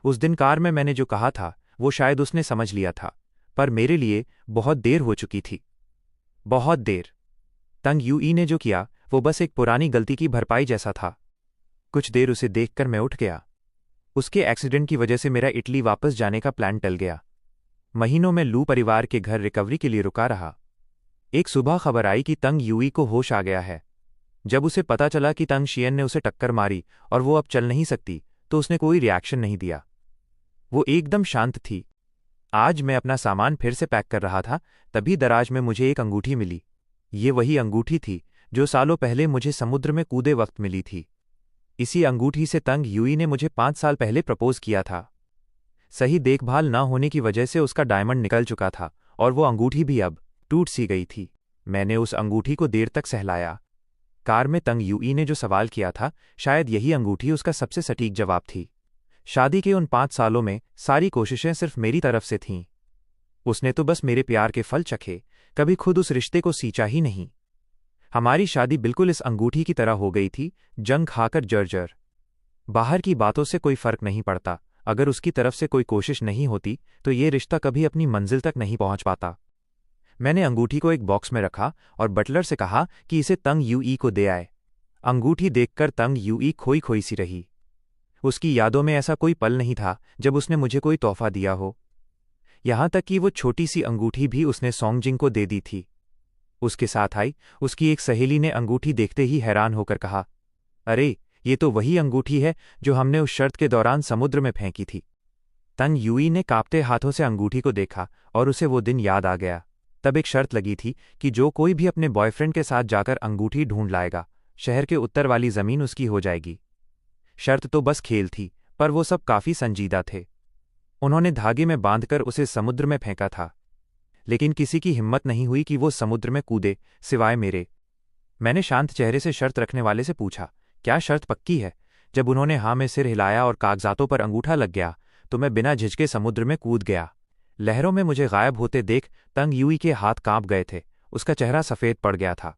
उस दिन कार में मैंने जो कहा था वो शायद उसने समझ लिया था, पर मेरे लिए बहुत देर हो चुकी थी। बहुत देर। तंग यूई ने जो किया वो बस एक पुरानी गलती की भरपाई जैसा था। कुछ देर उसे देखकर मैं उठ गया। उसके एक्सीडेंट की वजह से मेरा इटली वापस जाने का प्लान टल गया। महीनों में लू परिवार के घर रिकवरी के लिए रुका रहा। एक सुबह खबर आई कि तंग यूई को होश आ गया है। जब उसे पता चला कि तंग शियन ने उसे टक्कर मारी और वो अब चल नहीं सकती, तो उसने कोई रिएक्शन नहीं दिया। वो एकदम शांत थी। आज मैं अपना सामान फिर से पैक कर रहा था, तभी दराज में मुझे एक अंगूठी मिली। ये वही अंगूठी थी जो सालों पहले मुझे समुद्र में कूदे वक्त मिली थी। इसी अंगूठी से तंग यूई ने मुझे 5 साल पहले प्रपोज किया था। सही देखभाल न होने की वजह से उसका डायमंड निकल चुका था और वो अंगूठी भी अब टूट सी गई थी। मैंने उस अंगूठी को देर तक सहलाया। कार में तंग यूई ने जो सवाल किया था, शायद यही अंगूठी उसका सबसे सटीक जवाब थी। शादी के उन 5 सालों में सारी कोशिशें सिर्फ मेरी तरफ से थीं। उसने तो बस मेरे प्यार के फल चखे, कभी खुद उस रिश्ते को सींचा ही नहीं। हमारी शादी बिल्कुल इस अंगूठी की तरह हो गई थी, जंग खाकर जर्जर। बाहर की बातों से कोई फर्क नहीं पड़ता, अगर उसकी तरफ से कोई कोशिश नहीं होती तो ये रिश्ता कभी अपनी मंजिल तक नहीं पहुंच पाता। मैंने अंगूठी को एक बॉक्स में रखा और बटलर से कहा कि इसे तंग यूई को दे आए। अंगूठी देखकर तंग यूई खोई खोई सी रही। उसकी यादों में ऐसा कोई पल नहीं था जब उसने मुझे कोई तोहफा दिया हो। यहां तक कि वो छोटी सी अंगूठी भी उसने सोंगजिंग को दे दी थी। उसके साथ आई उसकी एक सहेली ने अंगूठी देखते ही हैरान होकर कहा, अरे, ये तो वही अंगूठी है जो हमने उस शर्त के दौरान समुद्र में फेंकी थी। तंग यूई ने कांपते हाथों से अंगूठी को देखा और उसे वो दिन याद आ गया। तब एक शर्त लगी थी कि जो कोई भी अपने बॉयफ्रेंड के साथ जाकर अंगूठी ढूंढ लाएगा, शहर के उत्तर वाली जमीन उसकी हो जाएगी। शर्त तो बस खेल थी, पर वो सब काफी संजीदा थे। उन्होंने धागे में बांधकर उसे समुद्र में फेंका था, लेकिन किसी की हिम्मत नहीं हुई कि वो समुद्र में कूदे, सिवाय मेरे। मैंने शांत चेहरे से शर्त रखने वाले से पूछा, क्या शर्त पक्की है? जब उन्होंने हाँ में सिर हिलाया और कागजातों पर अंगूठा लग गया तो मैं बिना झिझके समुद्र में कूद गया। लहरों में मुझे गायब होते देख तंग यूई के हाथ कांप गए थे, उसका चेहरा सफ़ेद पड़ गया था।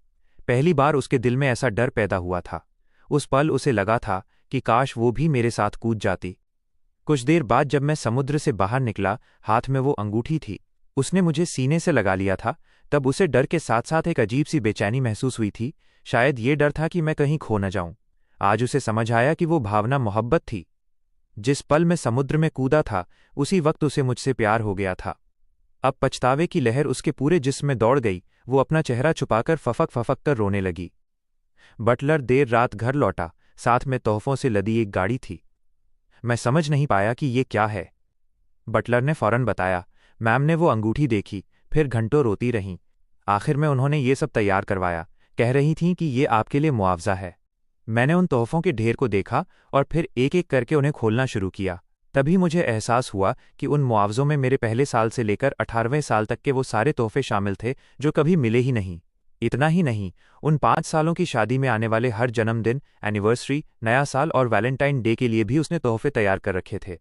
पहली बार उसके दिल में ऐसा डर पैदा हुआ था। उस पल उसे लगा था कि काश वो भी मेरे साथ कूद जाती। कुछ देर बाद जब मैं समुद्र से बाहर निकला, हाथ में वो अंगूठी थी। उसने मुझे सीने से लगा लिया था। तब उसे डर के साथ साथ एक अजीब सी बेचैनी महसूस हुई थी। शायद ये डर था कि मैं कहीं खो न जाऊं। आज उसे समझ आया कि वो भावना मोहब्बत थी। जिस पल मैं समुद्र में कूदा था, उसी वक्त उसे मुझसे प्यार हो गया था। अब पछतावे की लहर उसके पूरे जिस्म में दौड़ गई। वो अपना चेहरा छुपाकर फफक फफक कर रोने लगी। बटलर देर रात घर लौटा, साथ में तोहफों से लदी एक गाड़ी थी। मैं समझ नहीं पाया कि ये क्या है। बटलर ने फौरन बताया। मैम ने वो अंगूठी देखी, फिर घंटों रोती रहीं। आखिर में उन्होंने ये सब तैयार करवाया। कह रही थीं कि ये आपके लिए मुआवजा है। मैंने उन तोहफों के ढेर को देखा और फिर एक एक करके उन्हें खोलना शुरू किया। तभी मुझे एहसास हुआ कि उन मुआवजों में मेरे पहले साल से लेकर 18वें साल तक के वो सारे तोहफे शामिल थे जो कभी मिले ही नहीं। इतना ही नहीं, उन 5 सालों की शादी में आने वाले हर जन्मदिन, एनिवर्सरी, नया साल और वैलेंटाइन डे के लिए भी उसने तोहफे तैयार कर रखे थे।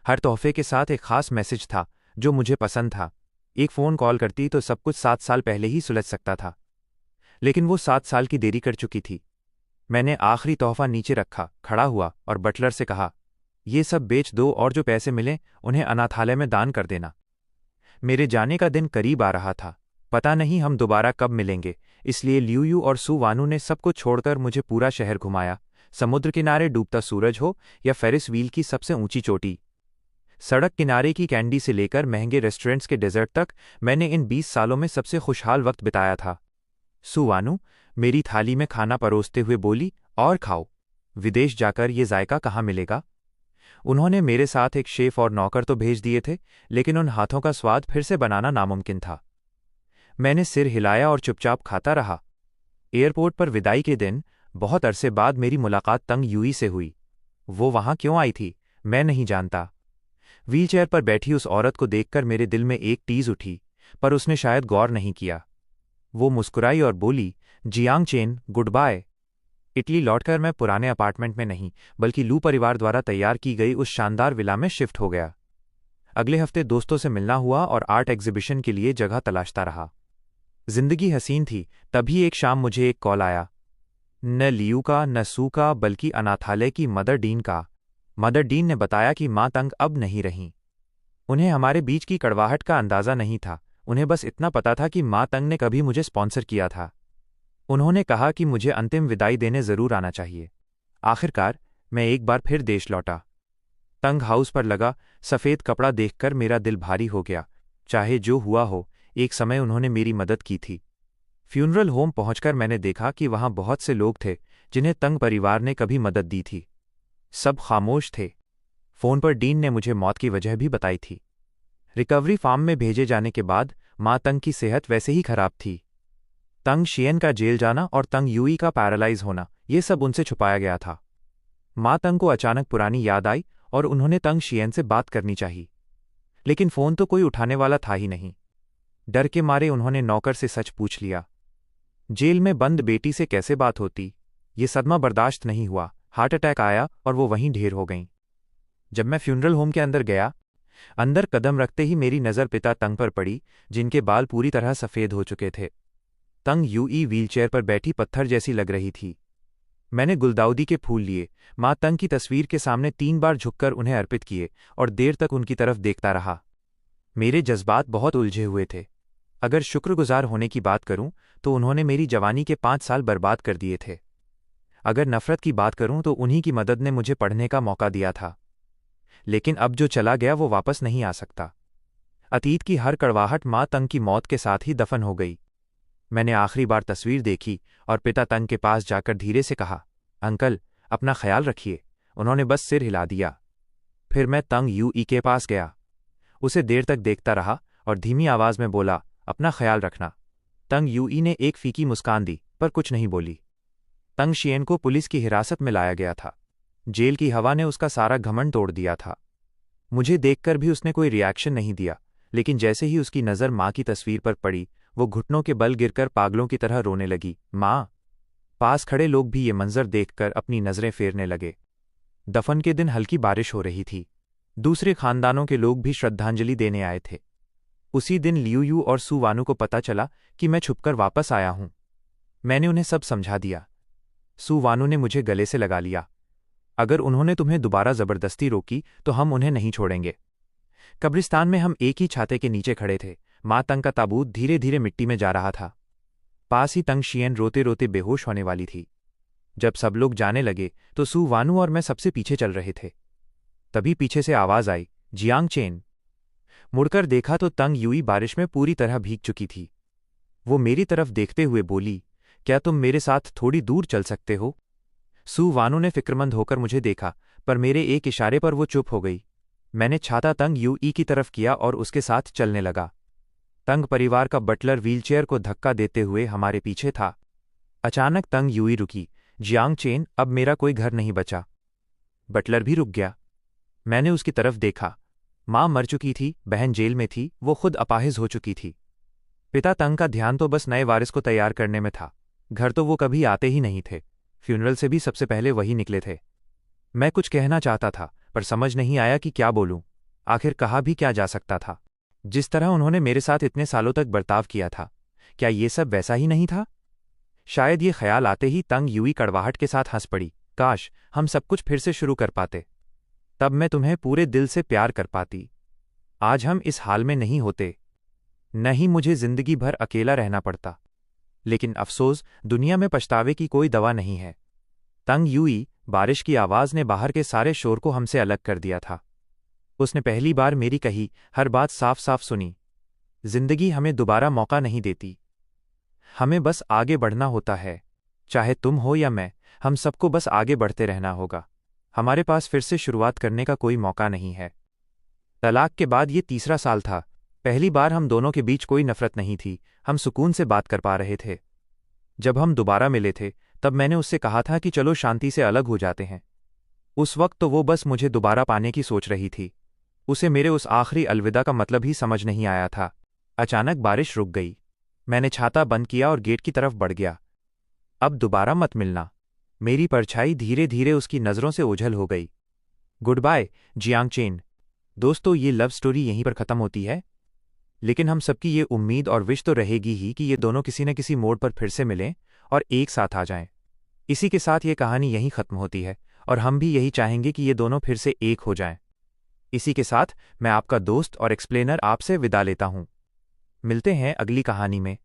हर तोहफे के साथ एक खास मैसेज था जो मुझे पसंद था। एक फ़ोन कॉल करती तो सब कुछ 7 साल पहले ही सुलझ सकता था, लेकिन वो 7 साल की देरी कर चुकी थी। मैंने आखिरी तोहफा नीचे रखा, खड़ा हुआ और बटलर से कहा, ये सब बेच दो और जो पैसे मिलें उन्हें अनाथालय में दान कर देना। मेरे जाने का दिन करीब आ रहा था। पता नहीं हम दोबारा कब मिलेंगे, इसलिए लियू और सु वानू ने सब कुछ छोड़कर मुझे पूरा शहर घुमाया। समुद्र किनारे डूबता सूरज हो या फेरिस व्हील की सबसे ऊंची चोटी, सड़क किनारे की कैंडी से लेकर महंगे रेस्टोरेंट्स के डेजर्ट तक, मैंने इन 20 सालों में सबसे खुशहाल वक्त बिताया था। सु वानू मेरी थाली में खाना परोसते हुए बोली, और खाओ, विदेश जाकर ये जायका कहाँ मिलेगा। उन्होंने मेरे साथ एक शेफ और नौकर तो भेज दिए थे, लेकिन उन हाथों का स्वाद फिर से बनाना नामुमकिन था। मैंने सिर हिलाया और चुपचाप खाता रहा। एयरपोर्ट पर विदाई के दिन बहुत अरसे बाद मेरी मुलाकात तंग यूई से हुई। वो वहां क्यों आई थी मैं नहीं जानता। व्हीलचेयर पर बैठी उस औरत को देखकर मेरे दिल में एक टीज उठी, पर उसने शायद गौर नहीं किया। वो मुस्कुराई और बोली, Jiang Chen, good bye. Italy लौटकर मैं पुराने अपार्टमेंट में नहीं, बल्कि लू परिवार द्वारा तैयार की गई उस शानदार विला में शिफ्ट हो गया। अगले हफ्ते दोस्तों से मिलना हुआ और आर्ट एग्जीबिशन के लिए जगह तलाशता रहा। जिंदगी हसीन थी। तभी एक शाम मुझे एक कॉल आया। न लियू का, न सू का, बल्कि अनाथालय की मदर डीन का। मदर डीन ने बताया कि माँ तंग अब नहीं रहीं। उन्हें हमारे बीच की कड़वाहट का अंदाज़ा नहीं था। उन्हें बस इतना पता था कि माँ तंग ने कभी मुझे स्पॉन्सर किया था। उन्होंने कहा कि मुझे अंतिम विदाई देने ज़रूर आना चाहिए। आखिरकार मैं एक बार फिर देश लौटा। तंग हाउस पर लगा सफ़ेद कपड़ा देखकर मेरा दिल भारी हो गया। चाहे जो हुआ हो, एक समय उन्होंने मेरी मदद की थी। फ्यूनरल होम पहुंचकर मैंने देखा कि वहां बहुत से लोग थे जिन्हें तंग परिवार ने कभी मदद दी थी। सब खामोश थे। फ़ोन पर डीन ने मुझे मौत की वजह भी बताई थी। रिकवरी फार्म में भेजे जाने के बाद माँ तंग की सेहत वैसे ही खराब थी। तंग शियन का जेल जाना और तंग यूई का पैरालाइज होना, ये सब उनसे छुपाया गया था। माँ तंग को अचानक पुरानी याद आई और उन्होंने तंग शियन से बात करनी चाहिए, लेकिन फ़ोन तो कोई उठाने वाला था ही नहीं। डर के मारे उन्होंने नौकर से सच पूछ लिया। जेल में बंद बेटी से कैसे बात होती। ये सदमा बर्दाश्त नहीं हुआ। हार्ट अटैक आया और वो वहीं ढेर हो गईं। जब मैं फ्यूनरल होम के अंदर गया, अंदर कदम रखते ही मेरी नज़र पिता तंग पर पड़ी, जिनके बाल पूरी तरह सफ़ेद हो चुके थे। तंग यूई व्हीलचेयर पर बैठी पत्थर जैसी लग रही थी। मैंने गुलदाउदी के फूल लिए, माँ तंग की तस्वीर के सामने 3 बार झुककर उन्हें अर्पित किए और देर तक उनकी तरफ देखता रहा। मेरे जज्बात बहुत उलझे हुए थे। अगर शुक्रगुजार होने की बात करूं तो उन्होंने मेरी जवानी के 5 साल बर्बाद कर दिए थे। अगर नफरत की बात करूं तो उन्हीं की मदद ने मुझे पढ़ने का मौका दिया था। लेकिन अब जो चला गया वो वापस नहीं आ सकता। अतीत की हर कड़वाहट माँ तंग की मौत के साथ ही दफन हो गई। मैंने आखिरी बार तस्वीर देखी और पिता तंग के पास जाकर धीरे से कहा, अंकल, अपना ख्याल रखिए। उन्होंने बस सिर हिला दिया। फिर मैं तंग यूई के पास गया, उसे देर तक देखता रहा और धीमी आवाज में बोला, अपना ख्याल रखना। तंग यूई ने एक फीकी मुस्कान दी पर कुछ नहीं बोली। तंग शियन को पुलिस की हिरासत में लाया गया था। जेल की हवा ने उसका सारा घमंड तोड़ दिया था। मुझे देखकर भी उसने कोई रिएक्शन नहीं दिया, लेकिन जैसे ही उसकी नज़र माँ की तस्वीर पर पड़ी, वो घुटनों के बल गिरकर पागलों की तरह रोने लगी। माँ! पास खड़े लोग भी ये मंजर देखकर अपनी नज़रें फेरने लगे। दफन के दिन हल्की बारिश हो रही थी। दूसरे खानदानों के लोग भी श्रद्धांजलि देने आए थे। उसी दिन लियू और सू वानू को पता चला कि मैं छुपकर वापस आया हूं। मैंने उन्हें सब समझा दिया। सू वानू ने मुझे गले से लगा लिया। अगर उन्होंने तुम्हें दोबारा जबरदस्ती रोकी तो हम उन्हें नहीं छोड़ेंगे। कब्रिस्तान में हम एक ही छाते के नीचे खड़े थे। माँ तंग का ताबूत धीरे धीरे मिट्टी में जा रहा था। पास ही तंग शियन रोते रोते बेहोश होने वाली थी। जब सब लोग जाने लगे तो सू वानू और मैं सबसे पीछे चल रहे थे। तभी पीछे से आवाज आई, जियांग चेन। मुड़कर देखा तो तंग यूई बारिश में पूरी तरह भीग चुकी थी। वो मेरी तरफ देखते हुए बोली, क्या तुम मेरे साथ थोड़ी दूर चल सकते हो? सू वानू ने फिक्रमंद होकर मुझे देखा, पर मेरे एक इशारे पर वो चुप हो गई। मैंने छाता तंग यूई की तरफ किया और उसके साथ चलने लगा। तंग परिवार का बटलर व्हीलचेयर को धक्का देते हुए हमारे पीछे था। अचानक तंग यूई रुकी। जियांग चेन, अब मेरा कोई घर नहीं बचा। बटलर भी रुक गया। मैंने उसकी तरफ देखा। माँ मर चुकी थी, बहन जेल में थी, वो खुद अपाहिज हो चुकी थी। पिता तंग का ध्यान तो बस नए वारिस को तैयार करने में था। घर तो वो कभी आते ही नहीं थे। फ्यूनरल से भी सबसे पहले वही निकले थे। मैं कुछ कहना चाहता था, पर समझ नहीं आया कि क्या बोलूं। आखिर कहा भी क्या जा सकता था? जिस तरह उन्होंने मेरे साथ इतने सालों तक बर्ताव किया था, क्या ये सब वैसा ही नहीं था? शायद ये ख्याल आते ही तंग यूई कड़वाहट के साथ हंस पड़ी। काश हम सब कुछ फिर से शुरू कर पाते। तब मैं तुम्हें पूरे दिल से प्यार कर पाती। आज हम इस हाल में नहीं होते। नहीं, मुझे जिंदगी भर अकेला रहना पड़ता। लेकिन अफसोस, दुनिया में पछतावे की कोई दवा नहीं है। तंग यूई, बारिश की आवाज ने बाहर के सारे शोर को हमसे अलग कर दिया था। उसने पहली बार मेरी कही हर बात साफ साफ सुनी। जिंदगी हमें दोबारा मौका नहीं देती। हमें बस आगे बढ़ना होता है। चाहे तुम हो या मैं, हम सबको बस आगे बढ़ते रहना होगा। हमारे पास फिर से शुरुआत करने का कोई मौका नहीं है। तलाक के बाद ये तीसरा साल था। पहली बार हम दोनों के बीच कोई नफरत नहीं थी। हम सुकून से बात कर पा रहे थे। जब हम दोबारा मिले थे तब मैंने उससे कहा था कि चलो शांति से अलग हो जाते हैं। उस वक्त तो वो बस मुझे दोबारा पाने की सोच रही थी। उसे मेरे उस आखिरी अलविदा का मतलब ही समझ नहीं आया था। अचानक बारिश रुक गई। मैंने छाता बंद किया और गेट की तरफ बढ़ गया। अब दोबारा मत मिलना। मेरी परछाई धीरे धीरे उसकी नज़रों से ओझल हो गई। Good bye, Jiang Chen. दोस्तों, ये लव स्टोरी यहीं पर खत्म होती है, लेकिन हम सबकी ये उम्मीद और विश तो रहेगी ही कि ये दोनों किसी न किसी मोड़ पर फिर से मिलें और एक साथ आ जाएं। इसी के साथ ये कहानी यहीं खत्म होती है और हम भी यही चाहेंगे कि ये दोनों फिर से एक हो जाएं। इसी के साथ मैं आपका दोस्त और एक्सप्लेनर आपसे विदा लेता हूं। मिलते हैं अगली कहानी में।